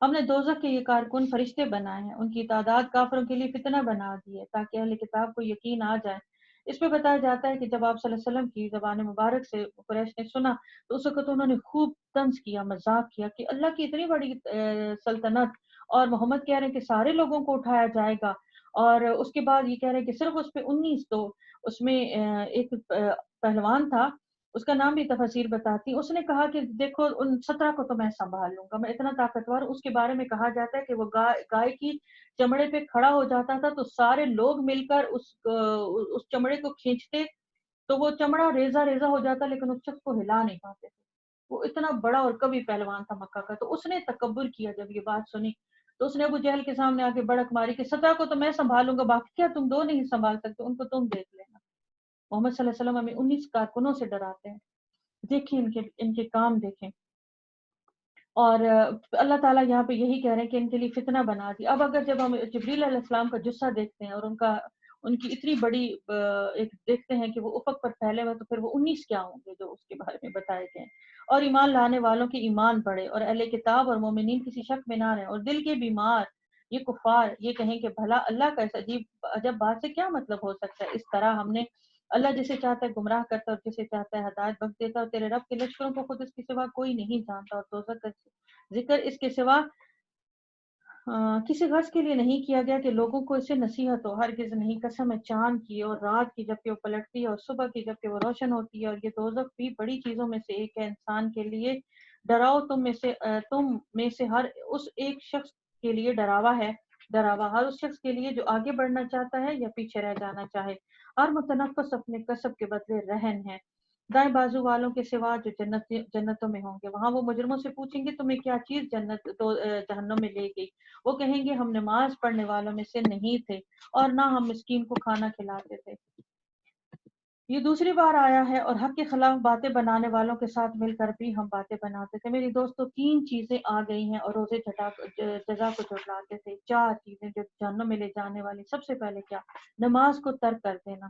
ہم نے دوزخ کے یہ کارکن فرشتے بنائے ہیں، ان کی تعداد کافروں کے لیے فتنہ بنا دی ہے تاکہ اہل کتاب کو یقین آ جائے۔ اس میں بتایا جاتا ہے کہ جب آپ صلی اللہ علیہ وسلم کی زبان مبارک سے قریش نے سنا تو اس وقت انہوں نے خوب طنز کیا، مذاق کیا کہ اللہ کی اتنی بڑی سلطنت، اور محمد کہہ رہے ہیں کہ سارے لوگوں کو اٹھایا جائے گا، اور اس کے بعد یہ کہہ رہے ہیں کہ صرف اس پہ 19، تو اس میں ایک پہلوان تھا، اس کا نام بھی تفسیر بتاتی، اس نے کہا کہ دیکھو ان 17 کو تو میں سنبھال لوں گا، میں اتنا طاقتور ہوں۔ اس کے بارے میں کہا جاتا ہے کہ وہ گائے کی چمڑے پہ کھڑا ہو جاتا تھا تو سارے لوگ مل کر اس چمڑے کو کھینچتے تو وہ چمڑا ریزہ ریزہ ہو جاتا، لیکن اس شخص کو ہلا نہیں پاتے تھے۔ وہ اتنا بڑا اور کبھی پہلوان تھا مکہ کا، تو اس نے تکبر کیا جب یہ بات سنی، تو اس نے ابو جہل کے سامنے آ کے بڑک ماری کہ 17 کو تو میں سنبھالوں گا، باقی کیا تم 2 نہیں سنبھال سکتے، ان کو تم دیکھ لینا۔ محمد صلی اللہ علیہ وسلم ہمیں 19 کارکنوں سے ڈراتے ہیں، دیکھیں ان کے کام دیکھیں۔ اور اللہ تعالیٰ یہاں پہ یہی کہہ رہے ہیں کہ ان کے لیے فتنہ بنا دی۔ اب اگر جب ہم جبریل علیہ السلام کا جثہ دیکھتے ہیں اور ان کی اتنی بڑی ایک دیکھتے ہیں کہ وہ افق پر پھیلے ہوئے، تو پھر وہ 19 کیا ہوں گے جو اس کے بارے میں بتائے گئے ہیں۔ اور ایمان لانے والوں کے ایمان بڑھے اور اہل کتاب اور مومنین کسی شک میں نہ رہیں، اور دل کے بیمار یہ کفار یہ کہیں کہ بھلا اللہ کا اس عجب بات سے کیا مطلب ہو سکتا ہے۔ اس طرح ہم نے اللہ جسے چاہتا ہے گمراہ کرتا ہے اور جسے چاہتا ہے ہدایت بخش دیتا ہے، اور تیرے رب کے لشکروں کو خود اس کے سوا کوئی نہیں جانتا، اور دوزخ کا ذکر اس کے سوا کسی غرض کے لیے نہیں کیا گیا کہ لوگوں کو اسے نصیحت ہو، ہرگز نہیں۔ قسم ہے چاند کی اور رات کی جبکہ وہ پلٹتی ہے، اور صبح کی جبکہ وہ روشن ہوتی ہے، اور یہ دوزخ بھی بڑی چیزوں میں سے ایک ہے۔ انسان کے لیے ڈراؤ تم میں سے ہر اس ایک شخص کے لیے ڈراوا ہر اس شخص کے لیے جو آگے بڑھنا چاہتا ہے یا پیچھے رہ جانا چاہے۔ ہر متنفس اپنے کسب کے بدلے رہن ہے۔ دائیں بازو والوں کے سوا جو جنتوں میں ہوں گے، وہاں وہ مجرموں سے پوچھیں گے تمہیں کیا چیز جہنم میں لے گئی؟ وہ کہیں گے ہم نماز پڑھنے والوں میں سے نہیں تھے، اور نہ ہم مسکین کو کھانا کھلاتے تھے۔ یہ دوسری بار آیا ہے، اور حق کے خلاف باتیں بنانے والوں کے ساتھ مل کر بھی ہم باتیں بناتے تھے۔ میری دوستو 3 چیزیں آ گئی ہیں اور روزے جزا کو جھٹلاتے تھے۔ 4 چیزیں جو جہنم میں لے جانے والی۔ سب سے پہلے کیا؟ نماز کو ترک کر دینا،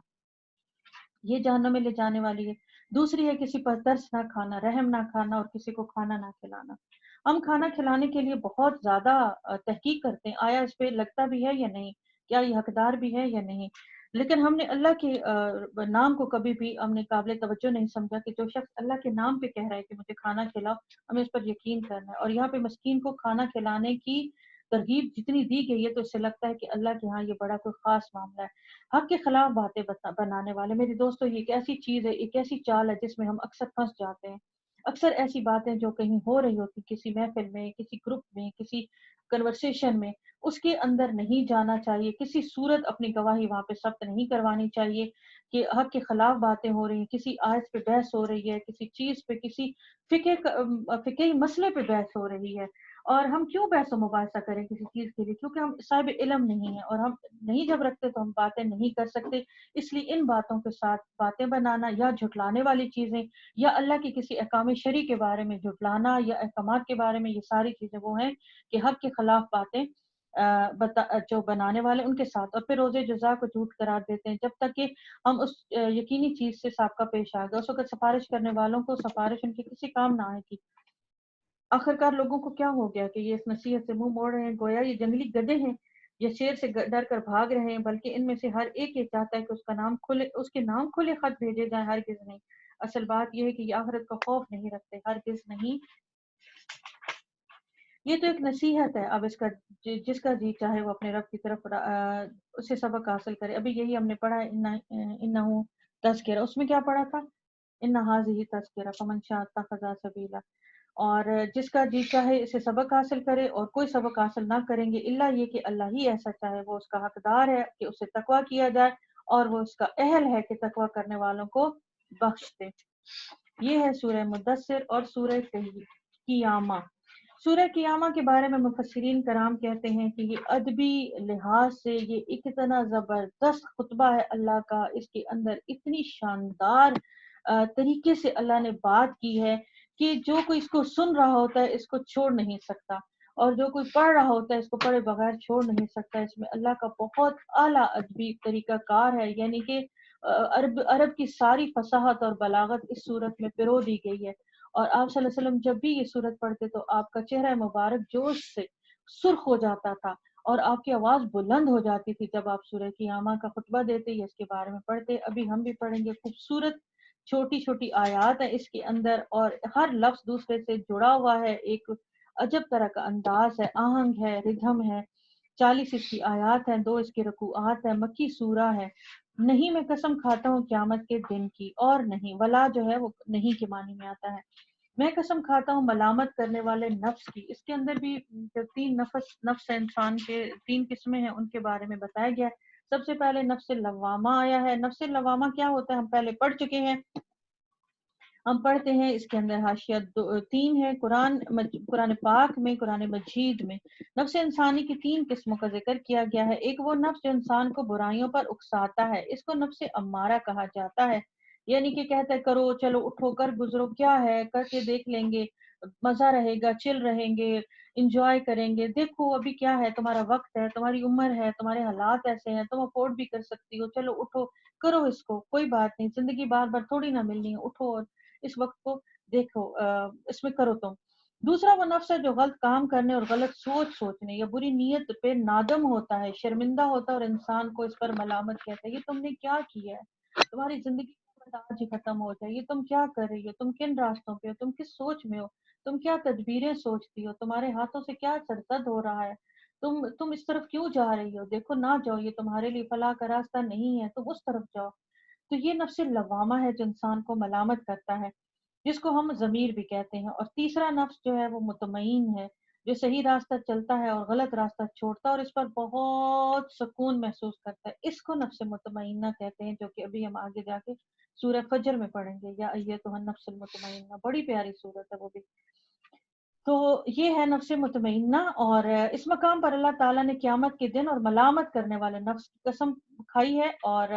یہ جہنم میں لے جانے والی ہے۔ دوسری ہے کسی پر ترس نہ کھانا، رحم نہ کھانا، اور کسی کو کھانا نہ کھلانا۔ ہم کھانا کھلانے کے لیے بہت زیادہ تحقیق کرتے ہیں، آیا اس پہ لگتا بھی ہے یا نہیں، کیا یہ حقدار بھی ہے یا نہیں، لیکن ہم نے اللہ کے نام کو کبھی بھی ہم نے قابل توجہ نہیں سمجھا کہ جو شخص اللہ کے نام پہ کہہ رہا ہے کہ مجھے کھانا کھلاؤ، ہمیں اس پر یقین کرنا ہے۔ اور یہاں پہ مسکین کو کھانا کھلانے کی ترغیب جتنی دی گئی ہے تو اس سے لگتا ہے کہ اللہ کے ہاں یہ بڑا کوئی خاص معاملہ ہے۔ حق کے خلاف باتیں بنانے والے، میری دوستو یہ ایک ایسی چیز ہے، ایک ایسی چال ہے جس میں ہم اکثر پھنس جاتے ہیں۔ اکثر ایسی باتیں جو کہیں ہو رہی ہوتی، کسی محفل میں، کسی گروپ میں، کسی کنورسیشن میں، اس کے اندر نہیں جانا چاہیے، کسی صورت اپنی گواہی وہاں پہ ثبت نہیں کروانی چاہیے کہ حق کے خلاف باتیں ہو رہی ہیں، کسی آیت پہ بحث ہو رہی ہے، کسی چیز پہ، کسی فقہی مسئلے پہ بحث ہو رہی ہے، اور ہم کیوں بحث و مباحثہ کریں کسی چیز کے لیے؟ کیونکہ ہم صاحب علم نہیں ہیں، اور ہم نہیں جب رکھتے تو ہم باتیں نہیں کر سکتے۔ اس لیے ان باتوں کے ساتھ باتیں بنانا یا جھٹلانے والی چیزیں یا اللہ کے کسی احکام شرعی کے بارے میں جھٹلانا یا احکامات کے بارے میں، یہ ساری چیزیں وہ ہیں کہ حق کے خلاف باتیں جو بنانے والے ان کے ساتھ، اور پھر روزے جزا کو جھوٹ قرار دیتے ہیں جب تک کہ ہم اس یقینی چیز سے سابقہ پیش آ گئے۔ اس وقت سفارش کرنے والوں کو سفارش ان کے کسی کام نہ آئے گی۔ آخرکار لوگوں کو کیا ہو گیا کہ یہ اس نصیحت سے منہ موڑ رہے ہیں، گویا یہ جنگلی گدھے ہیں یا شیر سے ڈر کر بھاگ رہے ہیں، بلکہ ان میں سے ہر ایک یہ چاہتا ہے کہ اس کے نام کھلے خط بھیجے جائیں۔ ہرگز نہیں، اصل بات یہ ہے کہ یہ آخرت کا خوف نہیں رکھتے، ہرگز نہیں۔ یہ تو ایک نصیحت ہے، اب اس کا جس کا جی چاہے وہ اپنے رب کی طرف اسے سبق حاصل کرے۔ ابھی یہی ہم نے پڑھا انہو تذکرہ، اس میں کیا پڑھا تھا؟ ان هذه تذکرہ فمن شاء اتخذ سبیلا، اور جس کا جی چاہے اسے سبق حاصل کرے، اور کوئی سبق حاصل نہ کریں گے الا یہ کہ اللہ ہی ایسا چاہے، وہ اس کا حقدار ہے کہ اسے تقویٰ کیا جائے، اور وہ اس کا اہل ہے کہ تقویٰ کرنے والوں کو بخش دے۔ یہ ہے سورہ مدثر اور سورہ قیامہ۔ سورہ قیامہ کے بارے میں مفسرین کرام کہتے ہیں کہ یہ ادبی لحاظ سے یہ اتنا زبردست خطبہ ہے اللہ کا، اس کے اندر اتنی شاندار طریقے سے اللہ نے بات کی ہے کہ جو کوئی اس کو سن رہا ہوتا ہے اس کو چھوڑ نہیں سکتا، اور جو کوئی پڑھ رہا ہوتا ہے اس کو پڑھے بغیر چھوڑ نہیں سکتا۔ اس میں اللہ کا بہت اعلیٰ ادبی طریقہ کار ہے، یعنی کہ عرب کی ساری فصاحت اور بلاغت اس صورت میں پرو دی گئی ہے، اور آپ صلی اللہ علیہ وسلم جب بھی یہ صورت پڑھتے تو آپ کا چہرہ مبارک جوش سے سرخ ہو جاتا تھا اور آپ کی آواز بلند ہو جاتی تھی جب آپ سورہ قیامہ کا خطبہ دیتے یا اس کے بارے میں پڑھتے. ابھی ہم بھی پڑھیں گے. خوبصورت چھوٹی چھوٹی آیات ہے اس کے اندر اور ہر لفظ دوسرے سے جڑا ہوا ہے. ایک عجب طرح کا انداز ہے, آہنگ ہے, ردھم ہے. 40 اس کی آیات ہیں, 2 اس کی رکوعات ہے, مکی سورہ ہے. نہیں میں قسم کھاتا ہوں قیامت کے دن کی, اور نہیں ولا جو ہے وہ نہیں کے معنی میں آتا ہے. میں قسم کھاتا ہوں ملامت کرنے والے نفس کی. اس کے اندر بھی جو 3 نفس انسان کے 3 قسمیں ہیں ان کے بارے میں بتایا گیا ہے. سب سے پہلے نفس لوامہ آیا ہے. نفس لوامہ کیا ہوتا ہے ہم پہلے پڑھ چکے ہیں, ہم پڑھتے ہیں. اس کے اندر حاشیہ 3 ہے قرآن پاک میں, قرآن مجید میں نفس انسانی کی 3 قسموں کا ذکر کیا گیا ہے. ایک وہ نفس جو انسان کو برائیوں پر اکساتا ہے, اس کو نفس امارہ کہا جاتا ہے. یعنی کہ کہتا ہے کرو, چلو اٹھو, کر گزرو, کیا ہے کر کے دیکھ لیں گے, مزہ رہے گا, چل رہیں گے, انجوائے کریں گے, دیکھو ابھی کیا ہے, تمہارا وقت ہے, تمہاری عمر ہے, تمہارے حالات ایسے ہیں, تم افورڈ بھی کر سکتی ہو, چلو اٹھو کرو اس کو, کوئی بات نہیں, زندگی بار بار تھوڑی نہ ملنی ہے, اٹھو اور اس وقت کو دیکھو, اس میں کرو تم. دوسرا وہ نفس ہے جو غلط کام کرنے اور غلط سوچنے یا بری نیت پہ نادم ہوتا ہے, شرمندہ ہوتا ہے اور انسان کو اس پر ملامت کہتا ہے, یہ تم نے کیا کیا ہے, تمہاری زندگی آج ہی ختم ہو جائے, یہ تم کیا کر رہی ہو, تم کن راستوں پہ ہو, تم کس سوچ میں ہو, تم کیا تدبیریں سوچتی ہو, تمہارے ہاتھوں سے کیا سرزد ہو رہا ہے, تم اس طرف کیوں جا رہی ہو, دیکھو نہ جاؤ, یہ تمہارے لیے فلاح کا راستہ نہیں ہے, تم اس طرف جاؤ. تو یہ نفس لوامہ ہے جو انسان کو ملامت کرتا ہے, جس کو ہم ضمیر بھی کہتے ہیں. اور تیسرا نفس جو ہے وہ مطمئن ہے, جو صحیح راستہ چلتا ہے اور غلط راستہ چھوڑتا ہے اور اس پر بہت سکون محسوس کرتا ہے. اس کو نفس مطمئنہ کہتے ہیں, جو کہ ابھی ہم آگے جا کے سورہ فجر میں پڑھیں گے. یا ایتھا النفس المطمئنہ, بڑی پیاری سورت ہے وہ بھی. تو یہ ہے نفس مطمئنہ. اور اس مقام پر اللہ تعالیٰ نے قیامت کے دن اور ملامت کرنے والے نفس کی قسم کھائی ہے, اور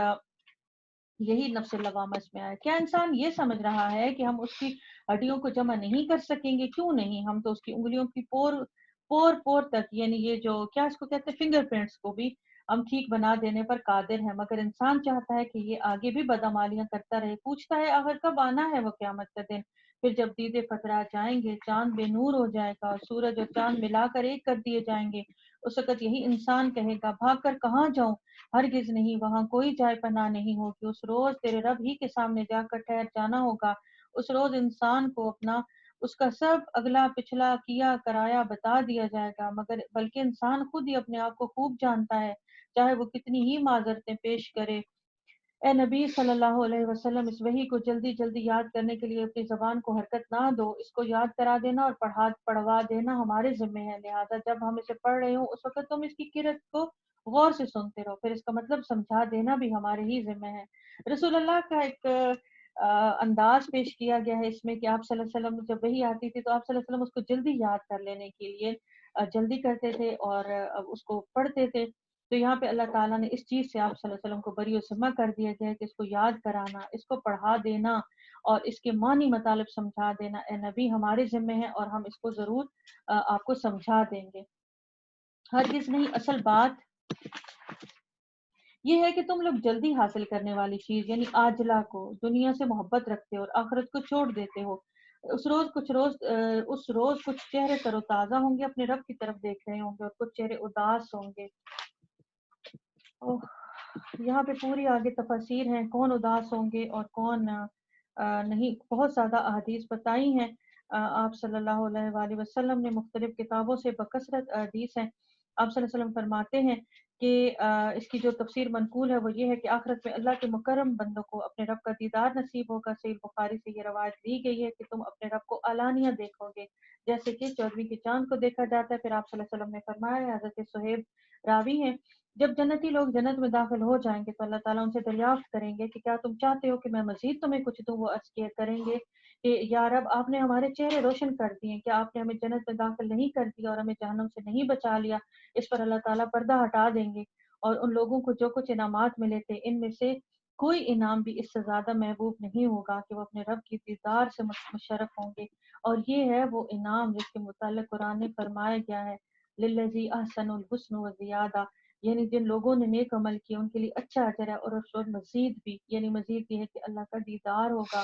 یہی نفس لوامہ اس میں آیا. کیا انسان یہ سمجھ رہا ہے کہ ہم اس کی ہڈیوں کو جمع نہیں کر سکیں گے؟ کیوں نہیں, ہم تو اس کی انگلیوں کی پور تک, یعنی یہ جو کیا اس کو کہتے ہیں فنگر پرنٹس کو بھی ہم ٹھیک بنا دینے پر قادر ہیں. مگر انسان چاہتا ہے کہ یہ آگے بھی بدعمالیاں کرتا رہے. پوچھتا ہے آخر کب آنا ہے وہ قیامت کا دن, پھر جب دیدے فترا جائیں گے, چاند بے نور ہو جائے گا, اور سورج اور چاند ملا کر ایک کر دیے جائیں گے. اس وقت یہی انسان کہے گا بھاگ کر کہاں جاؤں, ہرگز نہیں, وہاں کوئی جائے پناہ نہیں ہوگی. اس روز تیرے رب ہی کے سامنے جا کر ٹھہر جانا ہوگا. اس روز انسان کو اپنا اس کا سب اگلا پچھلا کیا کرایا بتا دیا جائے گا, مگر بلکہ انسان خود ہی اپنے آپ کو خوب جانتا ہے, چاہے وہ کتنی ہی معذرتیں پیش کرے. اے نبی صلی اللہ علیہ وسلم, اس وحی کو جلدی جلدی یاد کرنے کے لیے اپنی زبان کو حرکت نہ دو. اس کو یاد کرا دینا اور پڑھوا دینا ہمارے ذمہ ہے. لہٰذا جب ہم اسے پڑھ رہے ہوں اس وقت تم اس کی قرأت کو غور سے سنتے رہو, پھر اس کا مطلب سمجھا دینا بھی ہمارے ہی ذمہ ہے. رسول اللہ کا ایک انداز پیش کیا گیا ہے اس میں کہ آپ صلی اللہ علیہ وسلم جب وحی آتی تھی تو آپ صلی اللہ علیہ وسلم اس کو جلدی یاد کر لینے کے لیے جلدی کرتے تھے اور اس کو پڑھتے تھے. تو یہاں پہ اللہ تعالیٰ نے اس چیز سے آپ صلی اللہ علیہ وسلم کو بری و ذمہ کر دیا گیا کہ اس کو یاد کرانا, اس کو پڑھا دینا اور اس کے معنی مطالب سمجھا دینا اے نبی ہمارے ذمہ ہے, اور ہم اس کو ضرور آپ کو سمجھا دیں گے. ہرگز نہیں, اصل بات یہ ہے کہ تم لوگ جلدی حاصل کرنے والی چیز یعنی عاجلہ کو, دنیا سے محبت رکھتے ہو اور آخرت کو چھوڑ دیتے ہو. اس روز کچھ چہرے تر و تازہ ہوں گے, اپنے رب کی طرف دیکھ رہے ہوں گے, اور کچھ چہرے اداس ہوں گے. یہاں پہ پوری آگے تفاسیر ہیں کون اداس ہوں گے اور کون نہیں. بہت زیادہ احادیث بتائی ہیں آپ صلی اللہ علیہ وآلہ وسلم نے, مختلف کتابوں سے بکثرت احادیث ہیں. آپ صلی اللہ علیہ وسلم فرماتے ہیں کہ اس کی جو تفسیر منقول ہے وہ یہ ہے کہ آخرت میں اللہ کے مکرم بندوں کو اپنے رب کا دیدار نصیب ہوگا. صحیح بخاری سے یہ روایت دی گئی ہے کہ تم اپنے رب کو علانیہ دیکھو گے جیسے کہ 14ویں کے چاند کو دیکھا جاتا ہے. پھر آپ صلی اللہ علیہ وسلم نے فرمایا, حضرت صہیب راوی ہیں, جب جنتی لوگ جنت میں داخل ہو جائیں گے تو اللہ تعالیٰ ان سے دریافت کریں گے کہ کیا تم چاہتے ہو کہ میں مزید تمہیں کچھ دوں. وہ عرض کریں گے کہ یا رب آپ نے ہمارے چہرے روشن کر دیے, کیا آپ نے ہمیں جنت میں داخل نہیں کر دیا اور ہمیں جہنم سے نہیں بچا لیا. اس پر اللہ تعالیٰ پردہ ہٹا دیں گے اور ان لوگوں کو جو کچھ انعامات ملے تھے ان میں سے کوئی انعام بھی اس سے زیادہ محبوب نہیں ہوگا کہ وہ اپنے رب کی دیدار سے مشرف ہوں گے. اور یہ ہے وہ انعام جس کے متعلق قرآن نے فرمایا گیا ہے, للذی احسن الحسن وزیادہ, یعنی جن لوگوں نے نیک عمل کیا ان کے لیے اچھا اجر ہے, اور اس وقت مزید بھی, یعنی مزید یہ ہے کہ اللہ کا دیدار ہوگا.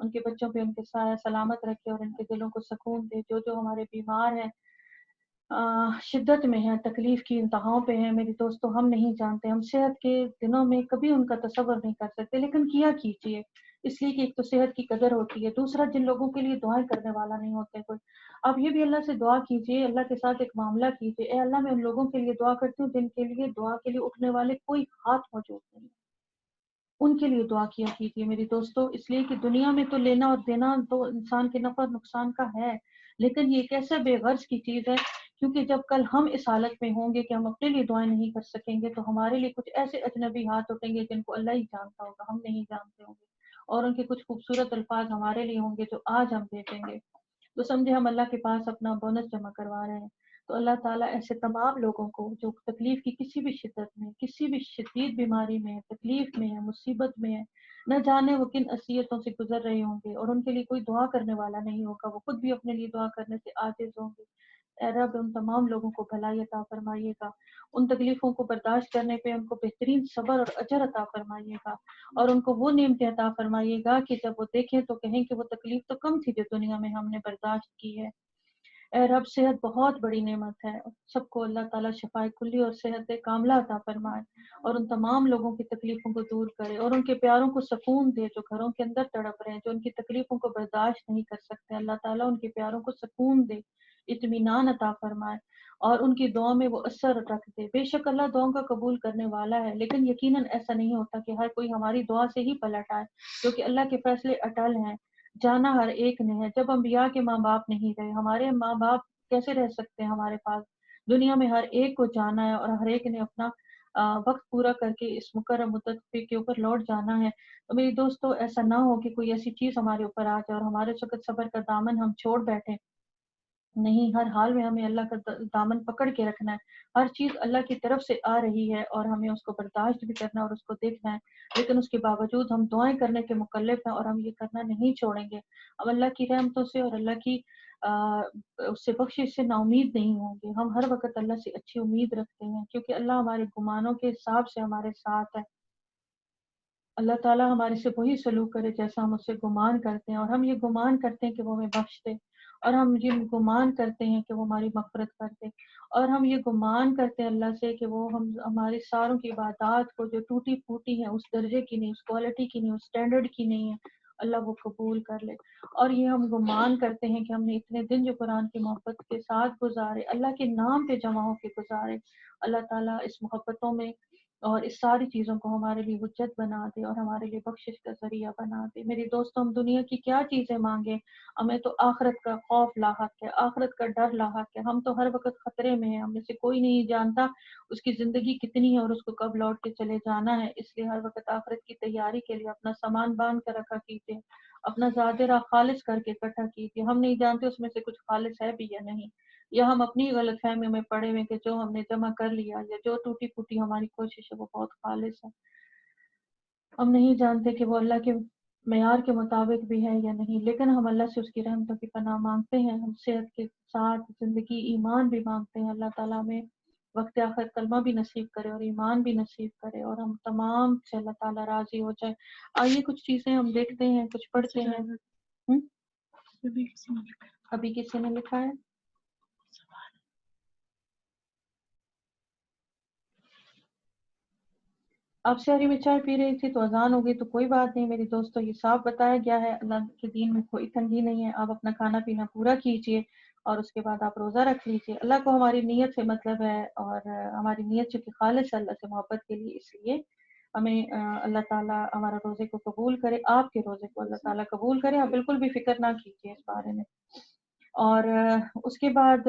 ان کے بچوں پہ ان کے سلامت رکھے اور ان کے دلوں کو سکون دے. جو ہمارے بیمار ہیں شدت میں ہیں، تکلیف کی انتہاؤں پہ ہیں، میری دوستو ہم نہیں جانتے، ہم صحت کے دنوں میں کبھی ان کا تصور نہیں کر سکتے، لیکن کیا کیجیے، اس لیے کہ ایک تو صحت کی قدر ہوتی ہے، دوسرا جن لوگوں کے لیے دعائیں کرنے والا نہیں ہوتے کوئی. آپ یہ بھی اللہ سے دعا کیجیے، اللہ کے ساتھ ایک معاملہ کیجیے، اے اللہ میں ان لوگوں کے لیے دعا کرتی ہوں جن کے لیے دعا کے لیے اٹھنے والے کوئی ہاتھ موجود نہیں، ان کے لیے دعا کیا کیجیے میری دوستو. اس لیے کہ دنیا میں تو لینا اور دینا تو انسان کے نفع اور نقصان کا ہے، لیکن یہ کیسے بے غرض کی چیز ہے، کیونکہ جب کل ہم اس حالت میں ہوں گے کہ ہم اپنے لیے دعائیں نہیں کر سکیں گے تو ہمارے لیے کچھ ایسے اجنبی ہاتھ اٹھیں گے جن کو اللہ ہی جانتا ہوگا، ہم نہیں جانتے ہوں گے، اور ان کے کچھ خوبصورت الفاظ ہمارے لیے ہوں گے جو آج ہم دیکھیں گے تو سمجھے ہم اللہ کے پاس اپنا بونس جمع کروا رہے ہیں. تو اللہ تعالیٰ ایسے تمام لوگوں کو جو تکلیف کی کسی بھی شدت میں، کسی بھی شدید بیماری میں، تکلیف میں ہے، مصیبت میں ہے، نہ جانے وہ کن اذیتوں سے گزر رہے ہوں گے اور ان کے لیے کوئی دعا کرنے والا نہیں ہوگا، وہ خود بھی اپنے لیے دعا کرنے سے عاجز ہوں گے. اے رب ان تمام لوگوں کو بھلائی عطا فرمائیے گا، ان تکلیفوں کو برداشت کرنے پہ ان کو بہترین صبر اور اجر عطا فرمائیے گا، اور ان کو وہ نعمتیں عطا فرمائیے گا کہ جب وہ دیکھیں تو کہیں کہ وہ تکلیف تو کم تھی جو دنیا میں ہم نے برداشت کی ہے. اے رب صحت بہت بڑی نعمت ہے، سب کو اللہ تعالیٰ شفائے کلی اور صحت کاملہ عطا فرمائے اور ان تمام لوگوں کی تکلیفوں کو دور کرے اور ان کے پیاروں کو سکون دے جو گھروں کے اندر تڑپ رہے ہیں، جو ان کی تکلیفوں کو برداشت نہیں کر سکتے. اللہ تعالیٰ ان کے پیاروں کو سکون دے، اطمینان عطا فرمائے اور ان کی دعا میں وہ اثر رکھ دے. بے شک اللہ دعاؤں کا قبول کرنے والا ہے، لیکن یقیناً ایسا نہیں ہوتا کہ ہر کوئی ہماری دعا سے ہی پلٹ آئے، کیونکہ اللہ کے فیصلے اٹل ہیں. جانا ہر ایک نے ہے، جب انبیاء کے ماں باپ نہیں رہے، ہمارے ماں باپ کیسے رہ سکتے ہیں ہمارے پاس؟ دنیا میں ہر ایک کو جانا ہے اور ہر ایک نے اپنا وقت پورا کر کے اس مقرر مدت کے اوپر لوٹ جانا ہے. تو میری دوستو ایسا نہ ہو کہ کوئی ایسی چیز ہمارے اوپر آ جائے اور ہمارے وقت صبر کا دامن ہم چھوڑ بیٹھے. نہیں، ہر حال میں ہمیں اللہ کا دامن پکڑ کے رکھنا ہے. ہر چیز اللہ کی طرف سے آ رہی ہے اور ہمیں اس کو برداشت بھی کرنا اور اس کو دیکھنا ہے، لیکن اس کے باوجود ہم دعائیں کرنے کے مکلف ہیں اور ہم یہ کرنا نہیں چھوڑیں گے. ہم اللہ کی رحمتوں سے اور اللہ کی اس سے بخشش سے نا امید نہیں ہوں گے. ہم ہر وقت اللہ سے اچھی امید رکھتے ہیں کیونکہ اللہ ہمارے گمانوں کے حساب سے ہمارے ساتھ ہے. اللہ تعالیٰ ہمارے سے وہی سلوک کرے جیسا ہم اس سے گمان کرتے ہیں، اور ہم یہ گمان کرتے ہیں کہ وہ ہمیں بخش دے، اور ہم یہ گمان کرتے ہیں کہ وہ ہماری مغفرت کر دے، اور ہم یہ گمان کرتے ہیں اللہ سے کہ وہ ہماری ساروں کی عبادات کو جو ٹوٹی پھوٹی ہیں، اس درجے کی نہیں، اس کوالٹی کی نہیں، اس سٹینڈرڈ کی نہیں ہے، اللہ وہ قبول کر لے. اور یہ ہم گمان کرتے ہیں کہ ہم نے اتنے دن جو قرآن کی محبت کے ساتھ گزارے، اللہ کے نام پہ جمع ہو کے گزارے، اللہ تعالیٰ اس محبتوں میں اور اس ساری چیزوں کو ہمارے لیے حجت بنا دے اور ہمارے لیے بخشش کا ذریعہ بنا دے. میری دوستوں ہم دنیا کی کیا چیزیں مانگے، ہمیں تو آخرت کا خوف لاحق ہے، آخرت کا ڈر لاحق ہے. ہم تو ہر وقت خطرے میں ہیں، ہم میں سے کوئی نہیں جانتا اس کی زندگی کتنی ہے اور اس کو کب لوٹ کے چلے جانا ہے. اس لیے ہر وقت آخرت کی تیاری کے لیے اپنا سامان باندھ کر رکھا کیجیے، اپنا ظاہرہ خالص کر کے اکٹھا کیجیے. ہم نہیں جانتے اس میں سے کچھ خالص ہے بھی یا نہیں، یا ہم اپنی غلط فہمیوں میں پڑے ہوئے کہ جو ہم نے جمع کر لیا یا جو ٹوٹی پھوٹی ہماری کوشش ہے وہ بہت خالص ہے. ہم نہیں جانتے کہ وہ اللہ کے معیار کے مطابق بھی ہے یا نہیں، لیکن ہم اللہ سے اس کی رحمتوں کی پناہ مانگتے ہیں. ہم صحت کے ساتھ زندگی ایمان بھی مانگتے ہیں. اللہ تعالیٰ میں وقت آخر کلمہ بھی نصیب کرے اور ایمان بھی نصیب کرے اور ہم تمام سے اللہ تعالیٰ راضی ہو جائے. آئیے کچھ چیزیں ہم دیکھتے ہیں، کچھ پڑھتے ہیں. ابھی کسی نے لکھا ہے؟ آپ شہری میں چائے پی رہی تھی تو اذان ہو گئی تو کوئی بات نہیں میری دوستو، یہ صاف بتایا گیا ہے، اللہ کے دین میں کوئی تنگی نہیں ہے. آپ اپنا کھانا پینا پورا کیجئے اور اس کے بعد آپ روزہ رکھ لیجئے. اللہ کو ہماری نیت سے مطلب ہے اور ہماری نیت چونکہ خالص ہے اللہ سے محبت کے لیے، اس لیے ہمیں اللہ تعالیٰ ہمارا روزے کو قبول کرے، آپ کے روزے کو اللہ تعالیٰ قبول کرے. آپ بالکل بھی فکر نہ کیجیے اس بارے میں. اور اس کے بعد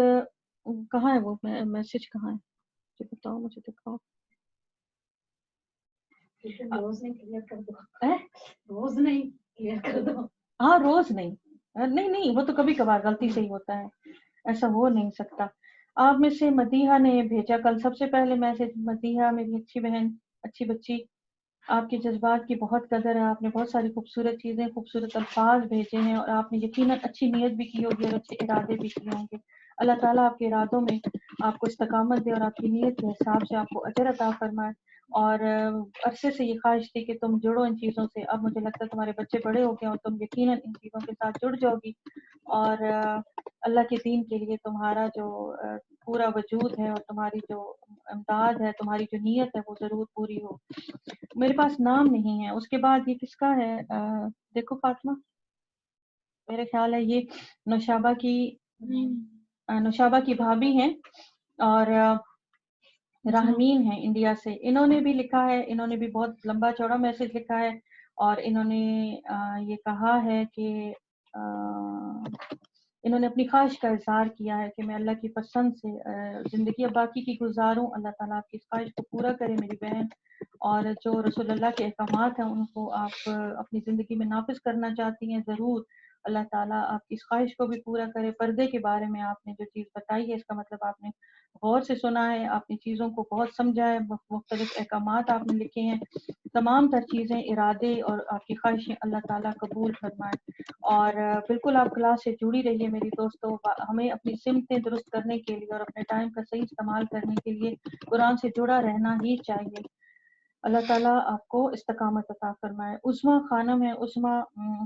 کہاں ہے وہ میسج، کہاں ہے مجھے بتاؤ، مجھے دکھاؤ. روز نہیں کلیئر کر دو، روز نہیں کلیئر کر دو. ہاں روز نہیں، نہیں وہ تو کبھی کبھار غلطی سے ہی ہوتا ہے، ایسا ہو نہیں سکتا. آپ میں سے مدیحہ نے بھیجا کل سب سے پہلے میسج. مدیحہ میری اچھی بہن، اچھی بچی، آپ کے جذبات کی بہت قدر ہے. آپ نے بہت ساری خوبصورت چیزیں، خوبصورت الفاظ بھیجے ہیں اور آپ نے یقیناً اچھی نیت بھی کی ہوگی اور اچھے ارادے بھی کیے ہوں گے. اللہ تعالیٰ آپ کے ارادوں میں آپ کو استقامت دے اور آپ کی نیت کے حساب سے آپ کو اجر عطا فرمائے اور عرصے سے یہ خواہش تھی کہ تم جڑو ان چیزوں سے. اب مجھے لگتا ہے تمہارے بچے بڑے ہو گئے اور تم یقیناً ان چیزوں کے ساتھ جڑ جاؤ گی اور اللہ کے دین کے لیے تمہارا جو پورا وجود ہے اور تمہاری جو امداد ہے, تمہاری جو نیت ہے وہ ضرور پوری ہو. میرے پاس نام نہیں ہے. اس کے بعد یہ کس کا ہے؟ دیکھو فاطمہ, میرے خیال ہے یہ نوشابہ کی بھابھی ہیں اور راہمین ہیں انڈیا سے. انہوں نے بھی لکھا ہے, انہوں نے بھی بہت لمبا چوڑا میسج لکھا ہے اور انہوں نے یہ کہا ہے کہ انہوں نے اپنی خواہش کا اظہار کیا ہے کہ میں اللہ کی پسند سے زندگی اب باقی کی گزاروں. اللہ تعالیٰ آپ کی اس خواہش کو پورا کرے میری بہن, اور جو رسول اللہ کے احکامات ہیں ان کو آپ اپنی زندگی میں نافذ کرنا چاہتی ہیں, ضرور اللہ تعالیٰ آپ کی اس خواہش کو بھی پورا کرے. پردے کے بارے میں آپ نے جو چیز بتائی ہے اس کا مطلب آپ نے غور سے سنا ہے, آپ نے چیزوں کو بہت سمجھا ہے, مختلف احکامات آپ نے لکھے ہیں. تمام تر چیزیں, ارادے اور آپ کی خواہشیں اللہ تعالیٰ قبول فرمائے. اور بالکل آپ کلاس سے جڑی رہیے میری دوستوں. ہمیں اپنی سمتیں درست کرنے کے لیے اور اپنے ٹائم کا صحیح استعمال کرنے کے لیے قرآن سے جڑا رہنا ہی چاہیے. اللہ تعالیٰ آپ کو استقامت عطا فرمائے. عظمیٰ خانم ہے. عظمیٰ,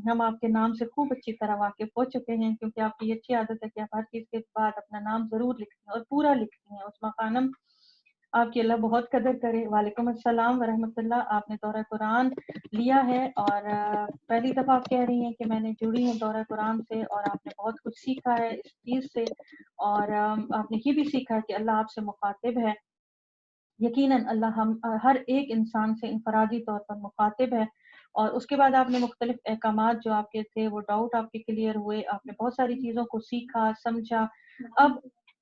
ہم آپ کے نام سے خوب اچھی طرح واقف ہو چکے ہیں کیونکہ آپ کی اچھی عادت ہے کہ آپ ہر چیز کے بعد اپنا نام ضرور لکھتی ہیں اور پورا لکھتی ہیں. عظمیٰ خانم, آپ کی اللہ بہت قدر کرے. وعلیکم السلام ورحمۃ اللہ. آپ نے دورہ قرآن لیا ہے اور پہلی دفعہ آپ کہہ رہی ہیں کہ میں نے جڑی ہوں دورہ قرآن سے, اور آپ نے بہت کچھ سیکھا ہے اس چیز سے, اور آپ نے یہ بھی سیکھا کہ اللہ آپ سے مخاطب ہے. یقیناً اللہ ہم ہر ایک انسان سے انفرادی طور پر مخاطب ہے. اور اس کے بعد آپ نے مختلف احکامات جو آپ کے تھے وہ ڈاؤٹ آپ کے کلیئر ہوئے, آپ نے بہت ساری چیزوں کو سیکھا سمجھا.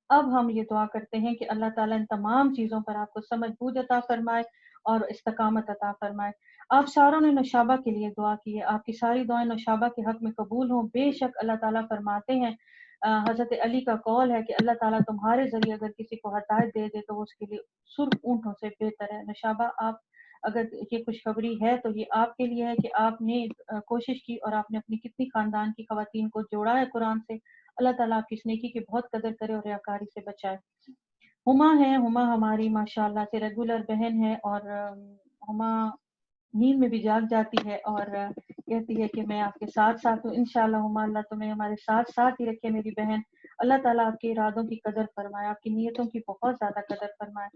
اب ہم یہ دعا کرتے ہیں کہ اللہ تعالیٰ ان تمام چیزوں پر آپ کو سمجھ بوجھ عطا فرمائے اور استقامت عطا فرمائے. آپ ساروں نے نوشابہ کے لیے دعا کی ہے, آپ کی ساری دعائیں نوشابہ کے حق میں قبول ہوں. بے شک اللہ تعالیٰ فرماتے ہیں, حضرت علی کا قول ہے کہ اللہ تعالیٰ تمہارے ذریعے اگر کسی کو ہدایت دے دے تو وہ اس کے لیے سرخ اونٹوں سے بہتر ہے. نوشابہ, آپ اگر یہ خوشخبری ہے تو یہ آپ کے لیے ہے کہ آپ نے کوشش کی اور آپ نے اپنی کتنی خاندان کی خواتین کو جوڑا ہے قرآن سے. اللہ تعالیٰ آپ کی اس نیکی کی بہت قدر کرے اور ریاکاری سے بچائے. ہما ہے, ہما ہماری ماشاءاللہ سے ریگولر بہن ہے, اور ہما نیند میں بھی جاگ جاتی ہے اور کہتی ہے کہ میں آپ کے ساتھ ساتھ ہوں. انشاءاللہ ہما, اللہ تمہیں ہمارے ساتھ ساتھ ہی رکھے میری بہن. اللہ تعالیٰ آپ کے ارادوں کی قدر فرمائے, آپ کی نیتوں کی بہت زیادہ قدر فرمائے.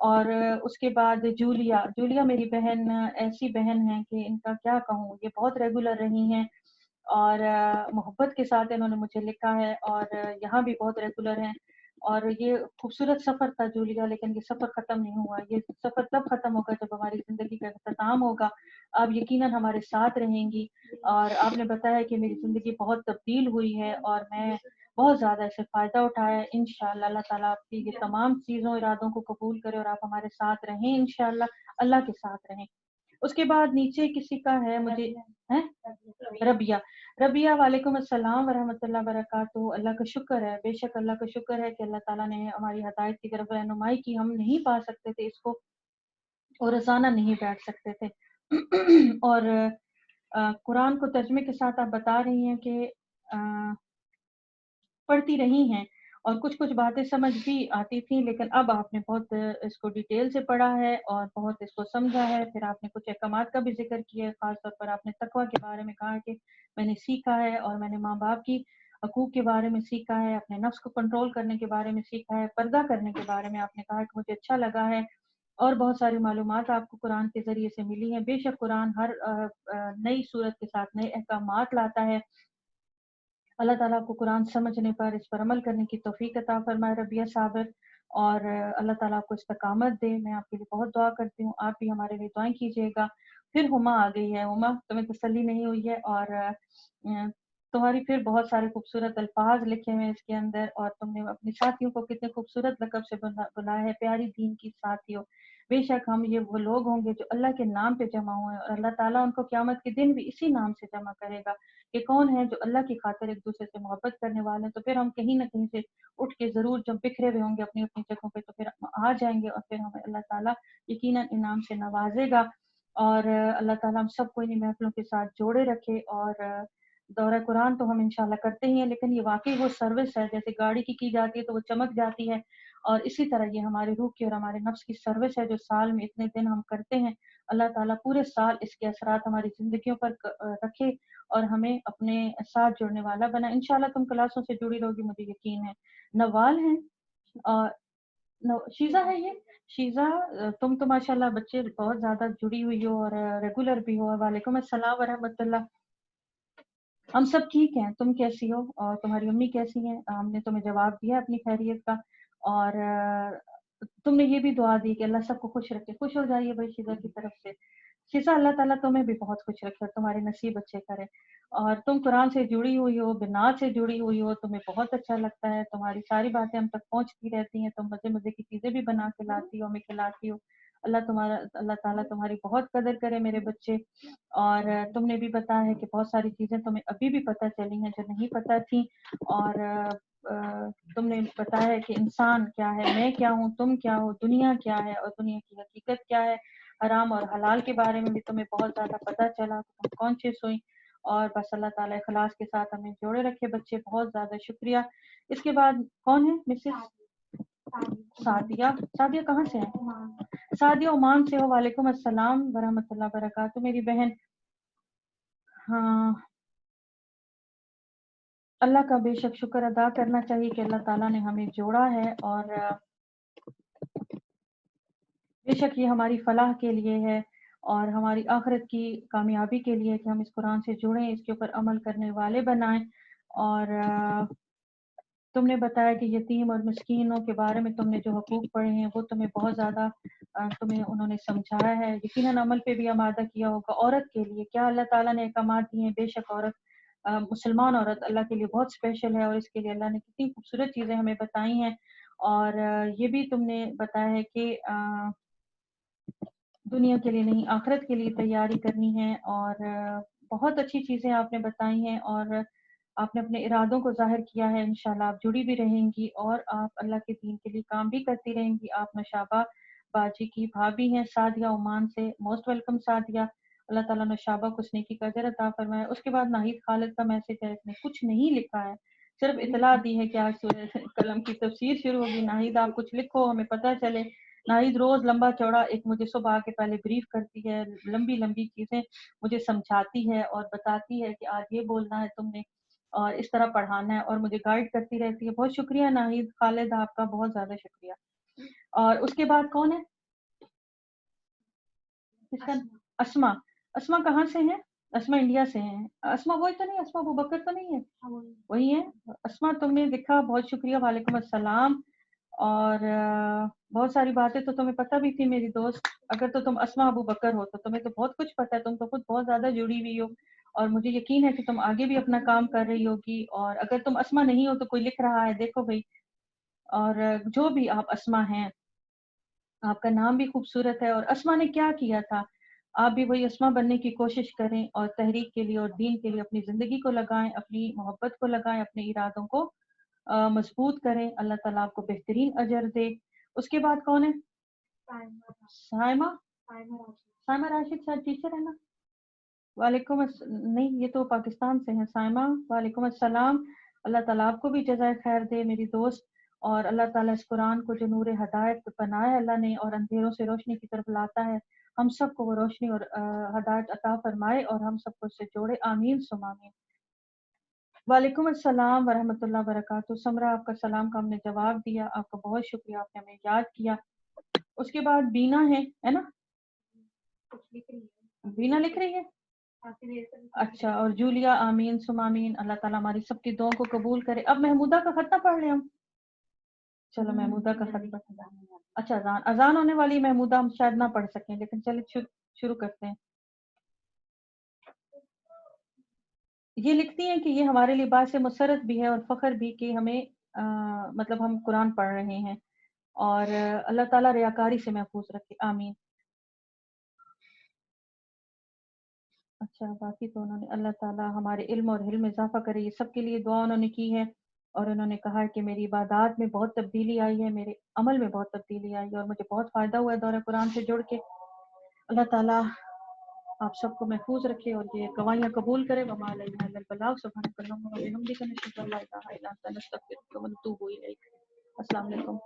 اور اس کے بعد جولیا میری بہن ایسی بہن ہے کہ ان کا کیا کہوں, یہ بہت ریگولر رہی ہیں اور محبت کے ساتھ انہوں نے مجھے لکھا ہے, اور یہاں بھی بہت ریگولر ہیں. اور یہ خوبصورت سفر تھا جولیا, لیکن یہ سفر ختم نہیں ہوا. یہ سفر تب ختم ہوگا جب ہماری زندگی کا اختتام ہوگا. آپ یقیناً ہمارے ساتھ رہیں گی, اور آپ نے بتایا کہ میری زندگی بہت تبدیل ہوئی ہے اور میں بہت زیادہ اسے فائدہ اٹھایا ہے. انشاءاللہ اللہ تعالیٰ آپ کی یہ تمام چیزوں ارادوں کو قبول کرے اور آپ ہمارے ساتھ رہیں انشاءاللہ, اللہ کے ساتھ رہیں. اس کے بعد نیچے کسی کا ہے مجھے ربیہ, وعلیکم السلام ورحمۃ اللہ وبرکاتہ. اللہ کا شکر ہے, بے شک اللہ کا شکر ہے کہ اللہ تعالیٰ نے ہماری ہدایت کی طرف رہنمائی کی. ہم نہیں پا سکتے تھے اس کو اور روزانہ نہیں بیٹھ سکتے تھے. اور قرآن کو ترجمے کے ساتھ آپ بتا رہی ہیں کہ پڑھتی رہی ہیں اور کچھ باتیں سمجھ بھی آتی تھیں, لیکن اب آپ نے بہت اس کو ڈیٹیل سے پڑھا ہے اور بہت اس کو سمجھا ہے. پھر آپ نے کچھ احکامات کا بھی ذکر کیا ہے, خاص طور پر آپ نے تقویٰ کے بارے میں کہا کہ میں نے سیکھا ہے, اور میں نے ماں باپ کی حقوق کے بارے میں سیکھا ہے, اپنے نفس کو کنٹرول کرنے کے بارے میں سیکھا ہے, پردہ کرنے کے بارے میں آپ نے کہا کہ مجھے اچھا لگا ہے, اور بہت ساری معلومات آپ کو قرآن کے ذریعے سے ملی ہیں. بے شک قرآن ہر نئی صورت کے ساتھ نئے احکامات لاتا ہے. اللہ تعالیٰ کو قرآن سمجھنے پر, اس پر عمل کرنے کی توفیق عطا فرمائے ربیہ صابر, اور اللہ تعالیٰ آپ کو استقامت دے. میں آپ کے لیے بہت دعا کرتی ہوں, آپ بھی ہمارے لیے دعائیں کیجیے گا. پھر ہما آ گئی ہے. ہما, تمہیں تسلی نہیں ہوئی ہے, اور تمہاری پھر بہت سارے خوبصورت الفاظ لکھے ہوئے اس کے اندر, اور تم نے اپنی ساتھیوں کو کتنے خوبصورت لقب سے بلایا ہے, پیاری دین کی ساتھیوں. بے شک ہم یہ وہ لوگ ہوں گے جو اللہ کے نام پہ جمع ہوئے ہیں, اور اللہ تعالیٰ ان کو قیامت کے دن بھی اسی نام سے جمع کرے گا کہ کون ہے جو اللہ کی خاطر ایک دوسرے سے محبت کرنے والے ہیں. تو پھر ہم کہیں نہ کہیں سے اٹھ کے ضرور جب بکھرے ہوئے ہوں گے اپنی اپنی جگہوں پہ, تو پھر ہم آ جائیں گے, اور پھر ہمیں اللہ تعالیٰ یقیناً انعام سے نوازے گا. اور اللہ تعالیٰ ہم سب کو انہیں محفلوں کے ساتھ جوڑے رکھے. اور دورہ قرآن تو ہم انشاءاللہ کرتے ہی ہیں, لیکن یہ واقعی وہ سروس ہے جیسے گاڑی کی جاتی ہے تو وہ چمک جاتی ہے, اور اسی طرح یہ ہماری روح کی اور ہمارے نفس کی سروس ہے جو سال میں اتنے دن ہم کرتے ہیں. اللہ تعالیٰ پورے سال اس کے اثرات ہماری زندگیوں پر رکھے اور ہمیں اپنے ساتھ جڑنے والا بنا. انشاءاللہ تم کلاسوں سے جڑی رہوگی مجھے یقین ہے. نوال ہیں اور شیزا ہے. یہ شیزا تم تو ماشاءاللہ بچے بہت زیادہ جڑی ہوئی ہو اور ریگولر بھی ہو. وعلیکم السلام ورحمۃ اللہ. ہم سب ٹھیک ہیں. تم کیسی ہو اور تمہاری امی کیسی ہیں؟ ہم نے تمہیں جواب دیا اپنی خیریت کا اور تم نے یہ بھی دعا دی کہ اللہ سب کو خوش رکھے. خوش ہو جائیے بھائی شیزا کی طرف سے. شیزا اللہ تعالیٰ تمہیں بھی بہت خوش رکھے اور تمہارے نصیب اچھے کرے. اور تم قرآن سے جڑی ہوئی ہو, بنات سے جڑی ہوئی ہو, تمہیں بہت اچھا لگتا ہے. تمہاری ساری باتیں ہم تک پہنچتی رہتی ہیں. تم مزے مزے کی چیزیں بھی بنا کے لاتی ہو, ہمیں کھلاتی ہو. اللہ تعالیٰ تمہاری بہت قدر کرے میرے بچے. اور تم نے بھی بتایا ہے کہ بہت ساری چیزیں تمہیں ابھی بھی پتہ چلی ہیں جو نہیں پتہ تھیں. اور تم نے بتایا ہے کہ انسان کیا ہے, میں کیا ہوں, تم کیا ہو, دنیا کیا ہے اور دنیا کی حقیقت کیا ہے. حرام اور حلال کے بارے میں بھی تمہیں بہت زیادہ پتہ چلا. تم کانشیس ہوئی. اور بس اللہ تعالیٰ اخلاص کے ساتھ ہمیں جوڑے رکھے بچے. بہت زیادہ شکریہ. اس کے بعد کون ہے؟ مسز سعدیہ. سعدیہ کہاں سے ہیں؟ سعدیہ عمان سے ہو. وعلیکم السلام ورحمۃ اللہ وبرکاتہ میری بہن. ہاں اللہ کا بے شک شکر ادا کرنا چاہیے کہ اللہ تعالیٰ نے ہمیں جوڑا ہے اور بے شک یہ ہماری فلاح کے لیے ہے اور ہماری آخرت کی کامیابی کے لیے کہ ہم اس قرآن سے جڑیں, اس کے اوپر عمل کرنے والے بنائیں. اور تم نے بتایا کہ یتیم اور مسکینوں کے بارے میں تم نے جو حقوق پڑھے ہیں وہ تمہیں بہت زیادہ تمہیں انہوں نے سمجھایا ہے. یقیناً عمل پہ بھی آمادہ کیا ہوگا. عورت کے لیے کیا اللہ تعالیٰ نے احکامات دیے ہیں. بے شک عورت, مسلمان عورت اللہ کے لیے بہت اسپیشل ہے اور اس کے لیے اللہ نے کتنی خوبصورت چیزیں ہمیں بتائی ہیں. اور یہ بھی تم نے بتایا ہے کہ دنیا کے لیے نہیں آخرت کے لیے تیاری کرنی ہے. اور بہت اچھی چیزیں آپ نے بتائی ہیں اور آپ نے اپنے ارادوں کو ظاہر کیا ہے. انشاءاللہ آپ جڑی بھی رہیں گی اور آپ اللہ کے دین کے لیے کام بھی کرتی رہیں گی. آپ نوشابہ باجی کی بھابھی ہیں سعدیہ عمان سے. Most welcome Sadia. اللہ تعالیٰ نوشابہ کو نیکی کا اجر عطا فرمائے. اس کے بعد ناہید خالد کا میسج ہے. اس نے کچھ نہیں لکھا ہے, صرف اطلاع دی ہے کہ آج سورہ قلم کی تفسیر شروع ہوگی. ناہید آپ کچھ لکھو ہمیں پتہ چلے. ناہید روز لمبا چوڑا ایک مجھے صبح آ کے پہلے بریف کرتی ہے, لمبی لمبی چیزیں مجھے سمجھاتی ہے اور بتاتی ہے کہ آج یہ بولنا ہے تم نے اور اس طرح پڑھانا ہے اور مجھے گائیڈ کرتی رہتی ہے. بہت شکریہ ناہید خالد, آپ کا بہت زیادہ شکریہ. اور اس کے بعد کون ہے؟ اسما. اسما کہاں سے ہیں؟ اسما انڈیا سے ہیں. اسما وہی تو نہیں, اسما ابو بکر تو نہیں ہے؟ وہی ہے اسما. تم نے لکھا, بہت شکریہ. وعلیکم السلام. اور بہت ساری باتیں تو تمہیں پتہ بھی تھی میری دوست. اگر تو تم اسما ابو بکر ہو تو تمہیں تو بہت کچھ پتہ ہے. تم تو خود بہت زیادہ جڑی ہوئی ہو اور مجھے یقین ہے کہ تم آگے بھی اپنا کام کر رہی ہوگی. اور اگر تم اسما نہیں ہو تو کوئی لکھ رہا ہے, دیکھو بھائی. اور جو بھی آپ اسما ہیں, آپ کا نام بھی خوبصورت ہے. اور اسما نے کیا کیا تھا, آپ بھی وہی اسما بننے کی کوشش کریں اور تحریک کے لیے اور دین کے لیے اپنی زندگی کو لگائیں, اپنی محبت کو لگائیں, اپنے ارادوں کو مضبوط کریں. اللہ تعالیٰ آپ کو بہترین اجر دے. اس کے بعد کون ہے؟ سائمہ. سائمہ راشد شاید ٹیچر ہے نا. وعلیکم نہیں, یہ تو پاکستان سے ہیں سائمہ. وعلیکم السلام. اللہ تعالیٰ آپ کو بھی جزائے خیر دے میری دوست. اور اللہ تعالیٰ اس قرآن کو جو نور ہدایت بنایا اللہ نے اور اندھیروں سے روشنی کی طرف لاتا ہے, ہم سب کو وہ روشنی اور ہدایت عطا فرمائے اور ہم سب کو اس سے جوڑے. آمین ثم آمین. وعلیکم السلام ورحمۃ اللہ وبرکاتہ. سمرا آپ کا سلام کا ہم نے جواب دیا. آپ کا بہت شکریہ, آپ نے ہمیں یاد کیا. اس کے بعد بینا ہے نا, بینا لکھ رہی ہے. اچھا, اور جولیا. آمین ثم آمین. اللہ تعالیٰ ہماری سب کی دعاؤں کو قبول کرے. اب محمودہ کا خط نہ پڑھ لیں ہم. چلو محمودہ کا خط پڑھ. اچھا اذان ہونے والی محمودہ, ہم شاید نہ پڑھ سکیں لیکن چلے شروع کرتے ہیں. یہ لکھتی ہیں کہ یہ ہمارے لیے باعث مسرت بھی ہے اور فخر بھی کہ ہمیں مطلب ہم قرآن پڑھ رہے ہیں اور اللہ تعالیٰ ریاکاری سے محفوظ رکھے. آمین. اچھا, باقی تو انہوں نے اللہ تعالیٰ ہمارے علم اور علم میں اضافہ کرے, یہ سب کے لیے دعا انہوں نے کی ہے. اور انہوں نے کہا ہے کہ میری عبادات میں بہت تبدیلی آئی ہے, میرے عمل میں بہت تبدیلی آئی ہے اور مجھے بہت فائدہ ہوا ہے دورہ قرآن سے جڑ کے. اللہ تعالیٰ آپ سب کو محفوظ رکھے اور یہ گواہیاں قبول کرے. وما علینا الا البلاغ. سبحانک اللہم و بحمدک نشہد ان لا الہ الا انت نستغفرک ونتوب الیک. السلام علیکم.